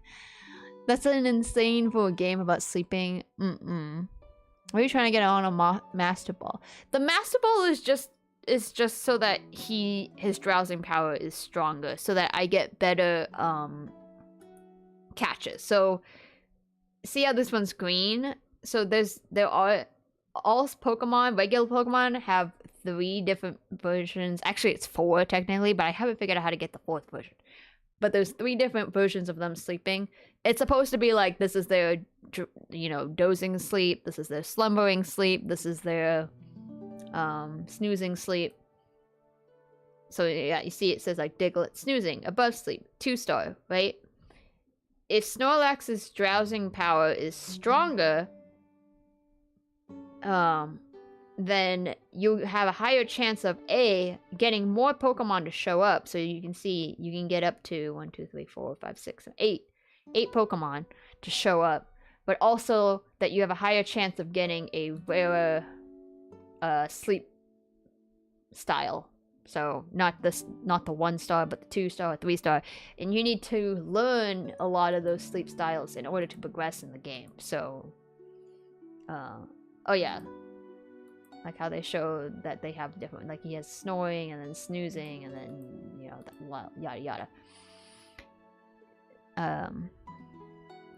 That's an insane for a game about sleeping. Are you trying to get on a Master Ball? The Master Ball is just so that his drowsing power is stronger, so that I get better catches. So see how this one's green? So there are all Pokemon, regular Pokemon have 3 different versions. Actually, it's 4 technically, but I haven't figured out how to get the 4th version. But there's 3 different versions of them sleeping. It's supposed to be like, this is their, dozing sleep. This is their slumbering sleep. This is their snoozing sleep. So yeah, you see it says like Diglett snoozing, above sleep, 2-star, right? If Snorlax's drowsing power is stronger, then you have a higher chance of getting more Pokemon to show up. So you can see you can get up to 1, 2, 3, 4, 5, 6, 8 Pokemon to show up, but also that you have a higher chance of getting a rarer sleep style. So not the 1-star, but the 2-star, 3-star, and you need to learn a lot of those sleep styles in order to progress in the game. So, oh yeah. Like how they show that they have different, like he has snoring and then snoozing and then, yada yada.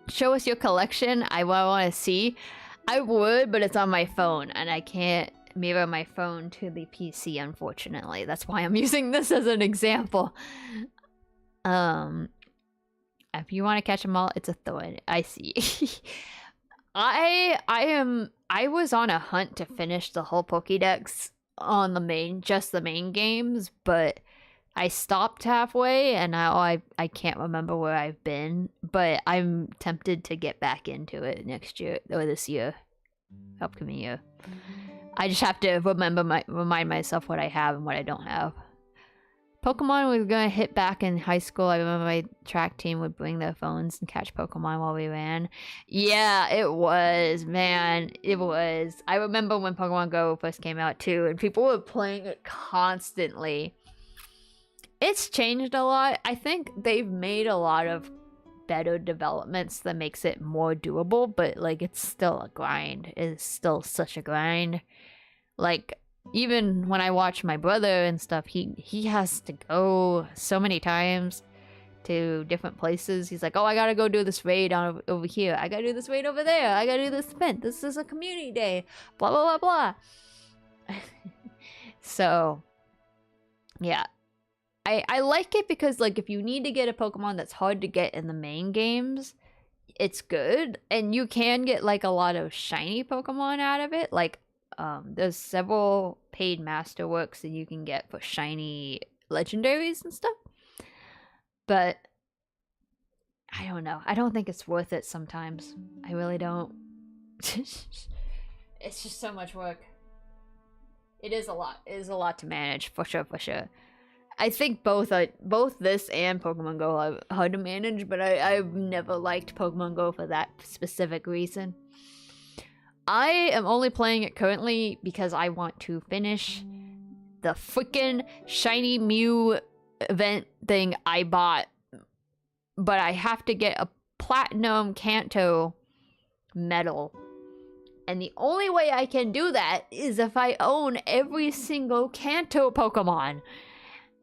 Show us your collection. I want to see. I would, but it's on my phone and I can't mirror my phone to the PC, unfortunately. That's why I'm using this as an example. If you want to catch them all, it's a thorn. I see. I was on a hunt to finish the whole Pokédex on the main games, but I stopped halfway and now I can't remember where I've been, but I'm tempted to get back into it next year or this year. Upcoming year. I just have to remind myself what I have and what I don't have. Pokemon was gonna hit back in high school. I remember my track team would bring their phones and catch Pokemon while we ran. Yeah, it was, man. It was. I remember when Pokemon Go first came out too, and people were playing it constantly. It's changed a lot. I think they've made a lot of better developments that makes it more doable, but like it's still a grind. It's still such a grind. Like, even when I watch my brother and stuff, he has to go so many times to different places. He's like, oh, I gotta go do this raid over here. I gotta do this raid over there. I gotta do this event. This is a community day. Blah, blah, blah, blah. So, yeah. I like it because, like, if you need to get a Pokemon that's hard to get in the main games, it's good. And you can get, like, a lot of shiny Pokemon out of it. Like, There's several paid masterworks that you can get for shiny legendaries and stuff. But I don't know. I don't think it's worth it sometimes. I really don't. It's just so much work. It is a lot. It is a lot to manage, for sure, for sure. I think both this and Pokemon Go are hard to manage, but I've never liked Pokemon Go for that specific reason. I am only playing it currently because I want to finish the freaking shiny Mew event thing I bought. But I have to get a Platinum Kanto medal. And the only way I can do that is if I own every single Kanto Pokemon.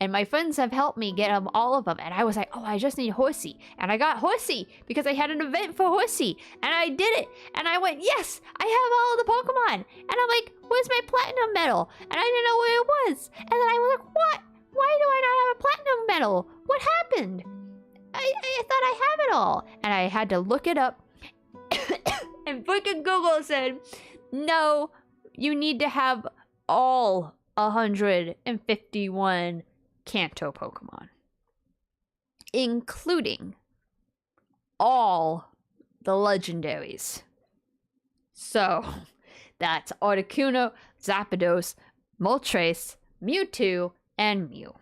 And my friends have helped me get all of them. And I was like, oh, I just need Horsey. And I got Horsey because I had an event for Horsey. And I did it. And I went, yes, I have all the Pokemon. And I'm like, where's my Platinum medal? And I didn't know where it was. And then I was like, what? Why do I not have a Platinum medal? What happened? I thought I have it all. And I had to look it up. And freaking Google said, no, you need to have all 151 Kanto Pokemon. Including all the legendaries. So, that's Articuno, Zapdos, Moltres, Mewtwo, and Mew.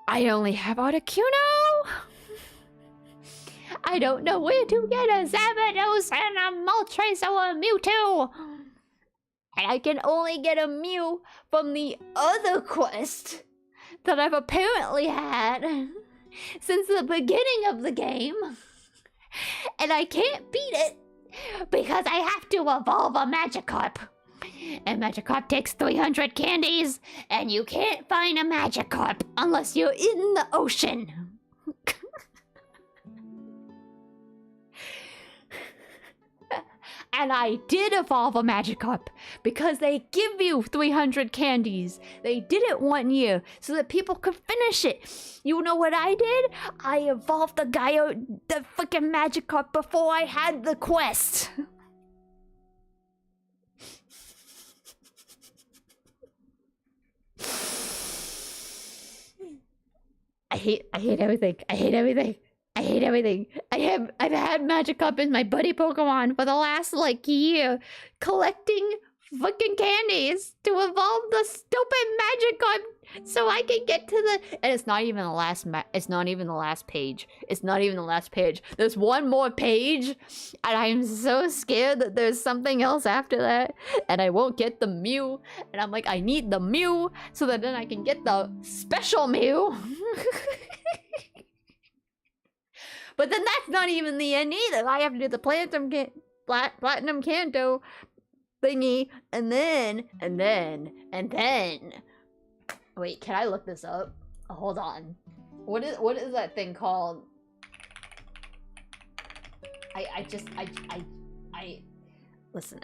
I only have Articuno! I don't know where to get a Zapdos and a Moltres or a Mewtwo! And I can only get a Mew from the other quest that I've apparently had since the beginning of the game. And I can't beat it because I have to evolve a Magikarp. And Magikarp takes 300 candies, and you can't find a Magikarp unless you're in the ocean. And I did evolve a Magikarp because they give you 300 candies. They did it one year so that people could finish it. You know what I did? I evolved the freaking Magikarp before I had the quest. I hate everything. I hate everything. I hate everything. I've had Magikarp as my buddy Pokemon for the last year, collecting fucking candies to evolve the stupid Magikarp so I can get to the. And it's not even the last. It's not even the last page. It's not even the last page. There's one more page, and I'm so scared that there's something else after that, and I won't get the Mew. And I'm like, I need the Mew so that then I can get the special Mew. But then that's not even the end either. I have to do the Platinum Kanto thingy, and then. Wait, can I look this up? Hold on. What is that thing called? Listen,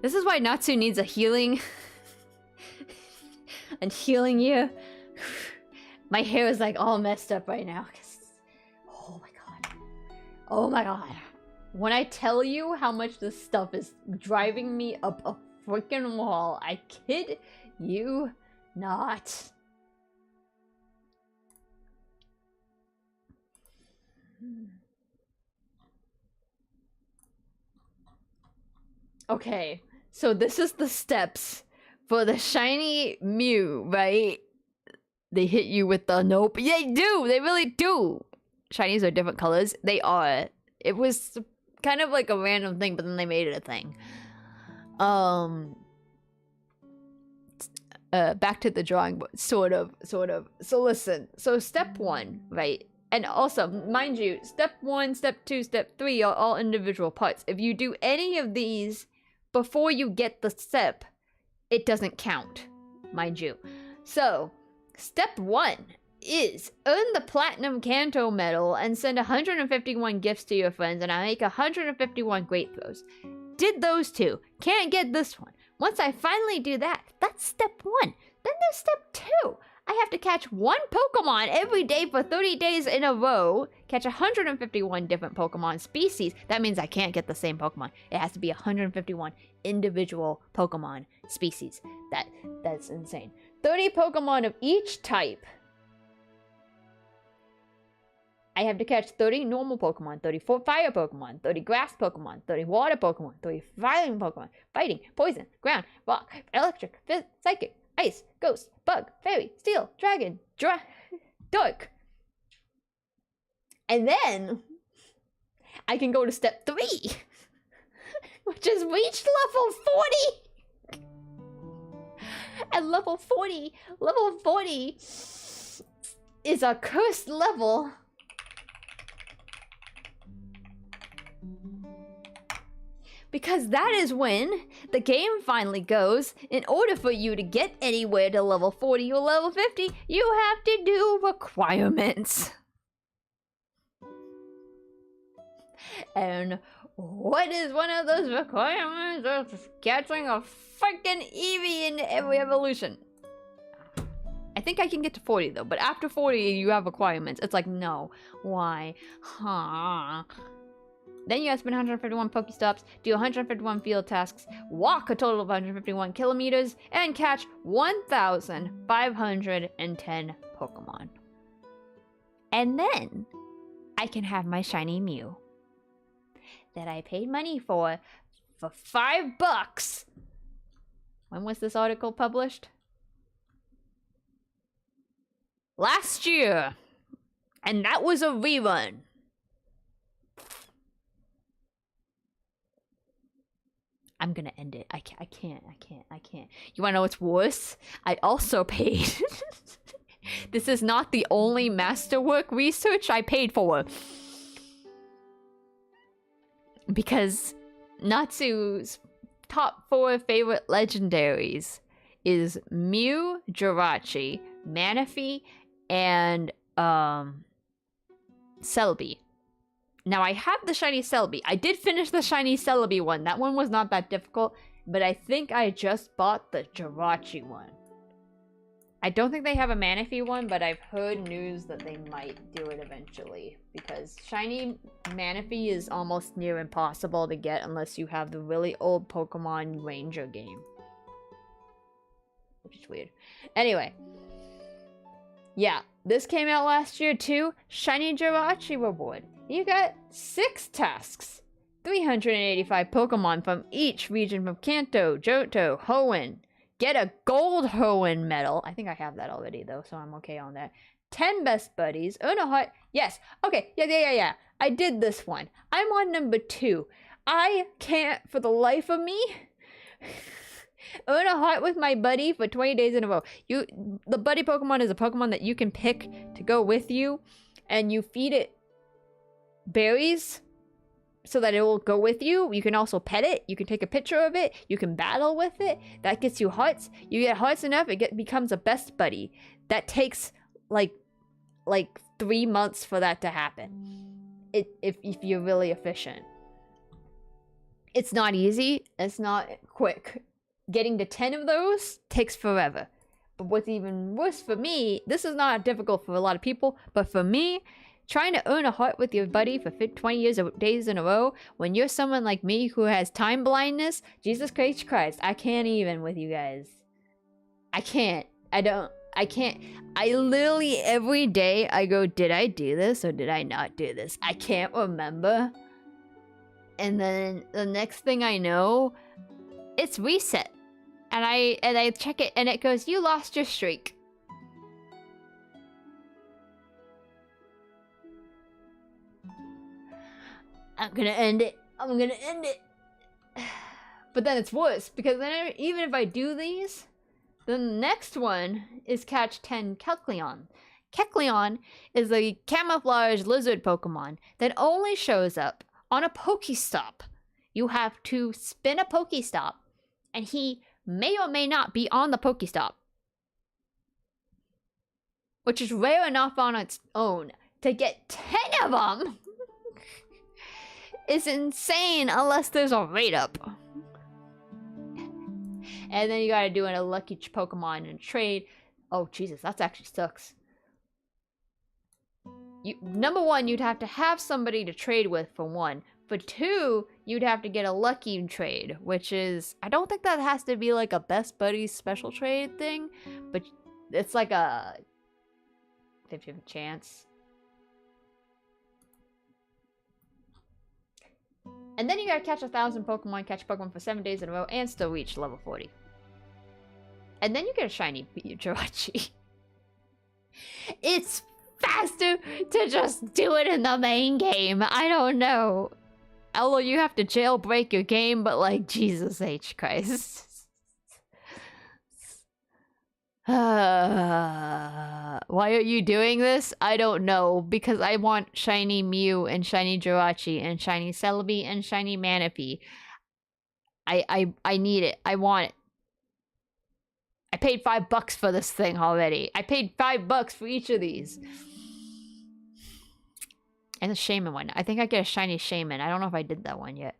this is why Natsu needs a healing. And healing you. My hair is all messed up right now. Oh my god. Oh my god. When I tell you how much this stuff is driving me up a freaking wall, I kid you not. Okay, so this is the steps for the shiny Mew, right? They hit you with the nope. Yeah, they do. They really do. Shinies are different colors. They are. It was kind of like a random thing, but then they made it a thing. Back to the drawing board. Sort of. So listen. So step 1, right? And also, mind you, step 1, step 2, step 3 are all individual parts. If you do any of these before you get the step, it doesn't count, mind you. So, step 1 is earn the Platinum Kanto medal and send 151 gifts to your friends, and I make 151 great throws. Did those 2. Can't get this one. Once I finally do that, that's step 1. Then there's step 2. I have to catch one Pokemon every day for 30 days in a row, catch 151 different Pokemon species. That means I can't get the same Pokemon. It has to be 151 individual Pokemon species. That's insane. 30 Pokemon of each type. I have to catch 30 normal Pokemon, 30 fire Pokemon, 30 grass Pokemon, 30 water Pokemon, 30 fighting Pokemon, fighting, poison, ground, rock, electric, psychic, ice, ghost, bug, fairy, steel, dragon, dark. And then I can go to step 3, which is reach level 40. And level 40 is a cursed level. Because that is when the game finally goes, in order for you to get anywhere to level 40 or level 50, you have to do requirements. And what is one of those requirements? It's catching a freaking Eevee in every evolution. I think I can get to 40 though, but after 40 you have requirements. It's like, no, why? Huh. Then you have to spend 151 Pokestops, do 151 field tasks, walk a total of 151 kilometers, and catch 1,510 Pokemon. And then I can have my shiny Mew that I paid money for $5. When was this article published? Last year. And that was a rerun. I'm gonna end it. I can't. You wanna know what's worse? I also paid. This is not the only masterwork research I paid for. Because Natsu's top 4 favorite legendaries is Mew, Jirachi, Manaphy, and Celebi. Now, I have the shiny Celebi. I did finish the shiny Celebi one. That one was not that difficult, but I think I just bought the Jirachi one. I don't think they have a Manaphy one, but I've heard news that they might do it eventually, because shiny Manaphy is almost near impossible to get unless you have the really old Pokemon Ranger game. Which is weird. Anyway. Yeah, this came out last year too. Shiny Jirachi reward. You got 6 tasks. 385 Pokemon from each region from Kanto, Johto, Hoenn. Get a gold Hoenn medal. I think I have that already though, so I'm okay on that. 10 best buddies. Earn a heart. Yes. Okay. Yeah. I did this one. I'm on number 2. I can't for the life of me earn a heart with my buddy for 20 days in a row. The buddy Pokemon is a Pokemon that you can pick to go with you, and you feed it berries so that it will go with you. You can also pet it. You can take a picture of it. You can battle with it. That gets you hearts. You get hearts enough, it becomes a best buddy. That takes like 3 months for that to happen. If you're really efficient. It's not easy. It's not quick. Getting to 10 of those takes forever. But what's even worse for me, this is not difficult for a lot of people, but for me, trying to earn a heart with your buddy for 20 days in a row, when you're someone like me who has time blindness, Jesus Christ, I can't even with you guys. I can't. I literally every day I go, did I do this or did I not do this? I can't remember. And then the next thing I know, it's reset. And I check it and it goes, you lost your streak. I'm gonna end it. But then it's worse, because then even if I do these, the next one is catch 10 Kecleon. Kecleon is a camouflage lizard Pokemon that only shows up on a Pokestop. You have to spin a Pokestop, and he may or may not be on the Pokestop. Which is rare enough on its own. To get 10 of them is insane unless there's a rate up. And then you gotta do a lucky Pokemon and trade. Oh, Jesus, that actually sucks. Number one, you'd have to have somebody to trade with, for one. For two, you'd have to get a lucky trade, which is... I don't think that has to be like a best buddies special trade thing, but it's like a 50-50 chance. And then you gotta catch 1,000 Pokemon, catch Pokemon for 7 days in a row, and still reach level 40. And then you get a shiny Jirachi. It's faster to just do it in the main game. I don't know. Although you have to jailbreak your game, but like, Jesus H. Christ. Why are you doing this? I don't know. Because I want shiny Mew and shiny Jirachi and shiny Celebi and shiny Manaphy. I need it. I want it. I paid $5 for this thing already. I paid $5 for each of these. And the Shaman one. I think I get a shiny Shaman. I don't know if I did that one yet.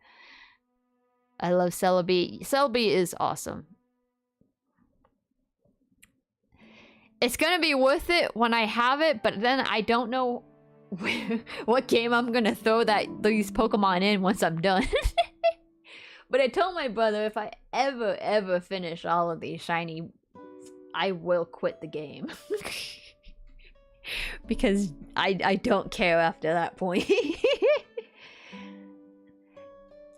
I love Celebi. Celebi is awesome. It's gonna be worth it when I have it, but then I don't know what game I'm gonna throw these Pokemon in once I'm done. But I told my brother if I ever finish all of these shiny, I will quit the game. Because I don't care after that point.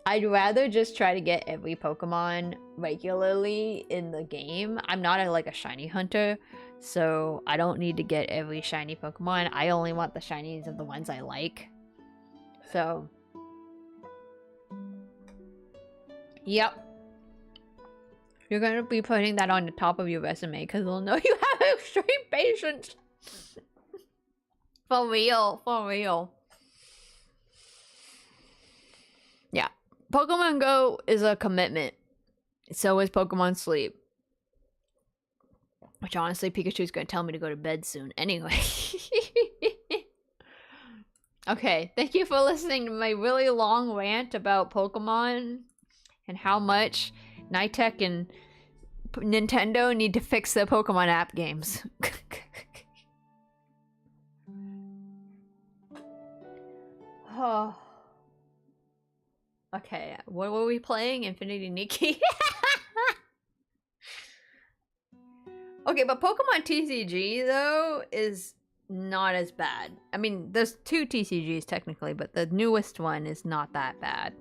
I'd rather just try to get every Pokemon regularly in the game. I'm not like a shiny hunter, so I don't need to get every shiny Pokemon. I only want the shinies of the ones I like. So, yep. You're gonna be putting that on the top of your resume because they'll know you have extreme patience. For real, for real. Yeah. Pokemon Go is a commitment. So is Pokemon Sleep. Which honestly, Pikachu's gonna tell me to go to bed soon. Anyway. Okay, thank you for listening to my really long rant about Pokemon and how much Niantic and Nintendo need to fix their Pokemon app games. Oh. Okay, what were we playing? Infinity Nikki? Okay, but Pokemon TCG, though, is not as bad. I mean, there's 2 TCGs technically, but the newest one is not that bad.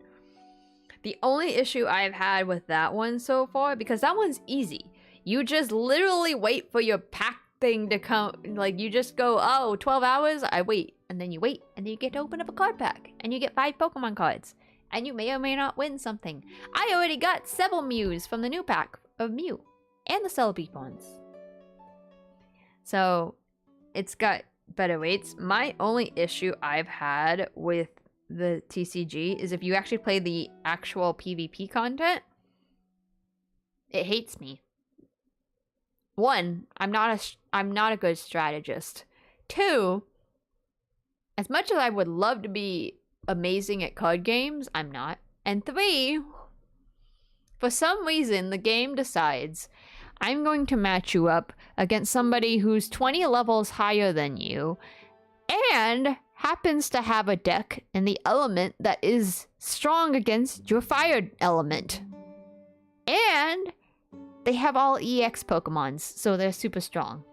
The only issue I've had with that one so far, because that one's easy. You just literally wait for your pack thing to come. Like, you just go, oh, 12 hours? I wait. And then you wait. And then you get to open up a card pack. And you get 5 Pokemon cards. And you may or may not win something. I already got several Mews from the new pack of Mew. And the Celebi ones. So, it's got better rates. My only issue I've had with the TCG is if you actually play the actual PvP content, it hates me. 1, I'm not a good strategist. 2, as much as I would love to be amazing at card games, I'm not. And 3, for some reason, the game decides I'm going to match you up against somebody who's 20 levels higher than you and happens to have a deck in the element that is strong against your fire element. And they have all EX Pokemons, so they're super strong.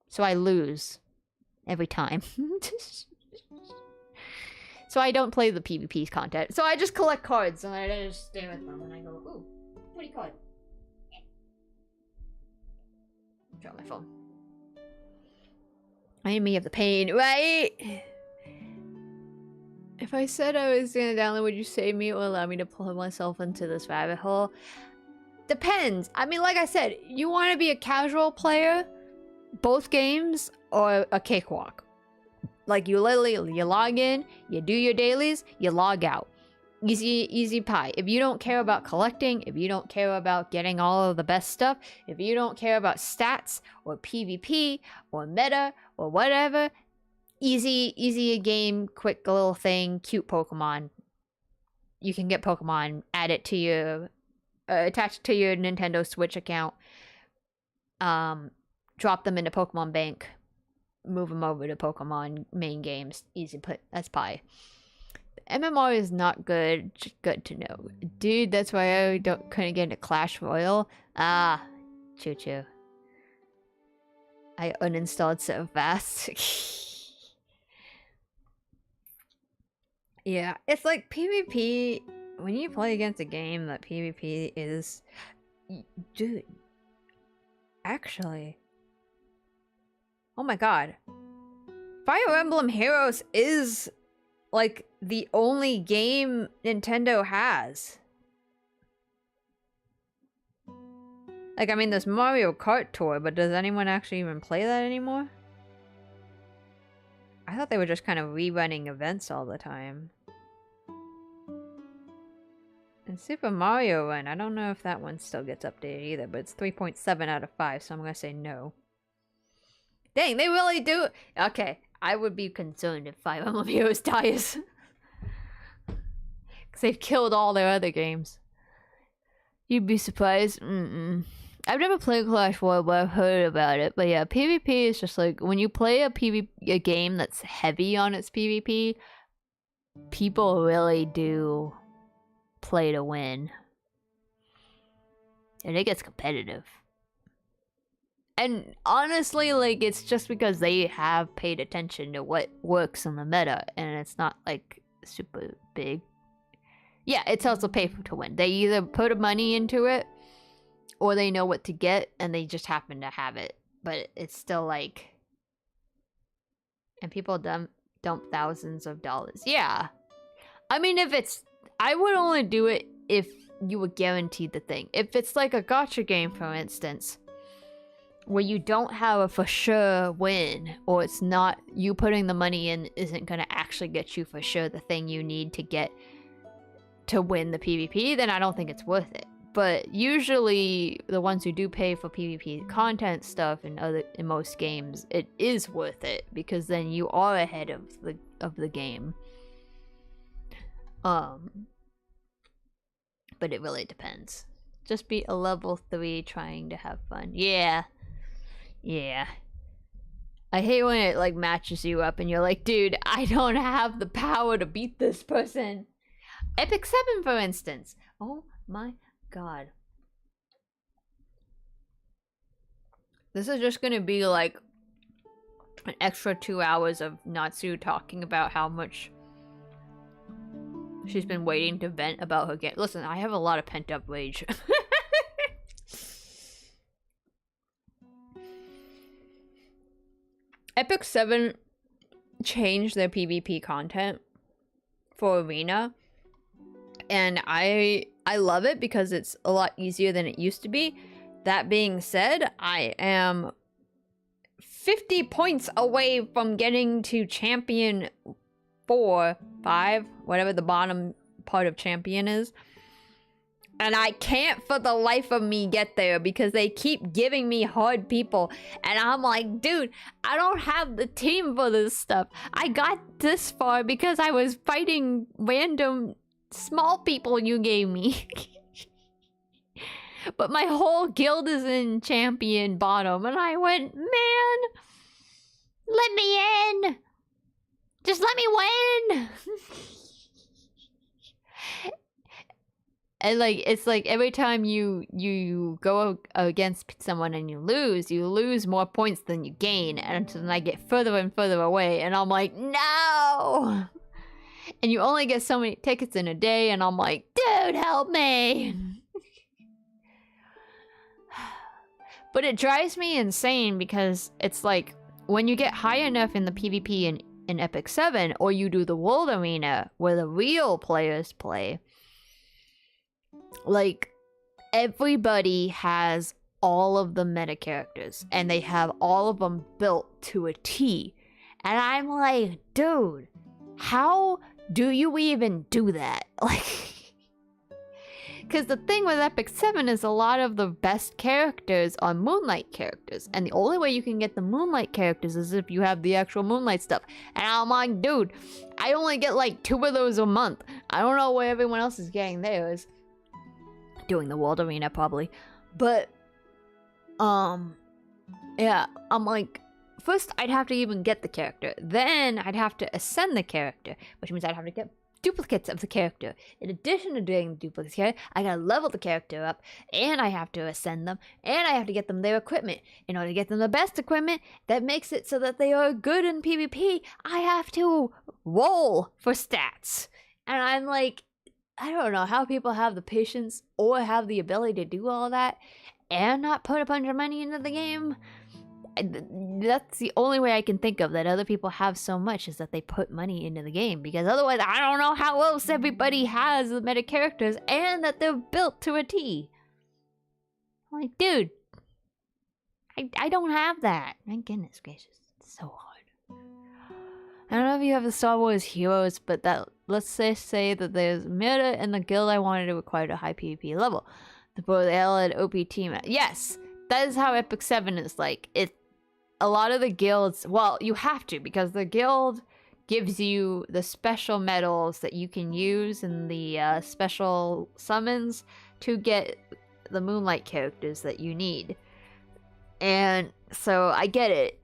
So I lose every time. So I don't play the PvP content. So I just collect cards and I just stay with them and I go, ooh, pretty card. Drop my phone. Enemy of the pain, right? If I said I was gonna download, would you save me or allow me to pull myself into this rabbit hole? Depends. I mean, like I said, you want to be a casual player, both games, or a cakewalk. Like, you literally, you log in, you do your dailies, you log out. Easy pie. If you don't care about collecting, if you don't care about getting all of the best stuff, if you don't care about stats, or PvP, or meta, or whatever, easy game, quick little thing, cute Pokemon. You can get Pokemon, add it to your attach to your Nintendo Switch account. Drop them into Pokemon Bank. Move them over to Pokemon main games. Easy put as pie. MMR is not good. Just good to know. Dude, that's why I couldn't get into Clash Royale. Ah, choo-choo. I uninstalled so fast. Yeah, it's like PvP. When you play against a game that PvP is... Dude. Actually. Oh my god. Fire Emblem Heroes is... like the only game Nintendo has. Like, I mean, there's Mario Kart Tour, but does anyone actually even play that anymore? I thought they were just kind of rerunning events all the time. And Super Mario Run, I don't know if that one still gets updated either, but it's 3.7 out of 5, so I'm gonna say no. Dang, they really do. Okay, I would be concerned if Fire Emblem Heroes dies. Because they've killed all their other games. You'd be surprised. I've never played Clash Royale, but I've heard about it. But yeah, PvP is just like, when you play a game that's heavy on its PvP, people really do play to win. And it gets competitive. And honestly, like, it's just because they have paid attention to what works in the meta, and it's not, like, super big. Yeah, it's also pay to win. They either put money into it, or they know what to get, and they just happen to have it. But it's still, like... And people dump thousands of dollars. Yeah. I mean, if it's... I would only do it if you were guaranteed the thing. If it's like a gacha game, for instance, where you don't have a for sure win, or it's not, you putting the money in isn't going to actually get you for sure the thing you need to get to win the PvP, then I don't think it's worth it. But usually the ones who do pay for PvP content stuff in most games, it is worth it, because then you are ahead of the game. But it really depends. Just be a level 3 trying to have fun. Yeah. Yeah. I hate when it, like, matches you up and you're like, dude, I don't have the power to beat this person. Epic 7, for instance. Oh my god. This is just gonna be, like, an extra 2 hours of Natsu talking about how much she's been waiting to vent about her game. Listen, I have a lot of pent-up rage. Epic 7 changed their PvP content for Arena. And I love it because it's a lot easier than it used to be. That being said, I am 50 points away from getting to Champion 4, 5, whatever the bottom part of Champion is. And I can't for the life of me get there because they keep giving me hard people. And I'm like, dude, I don't have the team for this stuff. I got this far because I was fighting random small people you gave me. But my whole guild is in Champion bottom. And I went, man, let me in. Just let me win. And like, it's like every time you go against someone and you lose more points than you gain, and then I get further and further away, and I'm like, no. And you only get so many tickets in a day, and I'm like, dude, help me. But it drives me insane because it's like, when you get high enough in the PvP in Epic 7, or you do the World Arena where the real players play, like, everybody has all of the meta characters, and they have all of them built to a T. And I'm like, dude, how do you even do that? Like, because the thing with Epic 7 is a lot of the best characters are Moonlight characters. And the only way you can get the Moonlight characters is if you have the actual Moonlight stuff. And I'm like, dude, I only get like 2 of those a month. I don't know where everyone else is getting theirs. doing the world arena probably. But yeah, I'm like, first I'd have to even get the character, then I'd have to ascend the character, which means I'd have to get duplicates of the character. In addition to doing the duplicates here, I gotta level the character up, and I have to ascend them, and I have to get them their equipment. In order to get them the best equipment that makes it so that they are good in PvP, I have to roll for stats. And I'm like, I don't know how people have the patience or have the ability to do all that and not put a bunch of money into the game. That's the only way I can think of that other people have so much, is that they put money into the game, because otherwise I don't know how else everybody has the meta characters and that they're built to a T. I'm like, dude, I don't have that. My goodness gracious, it's so hard. I don't know if you have the Star Wars heroes, but that, let's say that there's meta in the guild I wanted to require a high PvP level. The both L and OP team. Yes, that is how Epic 7 is like. A lot of the guilds, well, you have to, because the guild gives you the special medals that you can use in the special summons to get the Moonlight characters that you need. And so I get it.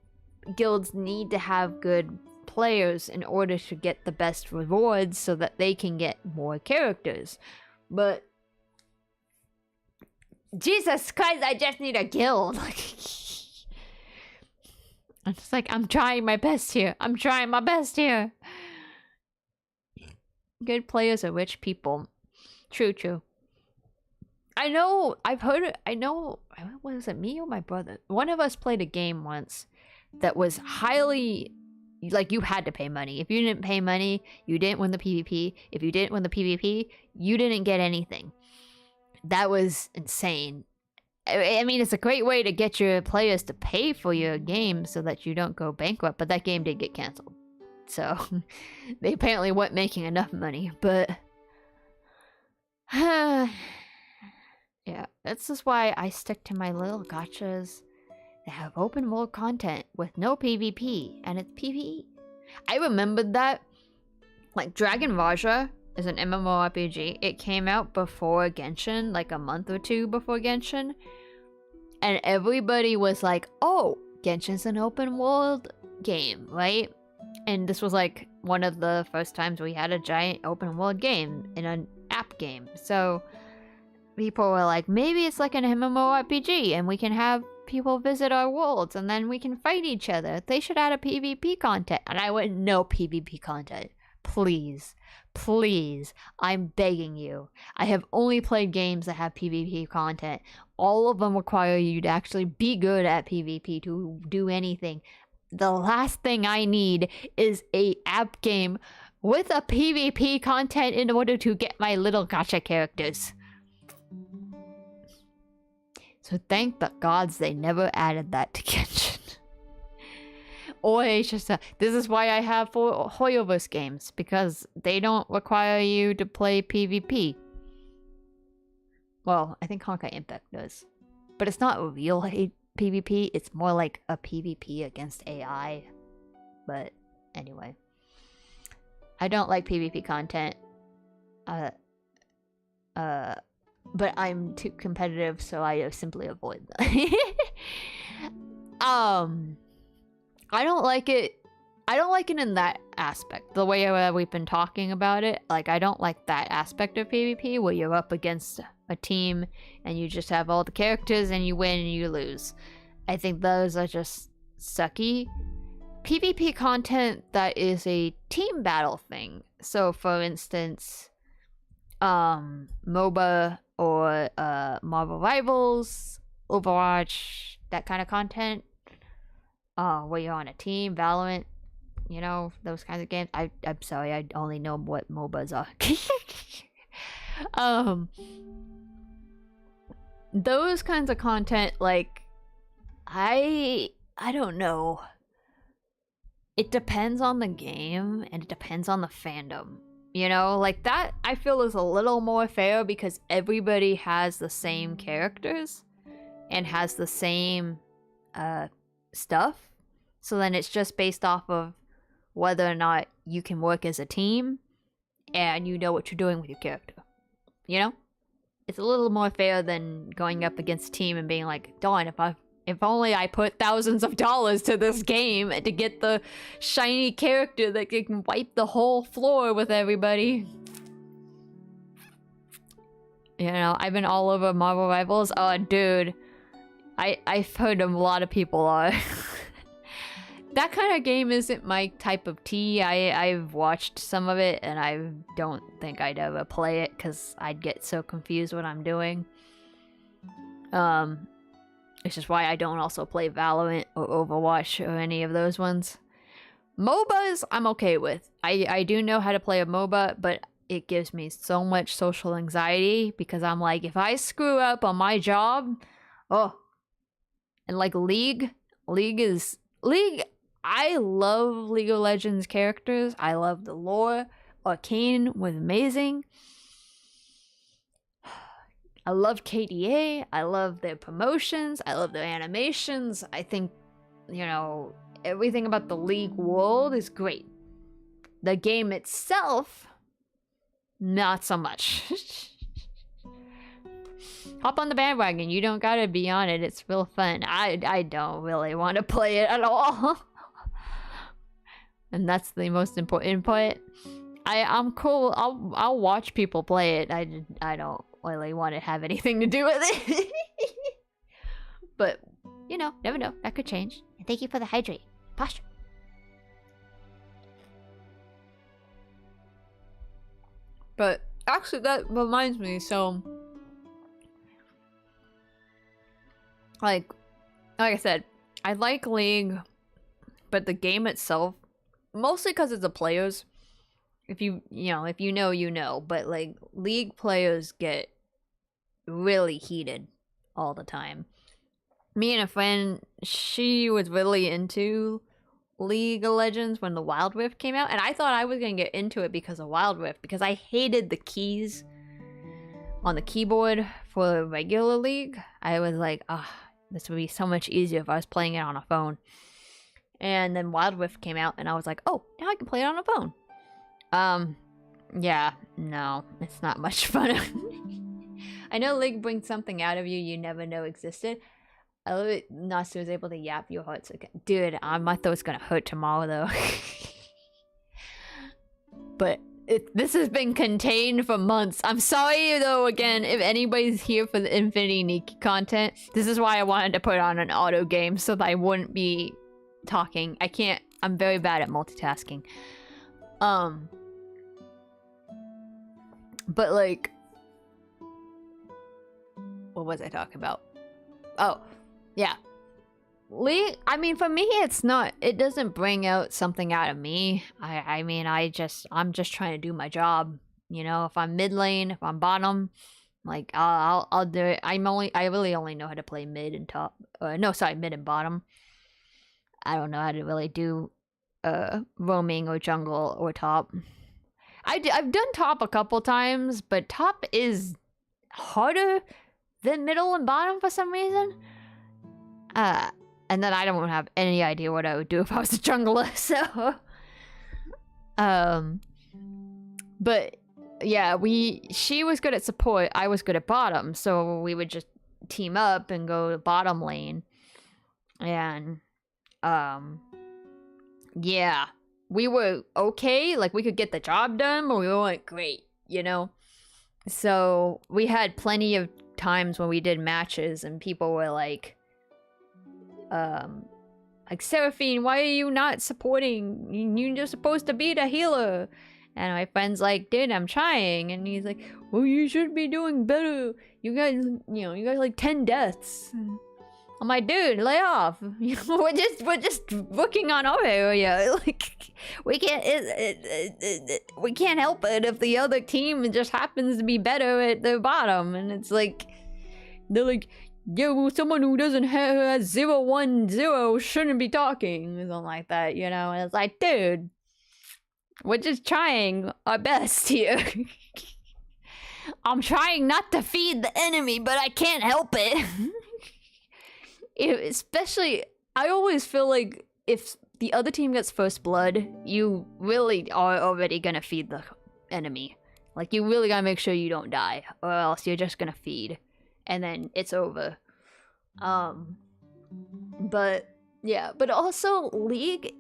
Guilds need to have good players in order to get the best rewards so that they can get more characters. But Jesus Christ, I just need a guild. I'm just like, I'm trying my best here. I'm trying my best here. Good players are rich people. True, true. I know, I've heard it. I know, was it me or my brother? One of us played a game once that was highly, like, you had to pay money. If you didn't pay money, you didn't win the PvP. If you didn't win the PvP, you didn't get anything. That was insane. I mean, it's a great way to get your players to pay for your game so that you don't go bankrupt, but that game did get canceled. So, they apparently weren't making enough money, but... yeah, this is why I stick to my little gachas that have open world content with no PvP, and it's PvE. I remembered that, like, Dragon Raja is an MMORPG. It came out before Genshin, like a month or two before Genshin. And everybody was like, oh, Genshin's an open world game, right? And this was like one of the first times we had a giant open world game in an app game. So people were like, maybe it's like an MMORPG and we can have people visit our worlds and then we can fight each other. They should add a PvP content. And I went, no PvP content. Please. Please, I'm begging you. I have only played games that have PvP content. All of them require you to actually be good at PvP to do anything. The last thing I need is a app game with a PvP content in order to get my little gacha characters. So thank the gods they never added that to Genshin. Or it's just this is why I have 4 Hoyoverse games, because they don't require you to play PvP. Well, I think Honkai Impact does. But it's not a real PvP, it's more like a PvP against AI. But anyway. I don't like PvP content. But I'm too competitive, so I simply avoid them. I don't like it. I don't like it in that aspect. The way we've been talking about it. Like, I don't like that aspect of PvP where you're up against a team and you just have all the characters and you win and you lose. I think those are just sucky. PvP content that is a team battle thing. So, for instance, MOBA or Marvel Rivals, Overwatch, that kind of content. Where you're on a team, Valorant, you know, those kinds of games. I'm sorry, I only know what MOBAs are. Those kinds of content, like, I don't know. It depends on the game, and it depends on the fandom. You know, like, that I feel is a little more fair because everybody has the same characters and has the same stuff. So then it's just based off of whether or not you can work as a team and you know what you're doing with your character. You know? it's a little more fair than going up against a team and being like, darn, if only I put thousands of dollars to this game to get the shiny character that can wipe the whole floor with everybody. You know, I've been all over Marvel Rivals. Oh, dude. I've heard a lot of people are. That kind of game isn't my type of tea. I've watched some of it, and I don't think I'd ever play it, because I'd get so confused what I'm doing. It's just why I don't also play Valorant or Overwatch or any of those ones. MOBAs, I'm okay with. I do know how to play a MOBA, but it gives me so much social anxiety, because I'm like, if I screw up on my job, oh. And like League, I love League of Legends characters. I love the lore. Arcane was amazing. I love KDA. I love their promotions. I love their animations. I think, you know, everything about the League world is great. The game itself, not so much. Hop on the bandwagon. You don't gotta be on it. It's real fun. I don't really want to play it at all. And that's the most important part. I'm cool. I'll watch people play it. I don't really want to have anything to do with it. But, you know, never know. That could change. And thank you for the hydrate. Posture. But, actually, that reminds me, so... Like I said, I like League, but the game itself, mostly because it's the players. If you know, you know. But, like, League players get really heated all the time. Me and a friend, she was really into League of Legends when the Wild Rift came out. And I thought I was going to get into it because of Wild Rift. Because I hated the keys on the keyboard for regular League. I was like, this would be so much easier if I was playing it on a phone. And then Wild Rift came out, and I was like, oh, now I can play it on a phone. Yeah, no, it's not much fun. I know League brings something out of you you never know existed. I love it. Nasu was able to yap your hearts again. Dude, my throat's gonna hurt tomorrow, though. But this has been contained for months. I'm sorry, though, again, if anybody's here for the Infinity Nikki content. This is why I wanted to put on an auto game, so that I wouldn't be talking. I'm very bad at multitasking. But, like... What was I talking about? Oh, yeah. League, I mean, for me, it doesn't bring out something out of me. I mean, I'm just trying to do my job. You know, if I'm mid lane, if I'm bottom, like, I'll do it. I really only know how to play mid and top. No, sorry, mid and bottom. I don't know how to really do, roaming or jungle or top. I've done top a couple times, but top is harder than middle and bottom for some reason. And then I don't have any idea what I would do if I was a jungler, so... But, yeah, she was good at support, I was good at bottom, so we would just team up and go bottom lane. And, yeah. We were okay, like, we could get the job done, but we weren't great, you know? So, we had plenty of times when we did matches, and people were like... like, Seraphine, why are you not supporting? You're just supposed to be the healer. And my friend's like, dude, I'm trying. And he's like, well, you should be doing better. You guys, you got like 10 deaths. I'm like, dude, lay off. we're just working on our area. Like, we can't help it if the other team just happens to be better at the bottom. And it's like, they're like, yeah, well, someone who doesn't have 0-1-0 shouldn't be talking, or something like that, you know? And it's like, dude, we're just trying our best here. I'm trying not to feed the enemy, but I can't help it. Especially, I always feel like if the other team gets first blood, you really are already gonna feed the enemy. Like, you really gotta make sure you don't die, or else you're just gonna feed, and then it's over. But yeah, but also League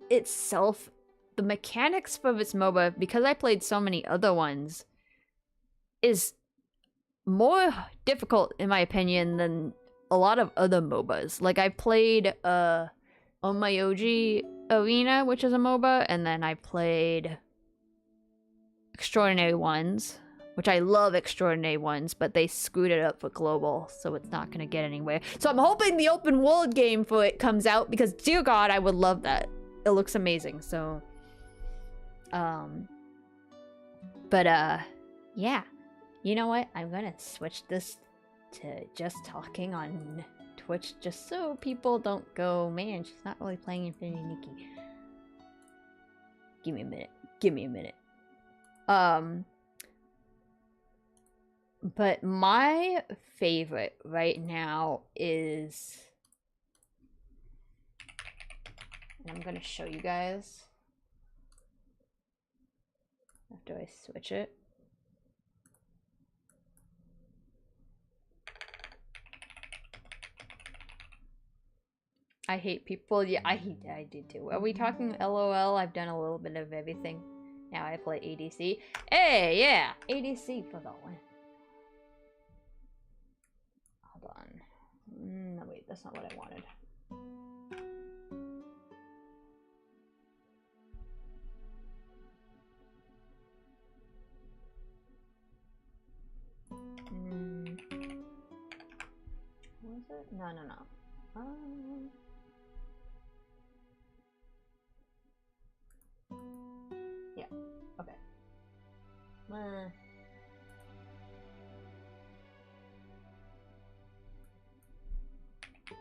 itself, the mechanics for its MOBA, because I played so many other ones, is more difficult in my opinion than a lot of other MOBAs. Like, I played Omayoji Arena, which is a MOBA, and then I played Extraordinary Ones, which I love Extraordinary Ones, but they screwed it up for global, so it's not gonna get anywhere. So I'm hoping the open world game for it comes out, because dear God, I would love that. It looks amazing. So yeah, you know what, I'm gonna switch this to just talking on Twitch, just so people don't go, man, she's not really playing Infinity Nikki. Give me a minute. But my favorite right now is, and I'm gonna show you guys after I switch it. I hate people. Yeah, I do too. Are we talking LOL? I've done a little bit of everything. Now I play ADC. Hey, yeah, ADC for the win. Hold on. No, wait, that's not what I wanted. Was it? No. Yeah, okay.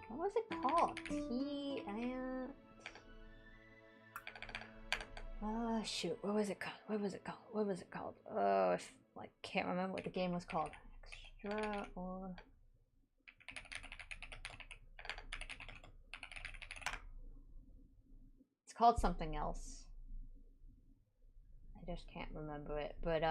What was it called? Shoot, what was it called? Oh, I can't remember what the game was called. Extra or... It's called something else. I just can't remember it, but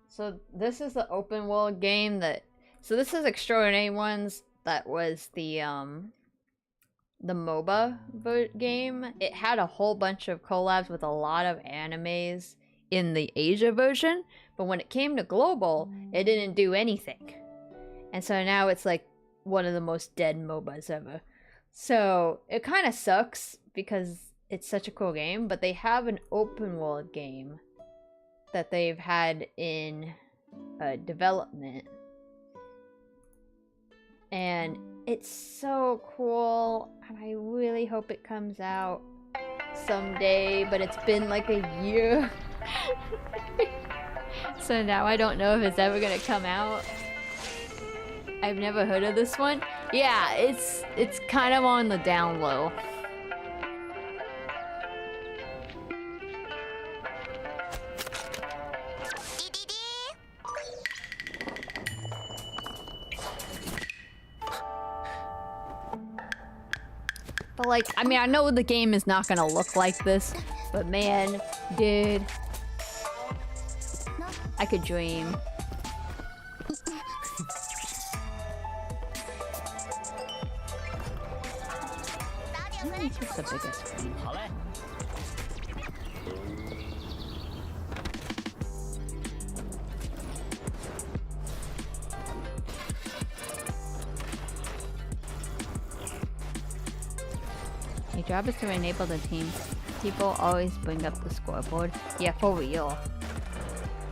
so this is the open world game that, so this is Extraordinary Ones. That was the MOBA game. It had a whole bunch of collabs with a lot of animes in the Asia version, but when it came to global, it didn't do anything. And so now it's like one of the most dead MOBAs ever. So it kind of sucks because it's such a cool game, but they have an open world game that they've had in development. And it's so cool, and I really hope it comes out someday, but it's been like a year. So now I don't know if it's ever gonna come out. I've never heard of this one. Yeah, it's kind of on the down low. But like, I mean, I know the game is not gonna look like this, but man, dude, I could dream. It's just the biggest screen. Your job is to enable the team. People always bring up the scoreboard. Yeah, for real.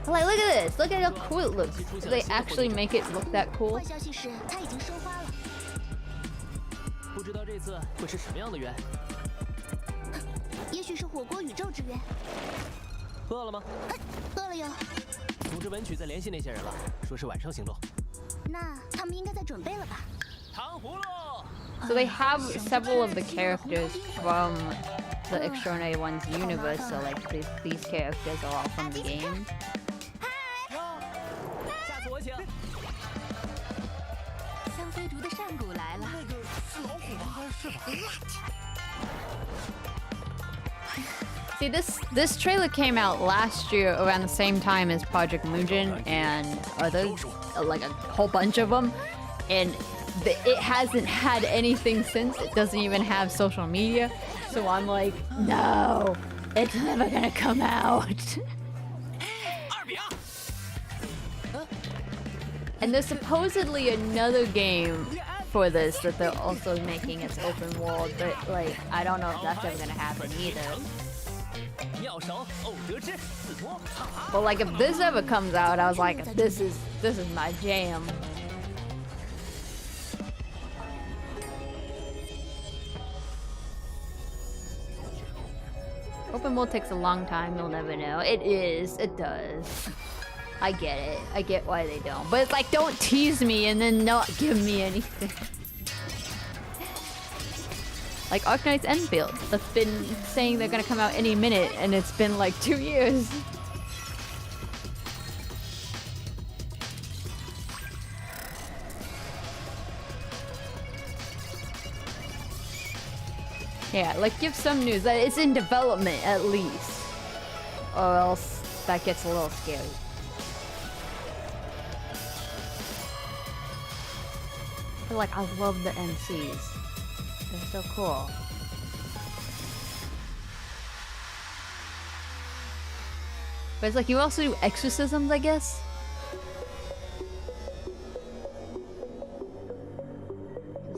Like, look at this! Look at how cool it looks! Do they actually make it look that cool? So they have several of the characters from the Extraordinary Ones universe, so like these characters are all from the game. 来了。See, this trailer came out last year around the same time as Project Mugen and others, like a whole bunch of them, and it hasn't had anything since. It doesn't even have social media, so I'm like, no, it's never gonna come out. And there's supposedly another game for this that they're also making as open world, but like, I don't know if that's ever gonna happen either. But like, if this ever comes out, I was like, this is my jam. Open world takes a long time, you'll never know. It does. I get it. I get why they don't. But it's like, don't tease me and then not give me anything. Like Arknight's Enfield. That's been saying they're gonna come out any minute, and it's been like 2 years. Yeah, like give some news that it's in development at least. Or else that gets a little scary. I feel like I love the MCs. They're so cool. But it's like you also do exorcisms, I guess?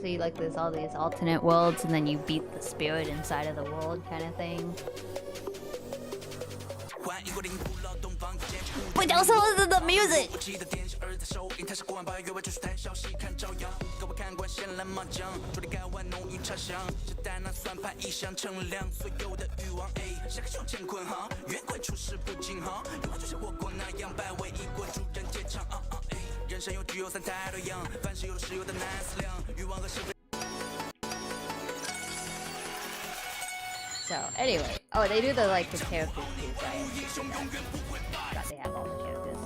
So you like there's all these alternate worlds and then you beat the spirit inside of the world kind of thing. But also listen to the music! So anyway, oh, they do the like the characters too, right? God, they have all the characters.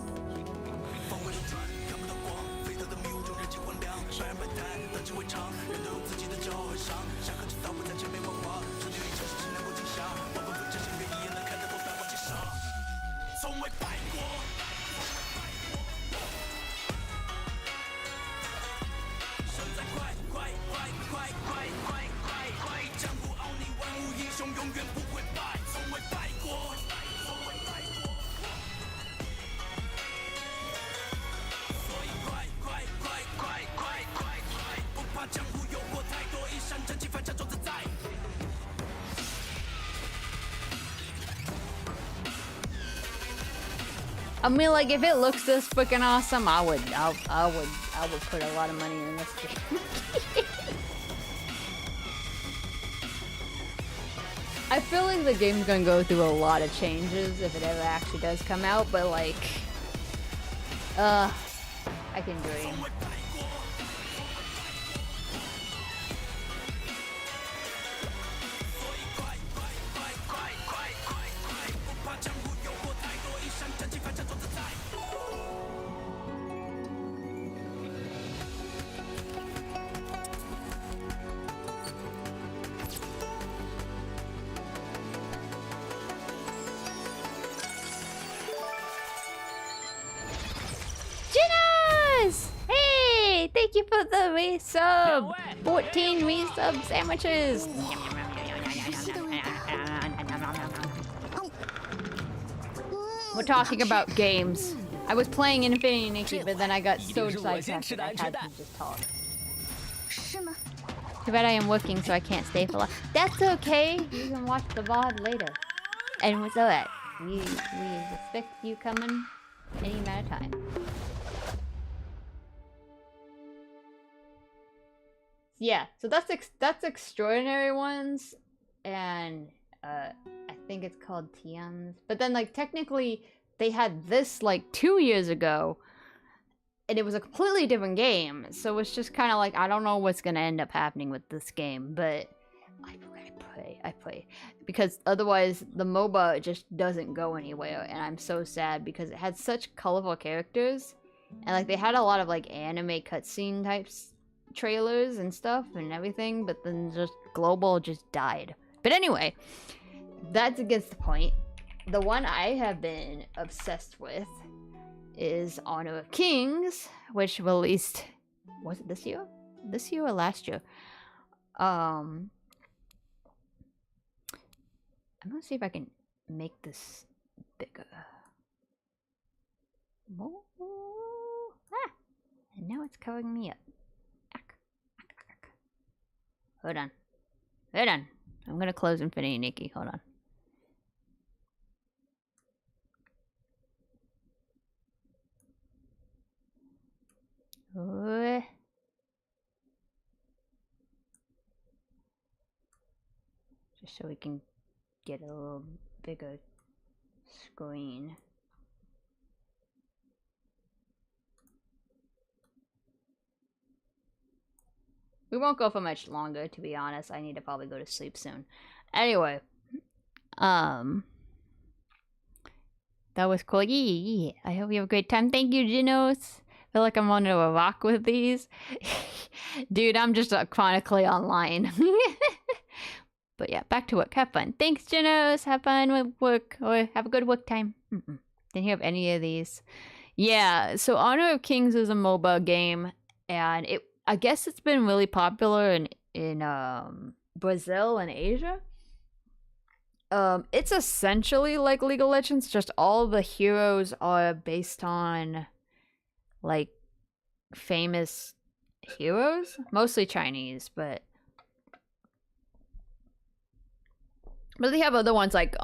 I mean, like, if it looks this freaking awesome, I would put a lot of money in this game. I feel like the game's gonna go through a lot of changes if it ever actually does come out, but like, I can dream. Thank you for the resub! 14 resub sandwiches! We're talking about games. I was playing Infinity Nikki, but then I got so sidetracked that I had to just talk. Too bad I am working, so I can't stay for long. That's okay! You can watch the VOD later. And what's that? We expect you coming any amount of time. Yeah, so that's Extraordinary Ones, and I think it's called Tians. But then, like, technically, they had this, like, 2 years ago, and it was a completely different game. So it's just kind of like, I don't know what's gonna end up happening with this game, but I play. Because otherwise, the MOBA just doesn't go anywhere, and I'm so sad because it had such colorful characters, and, like, they had a lot of, like, anime cutscene types trailers and stuff and everything, but then just global just died. But anyway, that's against the point. The one I have been obsessed with is Honor of Kings, which released, was it this year? This year or last year? I'm gonna see if I can make this bigger. And now it's covering me up. Hold on. Hold on. I'm gonna close Infinity Nikki. Hold on. Just so we can get a little bigger screen. We won't go for much longer, to be honest. I need to probably go to sleep soon. Anyway, that was cool. Yeah. I hope you have a great time. Thank you, Genos. I feel like I'm on a rock with these. Dude, I'm just chronically online. But yeah, back to work. Have fun. Thanks, Genos. Have fun with work, or have a good work time. Didn't hear of any of these. Yeah, so Honor of Kings is a MOBA game, and I guess it's been really popular in Brazil and Asia. It's essentially like League of Legends, just all the heroes are based on like famous heroes, mostly Chinese, but they have other ones like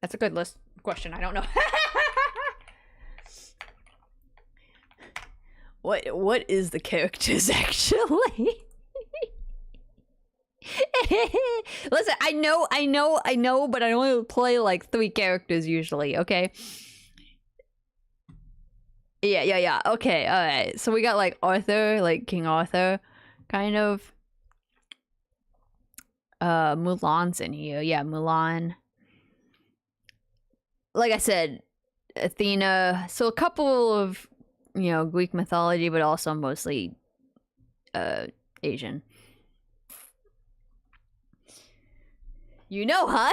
that's a good question. I don't know. What is the characters actually? Listen, I know, but I only play like 3 characters usually, okay? Yeah. Okay, alright. So we got like Arthur, like King Arthur, kind of. Mulan's in here. Yeah, Mulan. Like I said, Athena. So a couple of, Greek mythology, but also mostly Asian. Huh?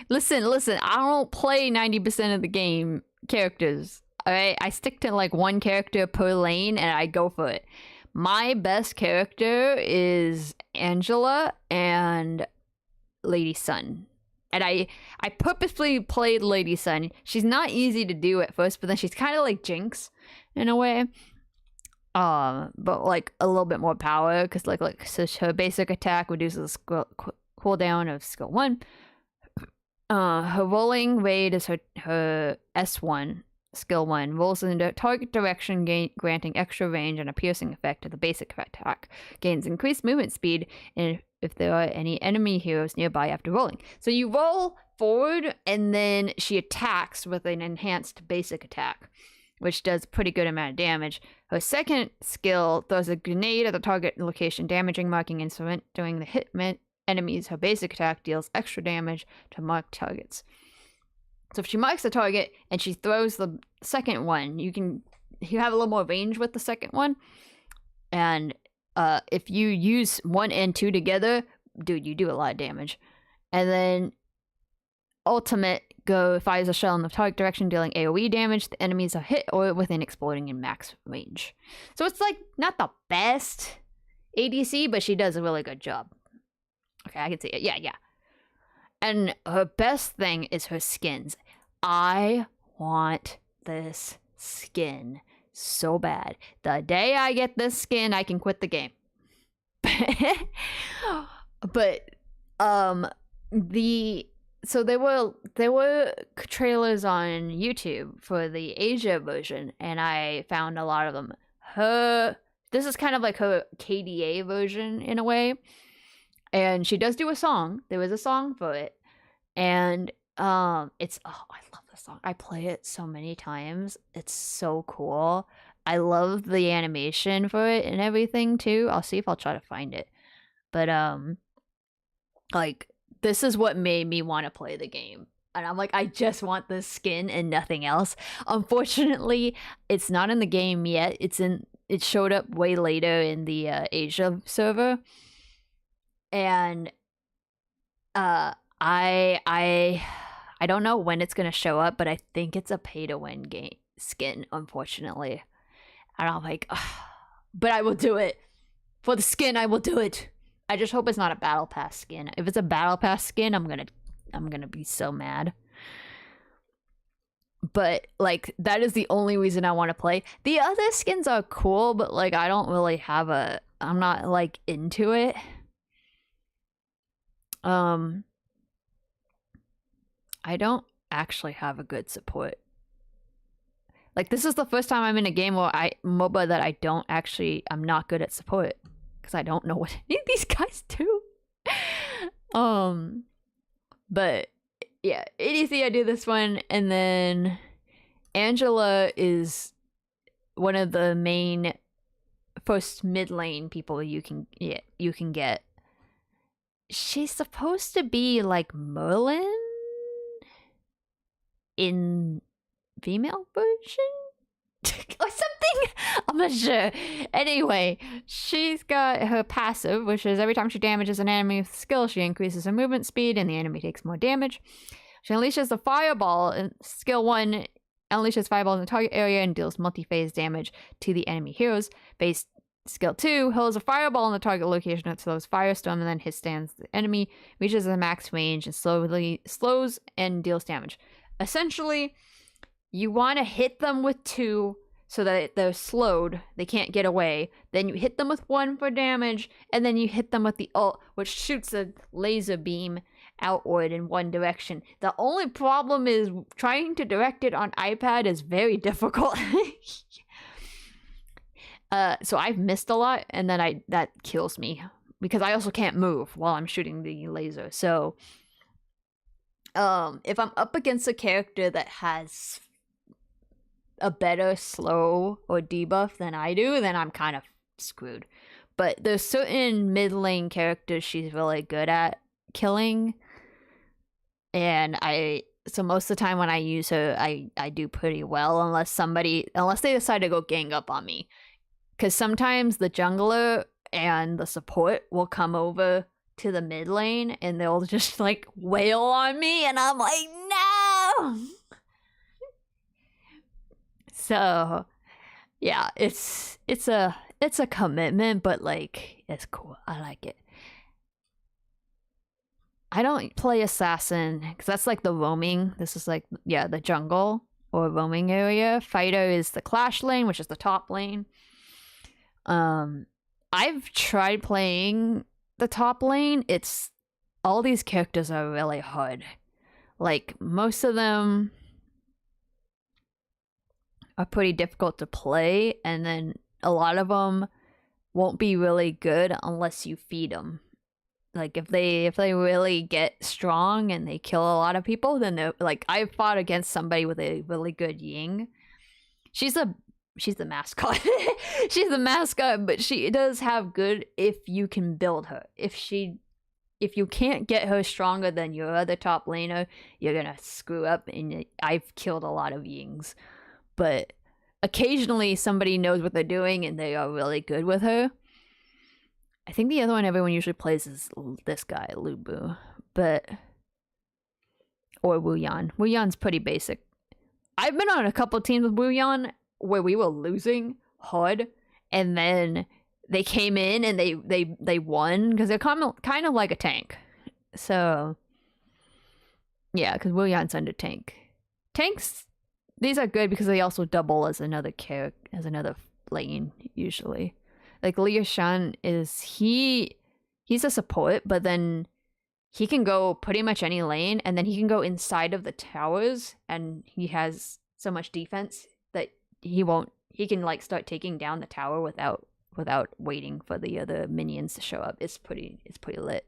Listen, I don't play 90% of the game characters. Alright? I stick to like one character per lane and I go for it. My best character is Angela and Lady Sun. And I purposely played Lady Sun. She's not easy to do at first, but then she's kind of like Jinx in a way. But like a little bit more power, because so her basic attack reduces the cooldown of skill 1. Her rolling raid is her S1, skill 1, rolls in the target direction, granting extra range and a piercing effect to the basic attack. Gains increased movement speed and if there are any enemy heroes nearby after rolling. So you roll forward and then she attacks with an enhanced basic attack, which does a pretty good amount of damage. Her second skill throws a grenade at the target location, damaging marking instrument. During the hit enemies, her basic attack deals extra damage to marked targets. So if she marks the target and she throws the second one, you have a little more range with the second one. And if you use 1 and 2 together, dude, you do a lot of damage. And then ultimate fires a shell in the target direction, dealing AoE damage. The enemies are hit or within exploding in max range. So it's like not the best ADC, but she does a really good job. Okay, I can see it. Yeah. And her best thing is her skins. I want this skin so bad. The day I get this skin, I can quit the game. But so there were trailers on YouTube for the Asia version, and I found a lot of them. This is kind of like her KDA version in a way, and she does do a song. There was a song for it, and I love this song. I play it so many times. It's so cool. I love the animation for it and everything too. I'll see if I'll try to find it. But like this is what made me want to play the game. And I'm like, I just want this skin and nothing else. Unfortunately, it's not in the game yet. It showed up way later in the Asia server. And I don't know when it's gonna show up, but I think it's a pay to win game skin, unfortunately. And I'm like, ugh. But I will do it. For the skin, I will do it. I just hope it's not a battle pass skin. If it's a battle pass skin, I'm gonna be so mad. But like, that is the only reason I want to play. The other skins are cool, but like, I don't really have I'm not like into it. I don't actually have a good support. Like, this is the first time I'm in a game where MOBA that I'm not good at support. Because I don't know what any of these guys do. But yeah, ADC I do this one, and then Angela is one of the main first mid lane people you can get. She's supposed to be like Merlin in female version or something. I'm not sure. Anyway, she's got her passive, which is every time she damages an enemy with skill, she increases her movement speed and the enemy takes more damage. She unleashes the fireball in skill 1, unleashes fireball in the target area and deals multi-phase damage to the enemy heroes. Base skill 2, hurls a fireball in the target location that slows firestorm and then stands the enemy, reaches the max range and slows and deals damage. Essentially, you want to hit them with 2 so that they're slowed, they can't get away. Then you hit them with 1 for damage, and then you hit them with the ult, which shoots a laser beam outward in one direction. The only problem is trying to direct it on iPad is very difficult. So I've missed a lot, and then that kills me because I also can't move while I'm shooting the laser. So if I'm up against a character that has a better slow or debuff than I do, then I'm kind of screwed. But there's certain mid lane characters she's really good at killing, and so most of the time when I use her, I do pretty well unless they decide to go gang up on me. Because sometimes the jungler and the support will come over to the mid lane and they'll just like wail on me, and I'm like, no. So yeah, it's a commitment, but like, it's cool. I like it. I don't play assassin because that's like the roaming. This is like, yeah, the jungle or roaming area. Fighter is the clash lane, which is the top lane. I've tried playing the top lane. All these characters are really hard. Like, most of them are pretty difficult to play, and then a lot of them won't be really good unless you feed them. Like, if they really get strong and they kill a lot of people, then they're like, I've fought against somebody with a really good Ying. She's the mascot. She's the mascot, but she does have good if you can build her. If you can't get her stronger than your other top laner, you're gonna screw up, and I've killed a lot of Yings. But occasionally somebody knows what they're doing and they are really good with her. I think the other one everyone usually plays is this guy, Lubu. Or Wuyan. Wuyan's pretty basic. I've been on a couple teams with Wuyan where we were losing hard, and then they came in and they won because they're kind of like a tank. So yeah, because Wuyan's under tank. Tanks, these are good because they also double as another character, as another lane usually. Like Liu Shan he's a support, but then he can go pretty much any lane, and then he can go inside of the towers, and he has so much defense that he can like start taking down the tower without waiting for the other minions to show up. It's pretty lit.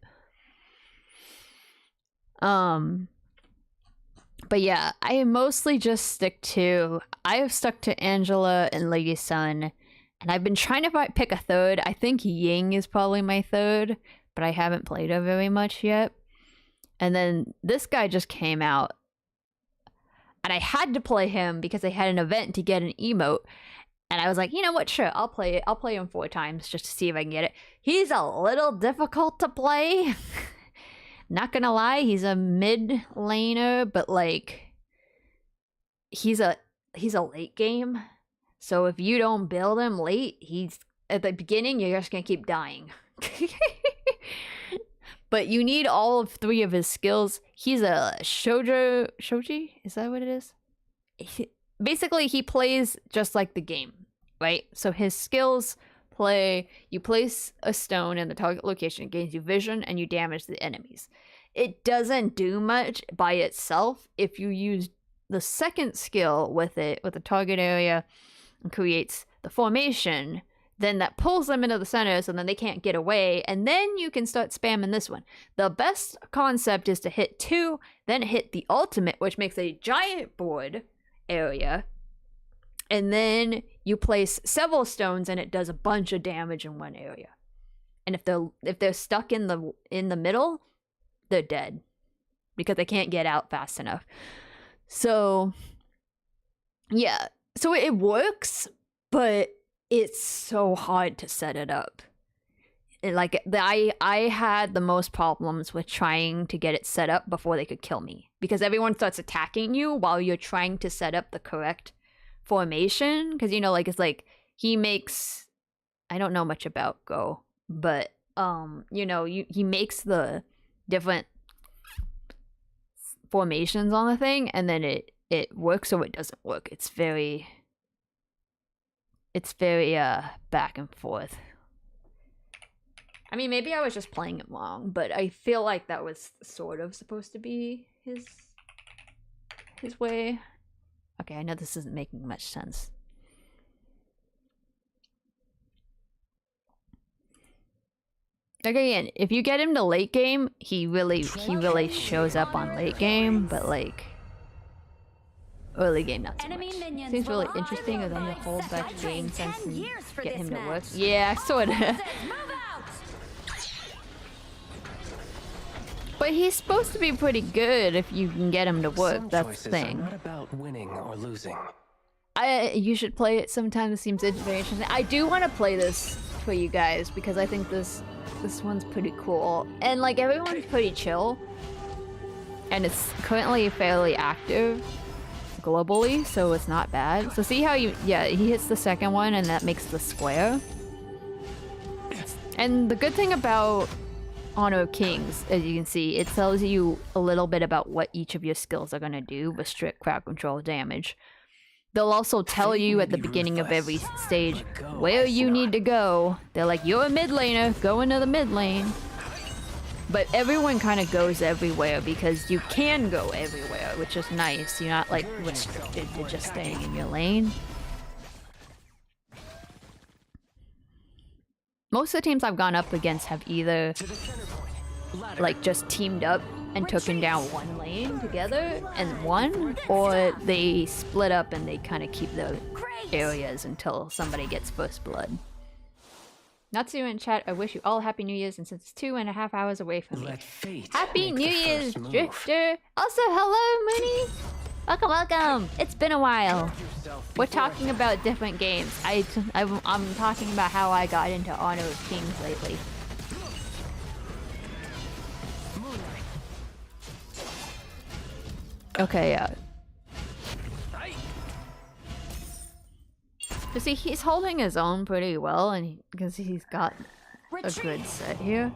But yeah, I mostly just I have stuck to Angela and Lady Sun, and I've been trying to pick a third. I think Ying is probably my third, but I haven't played her very much yet. And then this guy just came out. And I had to play him because I had an event to get an emote. And I was like, you know what? Sure, I'll play it. I'll play him 4 times just to see if I can get it. He's a little difficult to play. Not gonna lie, he's a mid laner, but like he's a late game. So if you don't build him late, he's at the beginning you're just gonna keep dying. But you need all of 3 of his skills. He's a shoji? Is that what it is? Basically, he plays just like the game, right? So his skills play, you place a stone in the target location, it gains you vision, and you damage the enemies. It doesn't do much by itself. If you use the second skill with it, with the target area, and creates the formation, then that pulls them into the center so then they can't get away, and then you can start spamming this one. The best concept is to hit 2, then hit the ultimate, which makes a giant board area, and then you place several stones and it does a bunch of damage in one area. And if they're stuck in the middle, they're dead because they can't get out fast enough. So yeah, so it works, but it's so hard to set it up. I had the most problems with trying to get it set up before they could kill me, because everyone starts attacking you while you're trying to set up the correct formation. Because you know, like, it's like he makes, I don't know much about Go, but you know, he makes the different formations on the thing, and then it works or it doesn't work. It's very back and forth. I mean, maybe I was just playing it wrong, but I feel like that was sort of supposed to be his way. Okay, I know this isn't making much sense. Again, if you get him to late game, he really shows up on late game, but like early game not so much. Seems really interesting of them to hold back game sense and get him to work. Yeah, sorta. But he's supposed to be pretty good if you can get him to work. That's the thing. Not about winning or losing. You should play it sometime. It seems very interesting. I do want to play this for you guys because I think this one's pretty cool. And like everyone's pretty chill. And it's currently fairly active globally, so it's not bad. So see how he hits the second one and that makes the square. And the good thing about Honor of Kings, as you can see, it tells you a little bit about what each of your skills are going to do: restrict, crowd control, damage. They'll also tell you at the beginning of every stage where you need to go. They're like, you're a mid laner, go into the mid lane. But everyone kind of goes everywhere because you can go everywhere, which is nice. You're not like restricted to just staying in your lane. Most of the teams I've gone up against have either like just teamed up and taken down one lane together and won, or they split up and they kind of keep the areas until somebody gets first blood. Natsu in chat, I wish you all Happy New Year's, and since it's 2.5 hours away from me. Happy New Year's, Drifter! Also, hello, Mooney! Welcome, welcome! It's been a while. We're talking about different games. I'm talking about how I got into Honor of Kings lately. Okay, yeah. You see, he's holding his own pretty well, and because he's got a good set here.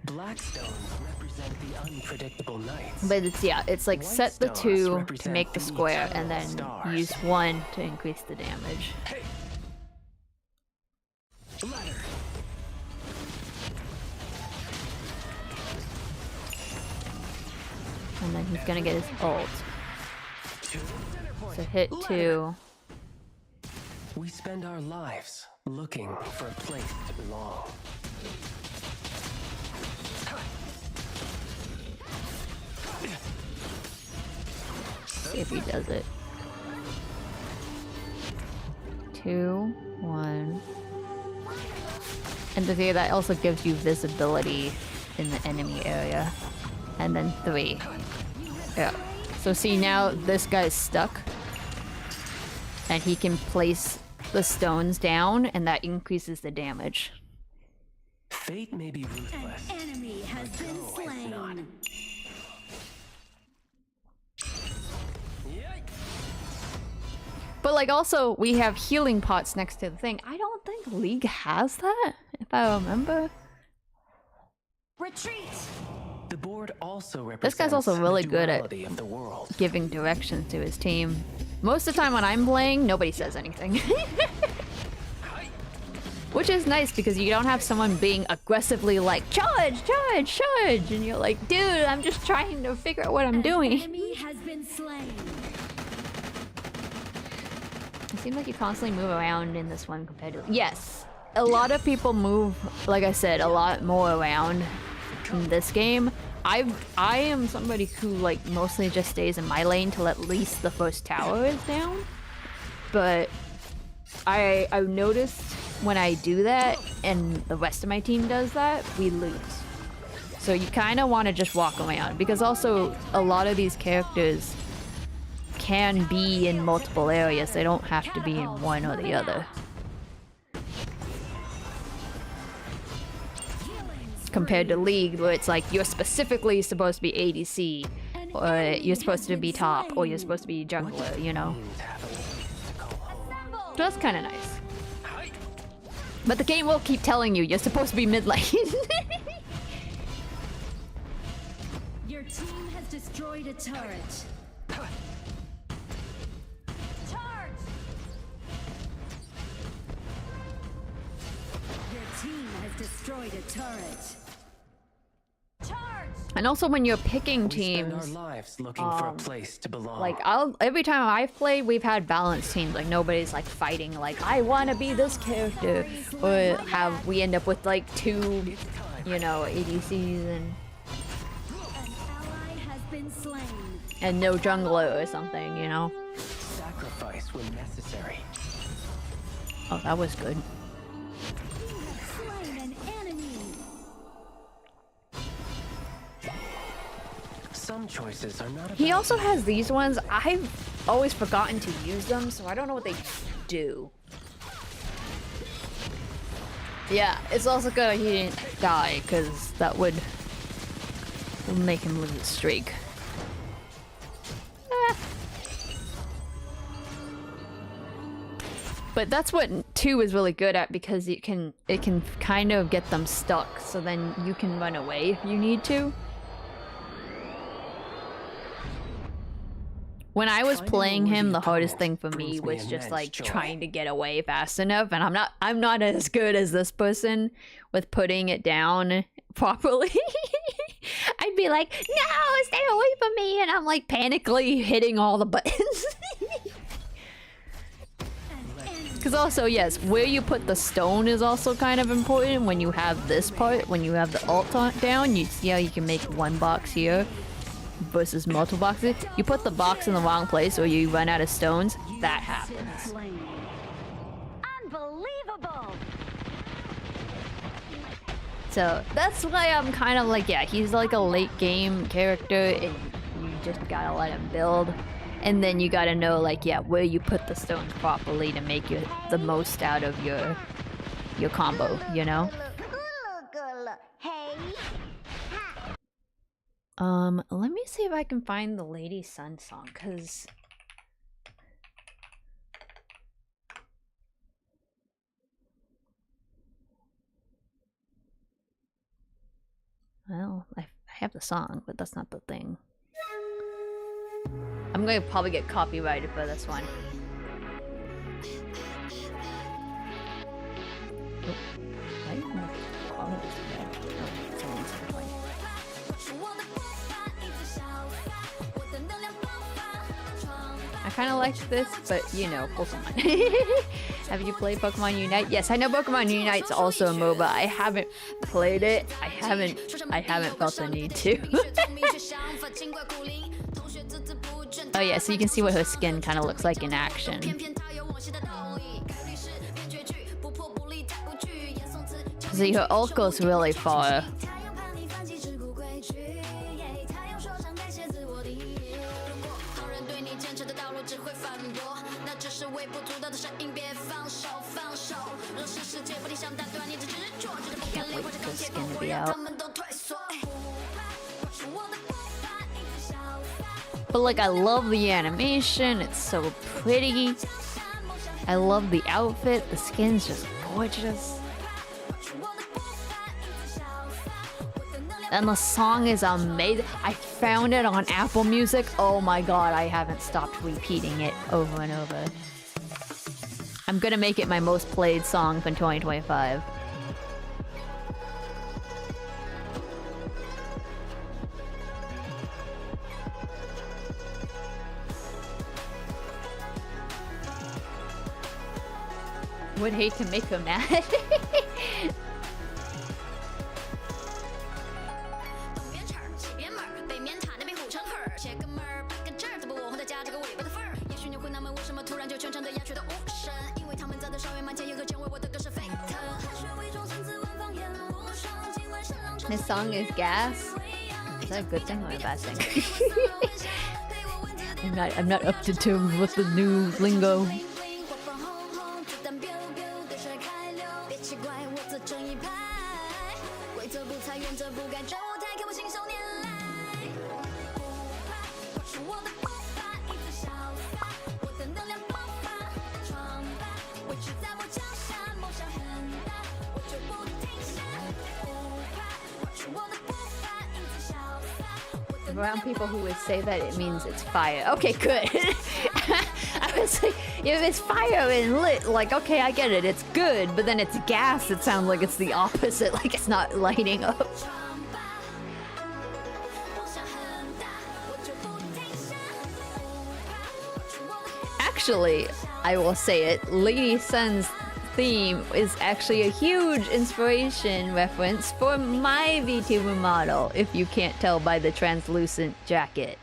Blackstones represent the unpredictable nights. But it's like set the 2 to make the square, and then use 1 to increase the damage. And then he's gonna get his ult. So hit 2. We spend our lives looking for a place to belong. See if he does it. 2, 1. And to see that also gives you visibility in the enemy area. and then 3. Yeah. So see, now this guy's stuck. And he can place the stones down, and that increases the damage. Fate may be ruthless. An enemy has been slain. But like also, we have healing pots next to the thing. I don't think League has that, if I remember. Retreat. The board also represents This guy's also really the good at duality of the world. giving directions to his team. Most of the time when I'm playing, nobody says anything. Which is nice because you don't have someone being aggressively like, charge, charge, charge! And you're like, dude, I'm just trying to figure out what I'm doing. Enemy has been slain. It seems like you constantly move around in this one compared to... Yes, a lot of people move, like I said, a lot more around in this game. I am somebody who like mostly just stays in my lane till at least the first tower is down. But I've noticed when I do that and the rest of my team does that, we lose. So you kind of want to just walk around because also a lot of these characters can be in multiple areas. They don't have to be in one or the other. Compared to League, where it's like you're specifically supposed to be ADC, or you're supposed to be top, or you're supposed to be jungler, you know? So that's kind of nice. But the game will keep telling you you're supposed to be mid lane. Your team has destroyed a turret. Charge! Your team has destroyed a turret. Charge! And also when you're picking We spend our teams, lives looking for a place to belong. like every time I've played, we've had balanced teams. Like nobody's like fighting like I want to be this character, or have we end up with like 2, you know, ADCs An ally has been slain. and no jungler or something, you know? sacrifice when necessary. Oh, that was good. You have slain an enemy. Some choices are not about He also has these ones. I've always forgotten to use them, so I don't know what they do. Yeah, it's also good he didn't die, because that would make him lose his streak. Ah. But that's what 2 is really good at, because it can kind of get them stuck, so then you can run away if you need to. When I was playing him, the hardest thing for me was just like trying to get away fast enough, and I'm not as good as this person with putting it down properly. I'd be like, no, stay away from me, and I'm like panically hitting all the buttons. Because also, yes, where you put the stone is also kind of important when you have this part. When you have the alt down, you see how you can make one box here versus multiple boxes. You put the box in the wrong place or you run out of stones, that happens. Slain. Unbelievable. So that's why I'm kind of like, yeah, he's like a late game character and you just gotta let him build. And then you gotta know, like, yeah, where you put the stones properly to make the most out of your combo, you know? Hey. Let me see if I can find the Lady Sun song, cause well, I have the song, but that's not the thing. I'm gonna probably get copyrighted for this one. Oh, why didn't the quality so bad? Oh, someone's playing. I kind of like this, but you know, Pokemon. Have you played Pokemon Unite? Yes, I know Pokemon Unite's also a MOBA. I haven't played it. I haven't felt the need to. Oh yeah, so you can see what her skin kind of looks like in action. See, her ult goes really far. Can't wait for the skin to be out. But like, I love the animation. It's so pretty. I love the outfit. The skin's just gorgeous. And the song is amazing. I found it on Apple Music. Oh my god, I haven't stopped repeating it over and over. I'm gonna make it my most played song for 2025. Would hate to make her mad. This song is gas. Is that a good thing or a bad thing? I'm not up to terms with the new lingo. Around people who would say that it means it's fire. Okay, good. I was like, if it's fire and lit, like, okay, I get it, it's good, but then it's gas, it sounds like it's the opposite, like it's not lighting up. Actually, I will say it, Lady Sun's theme is actually a huge inspiration reference for my VTuber model, if you can't tell by the translucent jacket.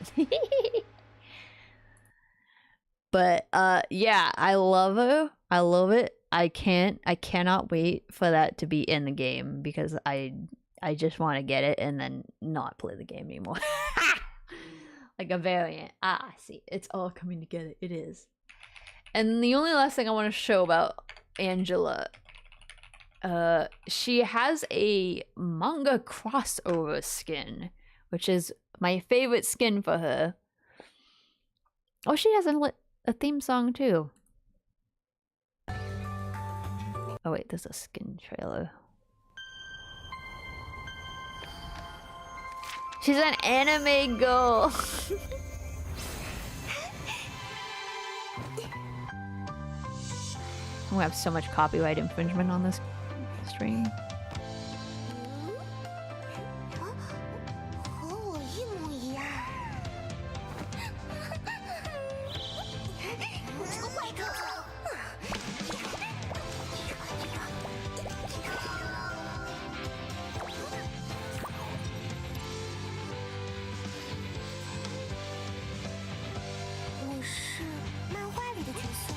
But yeah, I love her. I love it. I cannot wait for that to be in the game because I just want to get it and then not play the game anymore. Like a variant. Ah, see, it's all coming together. It is. And the only last thing I want to show about Angela, she has a manga crossover skin, which is my favorite skin for her. Oh, she has a theme song too. Oh wait, there's a skin trailer. She's an anime girl. We have so much copyright infringement on this stream.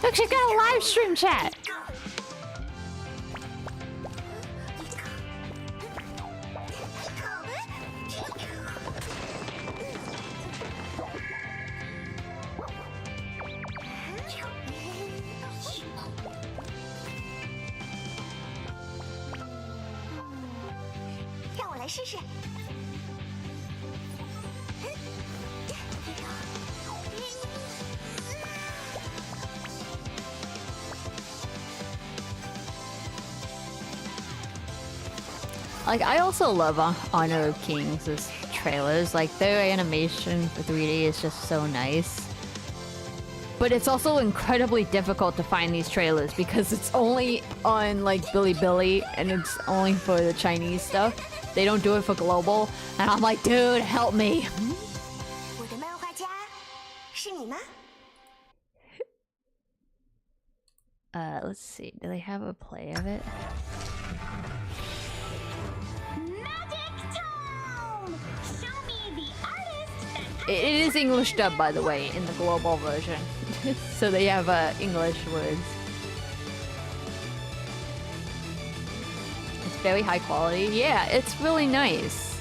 Look, she's got a live stream chat. Like, I also love Honor of Kings' trailers. Like, their animation for 3D is just so nice. But it's also incredibly difficult to find these trailers because it's only on, like, Bilibili and it's only for the Chinese stuff. They don't do it for global. And I'm like, dude, help me. Let's see. Do they have a play of it? It is English dub, by the way, in the global version. So they have English words. It's very high quality. Yeah, it's really nice.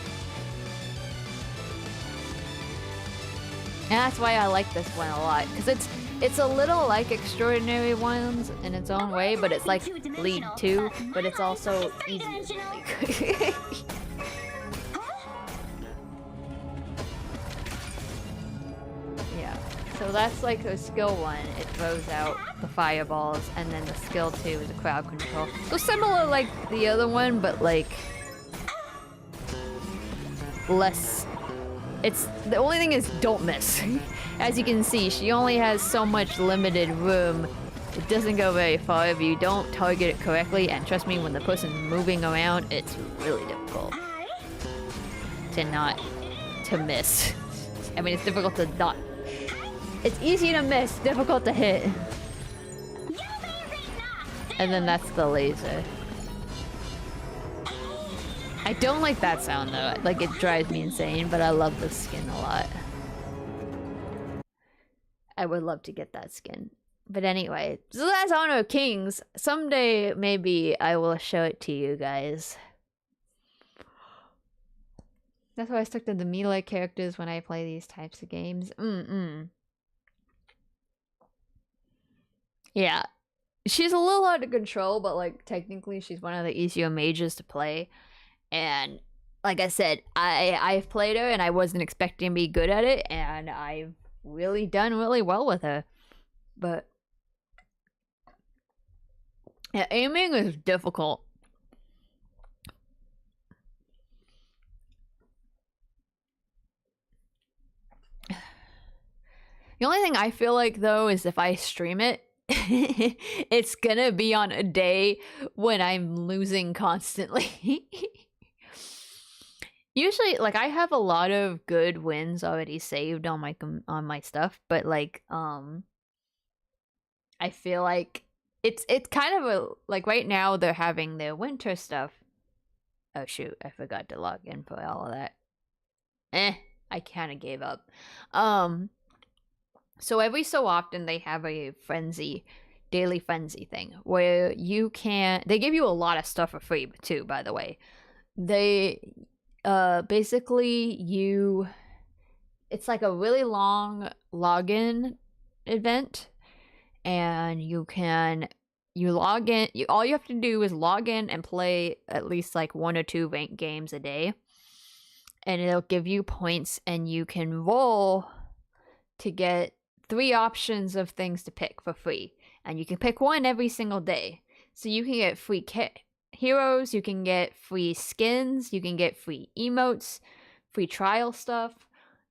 And that's why I like this one a lot, because It's a little like Extraordinary Ones in its own way, but it's like League 2, but it's also easier than League. Yeah, so that's like a skill 1. It throws out the fireballs, and then the skill 2 is a crowd control. So similar like the other one, but like less. It's the only thing is don't miss. As you can see, she only has so much limited room. It doesn't go very far if you don't target it correctly, and trust me, when the person's moving around, it's really difficult to miss. I mean, it's difficult to not. It's easy to miss, difficult to hit. And then that's the laser. I don't like that sound though. Like, it drives me insane, but I love the skin a lot. I would love to get that skin. But anyway, so that's Honor of Kings. Someday, maybe I will show it to you guys. That's why I stuck to the melee characters when I play these types of games. Yeah. She's a little hard to control, but like technically she's one of the easier mages to play. And like I said, I've played her and I wasn't expecting to be good at it, and I've really done really well with her. But yeah, aiming is difficult. The only thing I feel like though is if I stream it, it's gonna be on a day when I'm losing constantly. Usually, like, I have a lot of good wins already saved on my stuff, but like I feel like it's kind of a like right now they're having their winter stuff. Oh shoot, I forgot to log in for all of that. I kind of gave up. So every so often they have a daily frenzy thing where they give you a lot of stuff for free too, by the way. They basically it's like a really long login event, and you log in, all you have to do is log in and play at least like 1 or 2 ranked games a day, and it'll give you points, and you can roll to get 3 options of things to pick for free, and you can pick one every single day. So you can get free heroes, you can get free skins, you can get free emotes, free trial stuff.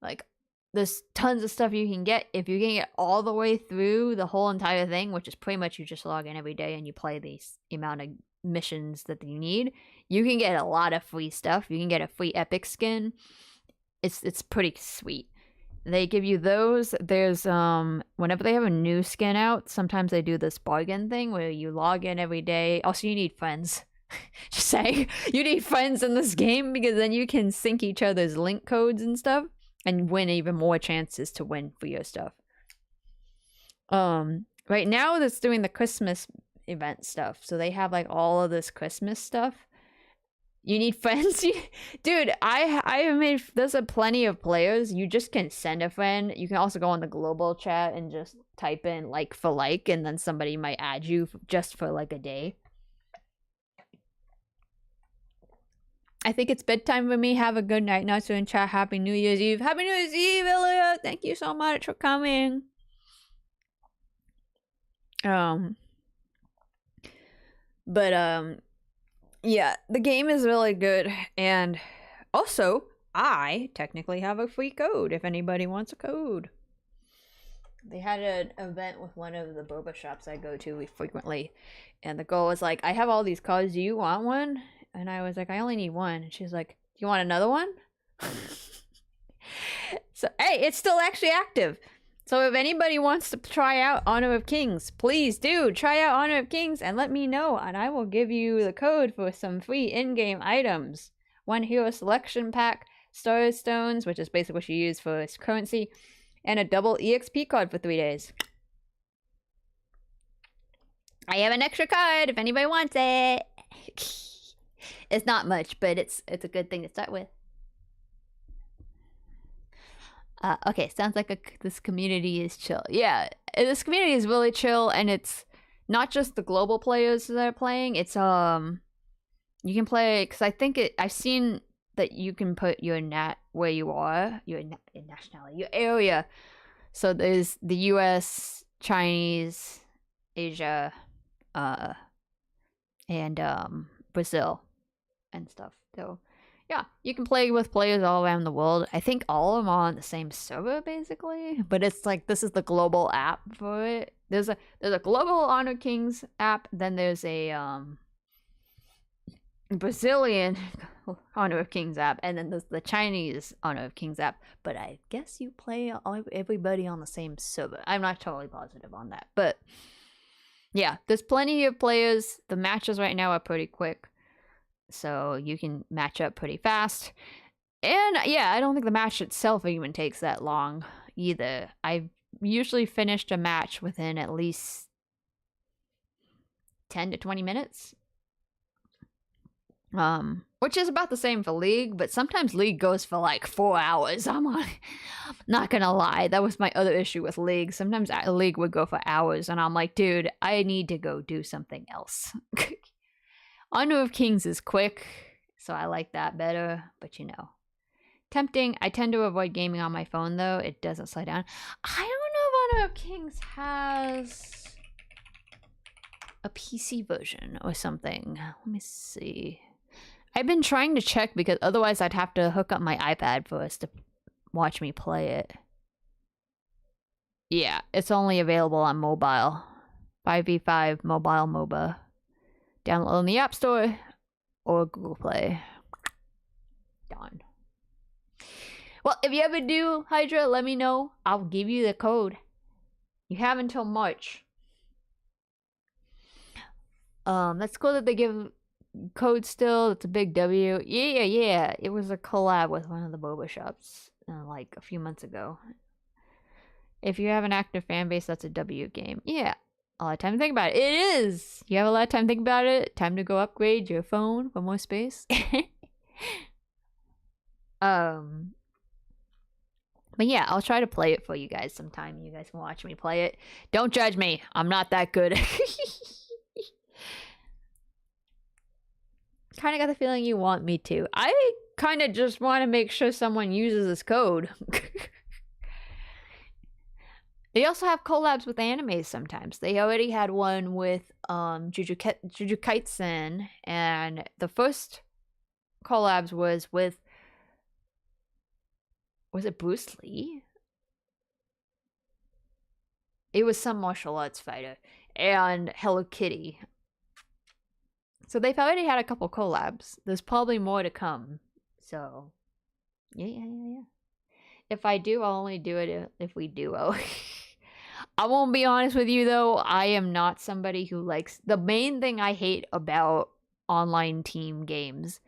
Like, there's tons of stuff you can get. If you can get all the way through the whole entire thing, which is pretty much you just log in every day and you play the amount of missions that you need, you can get a lot of free stuff. You can get a free epic skin. It's pretty sweet. They give you those. There's whenever they have a new skin out, sometimes they do this bargain thing where you log in every day. Also, you need friends. Just saying, you need friends in this game, because then you can sync each other's link codes and stuff and win even more chances to win for your stuff. Right now that's doing the Christmas event stuff, so they have like all of this Christmas stuff. You need friends. Dude, I have made, there's a plenty of players. You just can send a friend. You can also go on the global chat and just type in like for like, and then somebody might add you just for like a day. I think it's bedtime for me. Have a good night. Not so in chat. Happy New Year's Eve. Happy New Year's Eve, Ilya. Thank you so much for coming. Yeah, the game is really good, and also I technically have a free code if anybody wants a code. They had an event with one of the boba shops I go to frequently, and the girl was like, I have all these cards, do you want one? And I was like, I only need one. And she's like, do you want another one? So hey, it's still actually active. So if anybody wants to try out Honor of Kings, please do try out Honor of Kings and let me know, and I will give you the code for some free in-game items. 1 hero selection pack, Star Stones, which is basically what you use for currency, and a double EXP card for 3 days. I have an extra card if anybody wants it. It's not much, but it's a good thing to start with. Okay, sounds like this community is chill. Yeah, this community is really chill, and it's not just the global players that are playing. It's you can play because I think I've seen that you can put your where you are, your nationality, your area. So there's the U.S., Chinese, Asia, and Brazil, and stuff. So yeah, you can play with players all around the world. I think all of them are on the same server basically, but it's like this is the global app for it. There's a global Honor Kings app, then there's a Brazilian Honor of Kings app, and then there's the Chinese Honor of Kings app. But I guess you play everybody on the same server. I'm not totally positive on that, but yeah, there's plenty of players. The matches right now are pretty quick, so you can match up pretty fast. And yeah, I don't think the match itself even takes that long either. I've usually finished a match within at least 10 to 20 minutes. Which is about the same for League, but sometimes League goes for like 4 hours. I'm not gonna lie, that was my other issue with League. Sometimes League would go for hours, and I'm like, dude, I need to go do something else. Honor of Kings is quick, so I like that better, but you know. Tempting. I tend to avoid gaming on my phone, though. It doesn't slow down. I don't know if Honor of Kings has a PC version or something. Let me see. I've been trying to check because otherwise I'd have to hook up my iPad for us to watch me play it. Yeah, it's only available on mobile. 5v5 mobile MOBA. Download in the App Store or Google Play. Done. Well, if you ever do, Hydra, let me know. I'll give you the code. You have until March. That's cool that they give code still. It's a big W. Yeah. It was a collab with one of the boba shops like a few months ago. If you have an active fan base, that's a W game. Yeah. A lot of time to think about it. It is. You have a lot of time to think about it. Time to go upgrade your phone for more space. But yeah, I'll try to play it for you guys sometime. You guys can watch me play it. Don't judge me. I'm not that good. Kind of got the feeling you want me to. I kind of just want to make sure someone uses this code. They also have collabs with animes sometimes. They already had one with Jujutsu Kaisen, and the first collabs was it Bruce Lee? It was some martial arts fighter, and Hello Kitty. So they've already had a couple collabs. There's probably more to come. So, yeah. If I do, I'll only do it if we duo. I won't be honest with you, though. I am not somebody who likes... The main thing I hate about online team games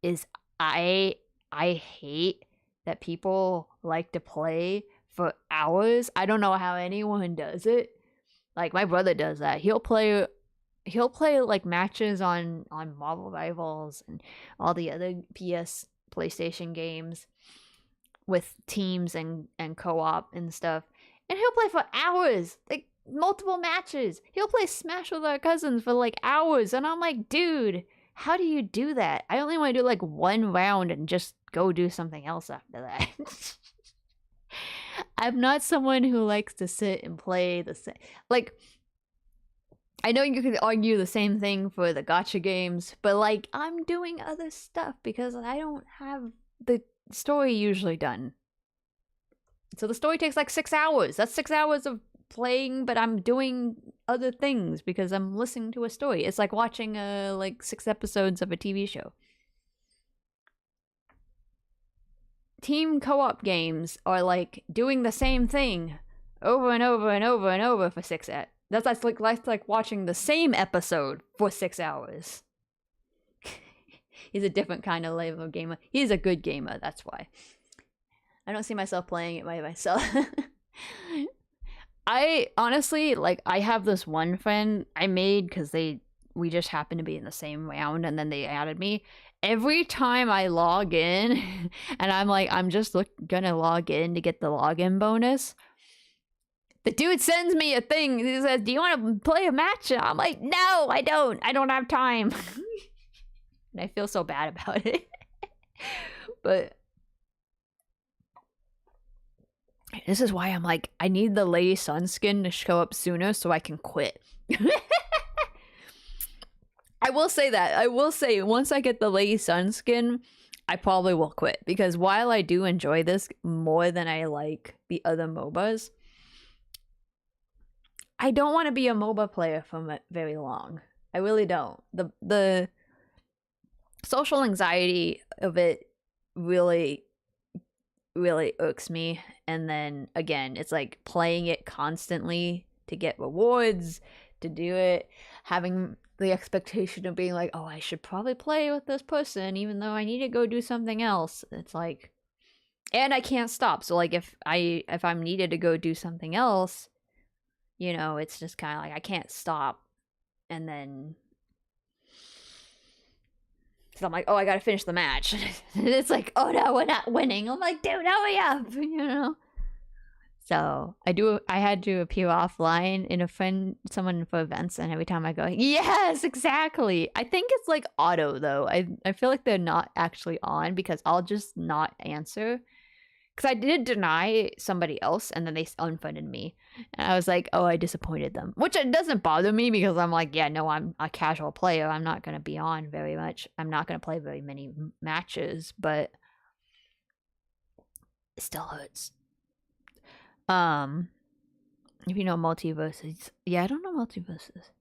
is I hate that people like to play for hours. I don't know how anyone does it. Like, my brother does that. He'll play like matches on Marvel Rivals and all the other PlayStation games with teams and co-op and stuff, and he'll play for hours, like multiple matches. He'll play Smash with our cousins for like hours, and I'm like, dude, how do you do that? I only want to do like one round and just go do something else after that. I'm not someone who likes to sit and play the same. Like, I know you could argue the same thing for the gacha games, but like, I'm doing other stuff because I don't have the story usually done. So the story takes like 6 hours. That's 6 hours of playing, but I'm doing other things because I'm listening to a story. It's like watching like 6 episodes of a TV show. Team co-op games are like doing the same thing over and over and over and over for 6 hours. That's like watching the same episode for 6 hours. He's a different kind of level gamer. He's a good gamer, that's why. I don't see myself playing it by myself. I honestly, like, I have this one friend I made because they we just happened to be in the same round, and then they added me. Every time I log in, and I'm like, I'm just gonna log in to get the login bonus, the dude sends me a thing. He says, "Do you want to play a match?" And I'm like, "No, I don't. I don't have time." And I feel so bad about it. But this is why I'm like, I need the Lady Sun skin to show up sooner so I can quit. I will say that. I will say, once I get the Lady Sun skin, I probably will quit. Because while I do enjoy this more than I like the other MOBAs, I don't want to be a MOBA player for very long. I really don't. The social anxiety of it really, really irks me. And then, again, it's like playing it constantly to get rewards, to do it, having the expectation of being like, oh, I should probably play with this person even though I need to go do something else. It's like, and I can't stop. So like if I'm needed to go do something else, you know, it's just kind of like I can't stop. And then so I'm like, oh, I gotta finish the match. And it's like, oh no, we're not winning. I'm like, dude, hurry up, you know. So I had to appear offline in someone for events, and every time I go, yes, exactly. I think it's like auto though. I feel like they're not actually on because I'll just not answer. Because I did deny somebody else, and then they unfriended me, and I was like, oh, I disappointed them. Which it doesn't bother me because I'm like, yeah, no, I'm a casual player. I'm not gonna be on very much. I'm not gonna play very many matches, but it still hurts. If you know multiverses. Yeah, I don't know multiverses.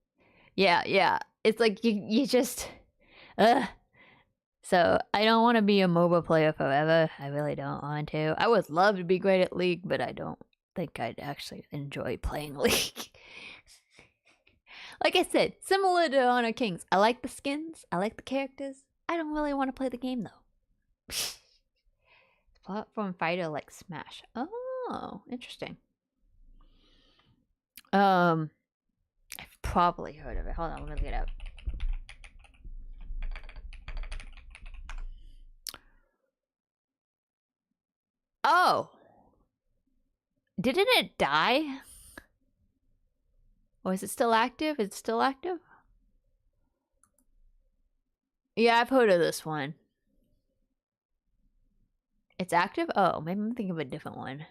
Yeah. It's like you just so I don't want to be a MOBA player forever. I really don't want to. I would love to be great at League, but I don't think I'd actually enjoy playing League. Like I said, similar to Honor Kings. I like the skins, I like the characters. I don't really want to play the game though. Platform fighter like Smash. Oh, interesting. I've probably heard of it. Hold on, let me look it up. Oh! Didn't it die? Or is it still active? It's still active? Yeah, I've heard of this one. It's active? Oh, maybe I'm thinking of a different one.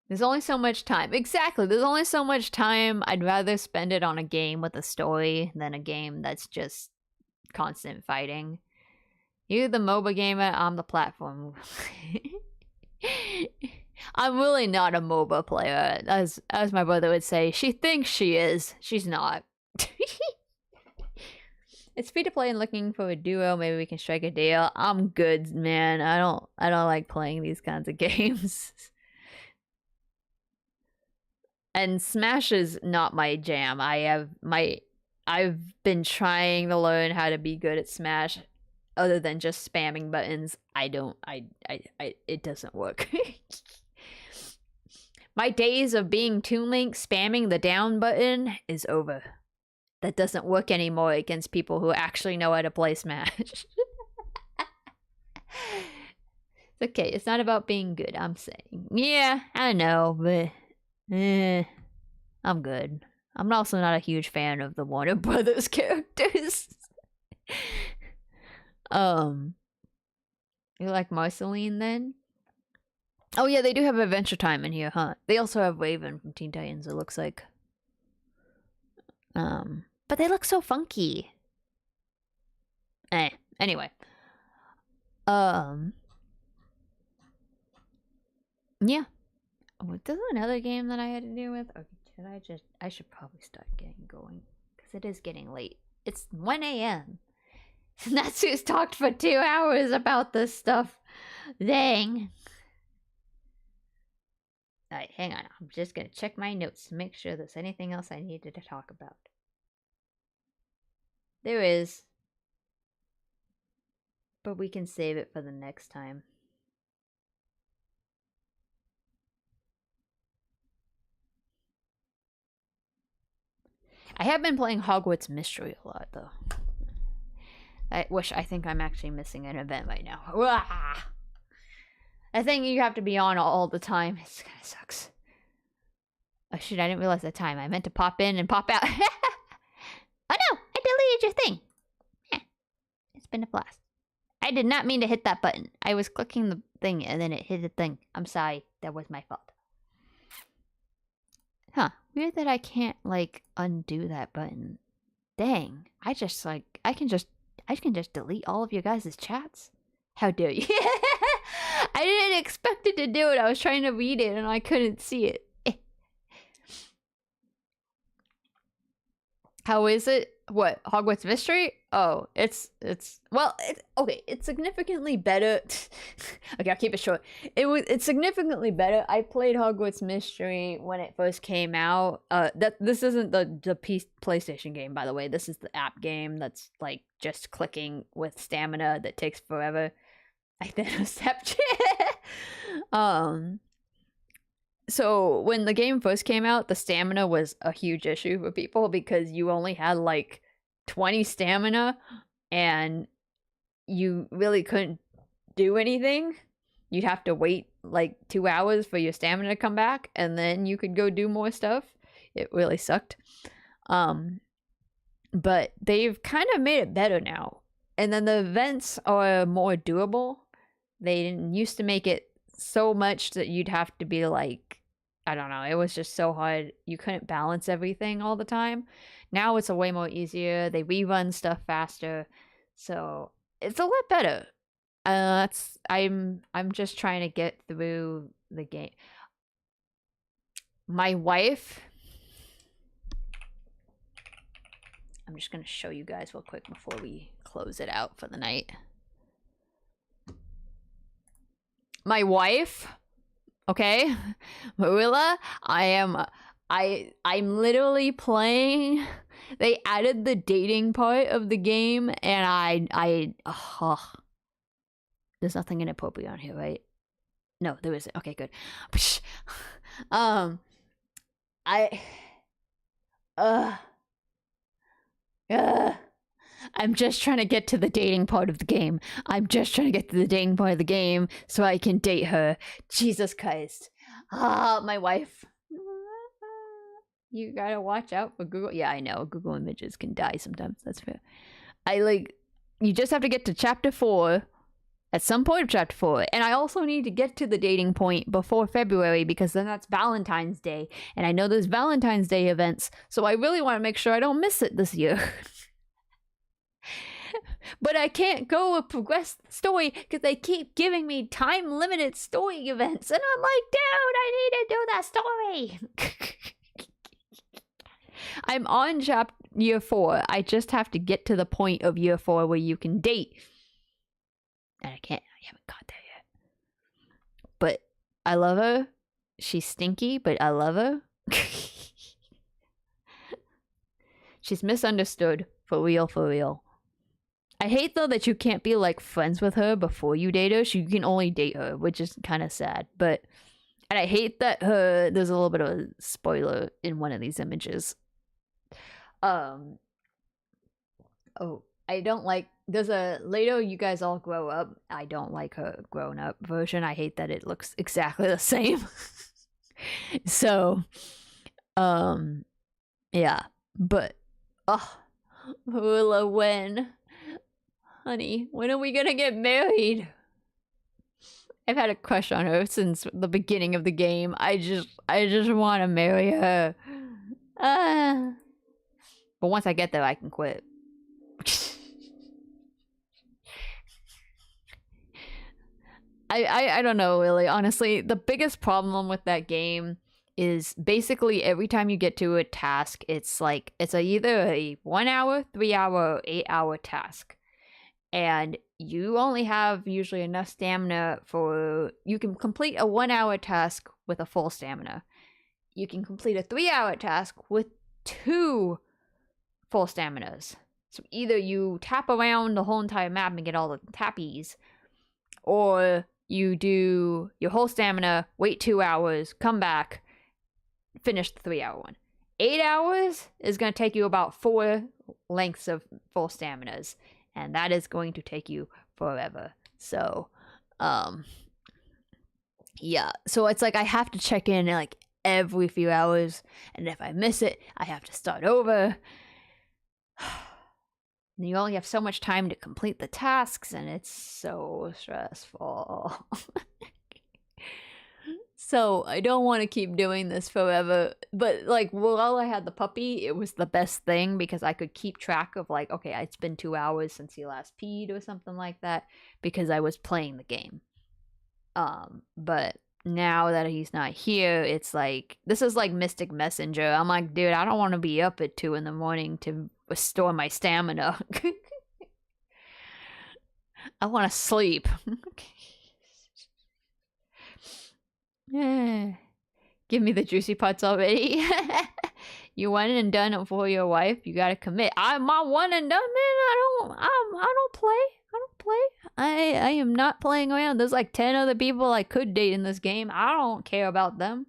There's only so much time. Exactly. There's only so much time. I'd rather spend it on a game with a story than a game that's just constant fighting. You're the MOBA gamer, I'm the platform. I'm really not a MOBA player. As my brother would say, she thinks she is. She's not. It's free to play and looking for a duo. Maybe we can strike a deal. I'm good, man. I don't like playing these kinds of games. And Smash is not my jam. I've been trying to learn how to be good at Smash other than just spamming buttons. It doesn't work. My days of being Toon Link spamming the down button is over. That doesn't work anymore against people who actually know how to play Smash. Okay, it's not about being good, I'm saying. Yeah, I know, but I'm good. I'm also not a huge fan of the Warner Brothers characters. You like Marceline then? Oh yeah, they do have Adventure Time in here, huh? They also have Raven from Teen Titans, it looks like. But they look so funky. Anyway. Yeah. Was there another game that I had to deal with? Or I should probably start getting going. Because it is getting late. It's 1 a.m. Natsu's talked for 2 hours about this stuff. Dang. Alright, hang on. I'm just gonna check my notes to make sure there's anything else I needed to talk about. There is. But we can save it for the next time. I have been playing Hogwarts Mystery a lot, though. I think I'm actually missing an event right now. Wah! I think you have to be on all the time. It kind of sucks. Oh shit, I didn't realize the time. I meant to pop in and pop out. Oh no! I deleted your thing! It's been a blast. I did not mean to hit that button. I was clicking the thing and then it hit the thing. I'm sorry. That was my fault. Huh. Weird that I can't, like, undo that button. Dang. I can just delete all of your guys' chats? How dare you? I didn't expect it to do it. I was trying to read it and I couldn't see it. How is it? What? Hogwarts Mystery? Oh, it's okay. It's significantly better. Okay, I'll keep it short. It's significantly better. I played Hogwarts Mystery when it first came out. This isn't the PlayStation game, by the way. This is the app game that's like just clicking with stamina that takes forever. Like the interception. So when the game first came out, the stamina was a huge issue for people because you only had like 20 stamina and you really couldn't do anything. You'd have to wait like 2 hours for your stamina to come back and then you could go do more stuff. It really sucked. But they've kind of made it better now. And then the events are more doable. They didn't used to make it so much that you'd have to be like, I don't know, it was just so hard. You couldn't balance everything all the time. Now it's a way more easier. They rerun stuff faster. So it's a lot better. I'm just trying to get through the game. My wife, I'm just going to show you guys real quick before we close it out for the night. My wife, okay, Marilla, I'm literally playing. They added the dating part of the game, and there's nothing inappropriate on here, right? No, there isn't. Okay, good. I'm just trying to get to the dating part of the game. I'm just trying to get to the dating part of the game so I can date her. Jesus Christ. My wife. You gotta watch out for Google. Yeah, I know. Google Images can die sometimes. That's fair. You just have to get to chapter 4 at some point of chapter 4. And I also need to get to the dating point before February because then that's Valentine's Day. And I know there's Valentine's Day events. So I really want to make sure I don't miss it this year. But I can't go and progress the story because they keep giving me time-limited story events. And I'm like, dude, I need to do that story. I'm on year 4. I just have to get to the point of year 4 where you can date. And I haven't got there yet. But I love her. She's stinky, but I love her. She's misunderstood. For real, for real. I hate, though, that you can't be, like, friends with her before you date her. So you can only date her, which is kind of sad. And I hate that there's a little bit of a spoiler in one of these images. Oh, I don't like, there's a, later you guys all grow up. I don't like her grown up version. I hate that it looks exactly the same. So, yeah. But, Hula, when? Honey, when are we gonna get married? I've had a crush on her since the beginning of the game. I just want to marry her. But once I get there, I can quit. I don't know, really. Honestly, the biggest problem with that game is basically every time you get to a task, it's like it's either a 1 hour, 3 hour, or 8 hour task. And you only have usually enough stamina for... You can complete a 1 hour task with a full stamina. You can complete a 3 hour task with 2 full staminas. So either you tap around the whole entire map and get all the tappies, or you do your whole stamina, wait 2 hours, come back, finish the 3 hour one. 8 hours is going to take you about 4 lengths of full staminas, and that is going to take you forever. So, yeah. So it's like I have to check in like every few hours, and if I miss it, I have to start over. You only have so much time to complete the tasks, and it's so stressful. So I don't want to keep doing this forever. But like while I had the puppy, it was the best thing because I could keep track of like, okay, it's been 2 hours since he last peed or something like that because I was playing the game. But now that he's not here, it's like this is like Mystic Messenger. I'm like, dude, I don't want to be up at 2 in the morning to restore my stamina. I want to sleep. Yeah. Give me the juicy parts already. You one and done it for your wife. You gotta commit. I'm my one and done, man. I don't play. I am not playing around. There's like 10 other people I could date in this game. I don't care about them.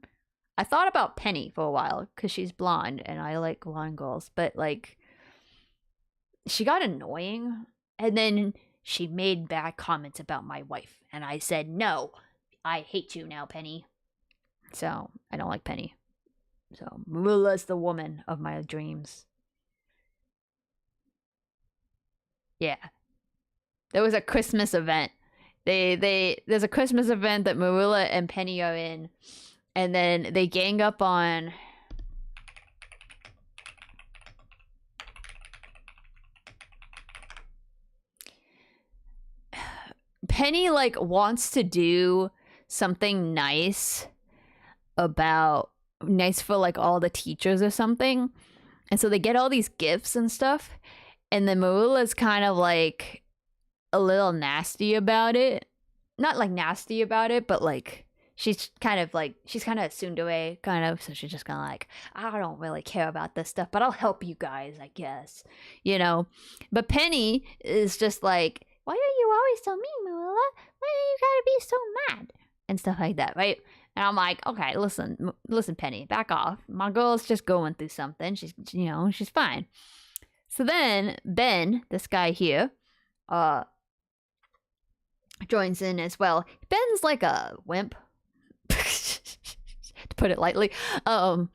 I thought about Penny for a while because she's blonde and I like blonde girls, but like she got annoying and then she made bad comments about my wife and I said no. I hate you now, Penny. So, I don't like Penny. So, Marilla's the woman of my dreams. Yeah. There was a Christmas event. There's a Christmas event that Marilla and Penny are in. And then they gang up on... Penny, like, wants to do something nice for like all the teachers or something, and so they get all these gifts and stuff, and then Marilla's kind of like a little nasty about it. Not like nasty about it, but like she's kind of a tsundere kind of, so she's just kind of like, I don't really care about this stuff, but I'll help you guys, I guess, you know. But Penny is just like, why are you always so mean, Marilla? Why do you gotta be so mad? And stuff like that, right? And I'm like, okay, listen, Penny, back off. My girl's just going through something. She's fine. So then Ben, this guy here, joins in as well. Ben's like a wimp, to put it lightly. And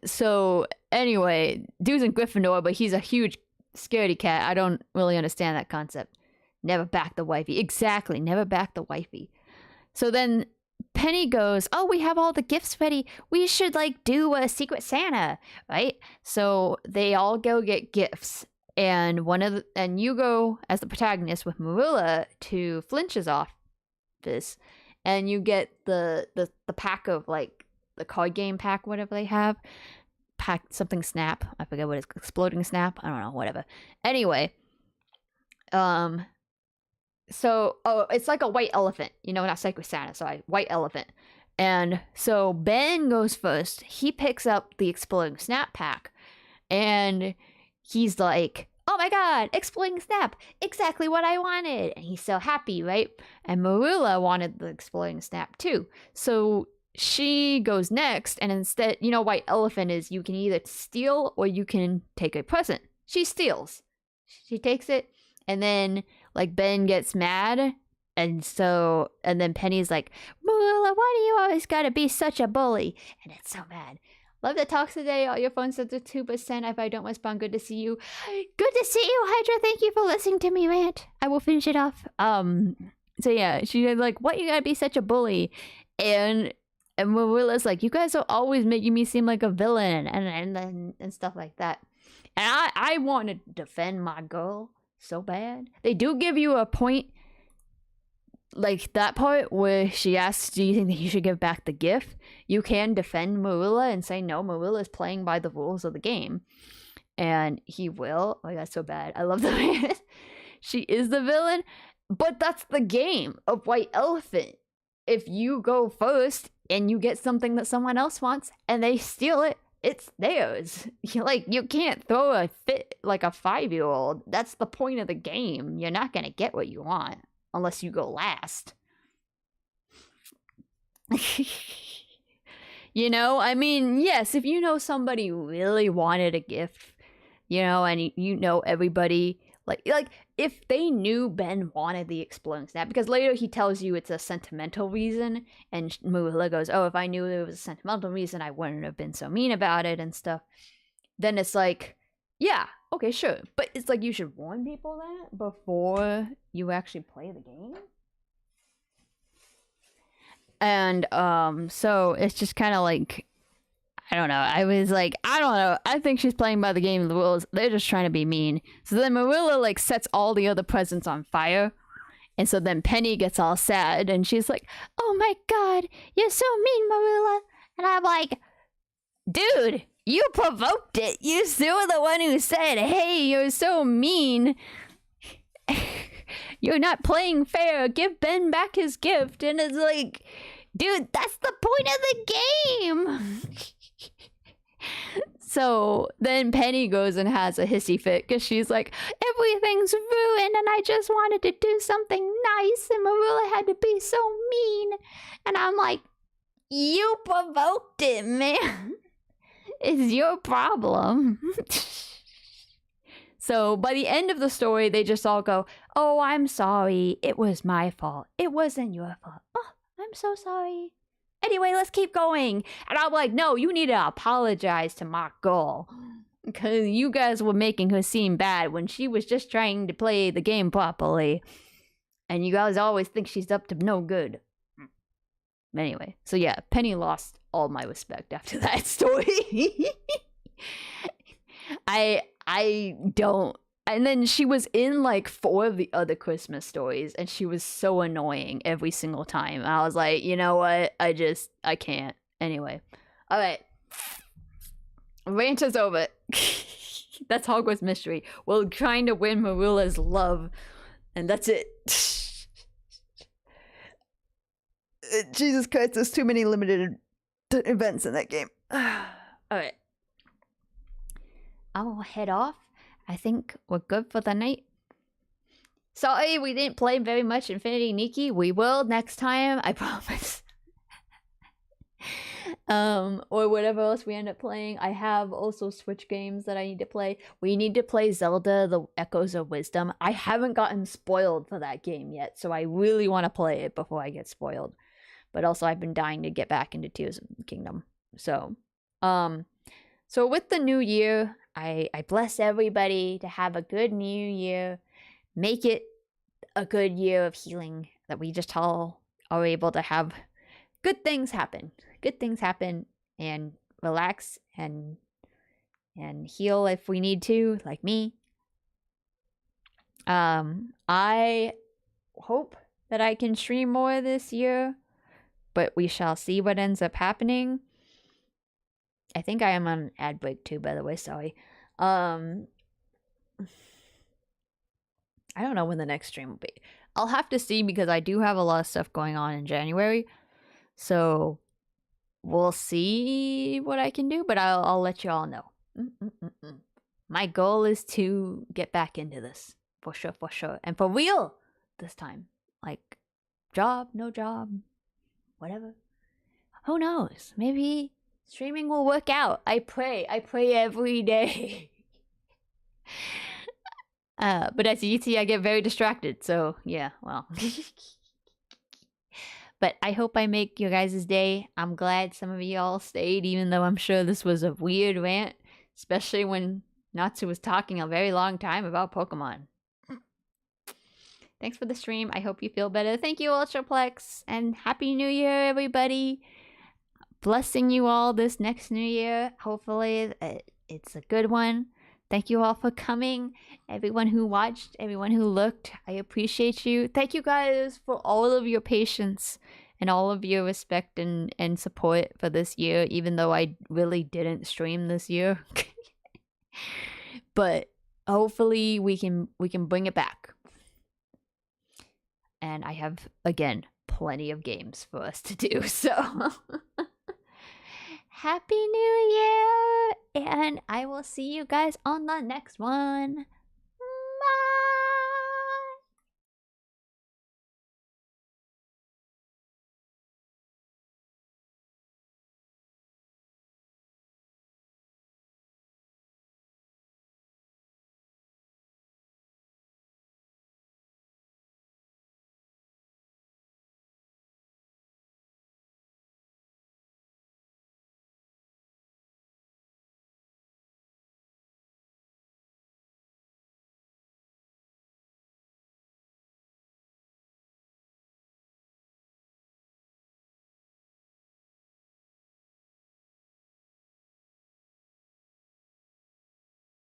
so anyway, dude's in Gryffindor, but he's a huge scaredy cat. I don't really understand that concept. Never back the wifey. Exactly, never back the wifey. So then Penny goes, oh, we have all the gifts ready. We should like do a Secret Santa, right? So they all go get gifts. And and you go as the protagonist with Marilla to Flinch's office. And you get the pack of like the card game pack, whatever they have. Pack something snap. I forget what it's, exploding snap. I don't know, whatever. Anyway, so, it's like a white elephant, you know, not Secret Santa, sorry, white elephant. And so Ben goes first. He picks up the exploding snap pack, and he's like, oh my god, exploding snap, exactly what I wanted. And he's so happy, right? And Marilla wanted the exploding snap too. So she goes next, and instead, you know, white elephant is you can either steal or you can take a present. She steals. She takes it, and then like Ben gets mad, and then Penny's like, Marilla, why do you always gotta be such a bully? And it's so mad. Love the talks today. All your phone sets are 2%. If I don't respond, good to see you. Good to see you, Hydra. Thank you for listening to me rant. I will finish it off. So yeah, she's like, what, you gotta be such a bully? And Marilla's like, you guys are always making me seem like a villain and stuff like that. And I want to defend my girl so bad. They do give you a point, like that part where she asks, do you think that you should give back the gift? You can defend Marilla and say, no, Marilla is playing by the rules of the game. And he will. Oh, that's so bad. I love the way she is the villain. But that's the game of White Elephant. If you go first and you get something that someone else wants and they steal it, it's theirs. You can't throw a fit like a 5-year-old. That's the point of the game. You're not gonna get what you want unless you go last. You know, I mean, yes, if you know somebody really wanted a gift, you know, and you know everybody, like if they knew Ben wanted the exploding snap, because later he tells you it's a sentimental reason, and Marilla goes, oh, if I knew it was a sentimental reason, I wouldn't have been so mean about it and stuff. Then it's like, yeah, okay, sure. But it's like you should warn people that before you actually play the game. And so it's just kind of like, I don't know. I was like, I don't know. I think she's playing by the game of the rules. They're just trying to be mean. So then Marilla like sets all the other presents on fire. And so then Penny gets all sad and she's like, oh my God, you're so mean, Marilla. And I'm like, dude, you provoked it. You were the one who said, hey, you're so mean. You're not playing fair. Give Ben back his gift. And it's like, dude, that's the point of the game. So then Penny goes and has a hissy fit because she's like, everything's ruined and I just wanted to do something nice and Marilla had to be so mean. And I'm like, you provoked it, man. It's your problem. So by the end of the story, they just all go, oh, I'm sorry. It was my fault. It wasn't your fault. Oh, I'm so sorry. Anyway, let's keep going. And I'm like, no, you need to apologize to my girl. Because you guys were making her seem bad when she was just trying to play the game properly. And you guys always think she's up to no good. Anyway, so yeah, Penny lost all my respect after that story. I don't. And then she was in like 4 of the other Christmas stories and she was so annoying every single time. I was like, you know what? I can't. Anyway. All right. Rant is over. That's Hogwarts Mystery. We're trying to win Marilla's love. And that's it. Jesus Christ, there's too many limited events in that game. All right. I'll head off. I think we're good for the night. Sorry we didn't play very much Infinity Nikki. We will next time, I promise. Or whatever else we end up playing. I have also Switch games that I need to play. We need to play Zelda, The Echoes of Wisdom. I haven't gotten spoiled for that game yet, so I really want to play it before I get spoiled. But also I've been dying to get back into Tears of the Kingdom. So with the new year, I bless everybody to have a good new year. Make it a good year of healing, that we just all are able to have good things happen. Good things happen and relax and heal if we need to, like me. I hope that I can stream more this year, but we shall see what ends up happening. I think I am on an ad break too, by the way, sorry. I don't know when the next stream will be. I'll have to see because I do have a lot of stuff going on in January. So we'll see what I can do, but I'll let you all know. My goal is to get back into this. For sure. And for real this time. Like, job, no job, whatever. Who knows? Maybe streaming will work out. I pray every day. But as you see, I get very distracted. So yeah, well. But I hope I make your guys' day. I'm glad some of y'all stayed, even though I'm sure this was a weird rant, especially when Natsu was talking a very long time about Pokemon. Thanks for the stream. I hope you feel better. Thank you, Ultraplex, and Happy New Year, everybody. Blessing you all this next new year. Hopefully it's a good one. Thank you all for coming. Everyone who watched, everyone who looked, I appreciate you. Thank you guys for all of your patience and all of your respect and support for this year, even though I really didn't stream this year. But hopefully we can bring it back. And I have, again, plenty of games for us to do, so Happy New Year! And I will see you guys on the next one.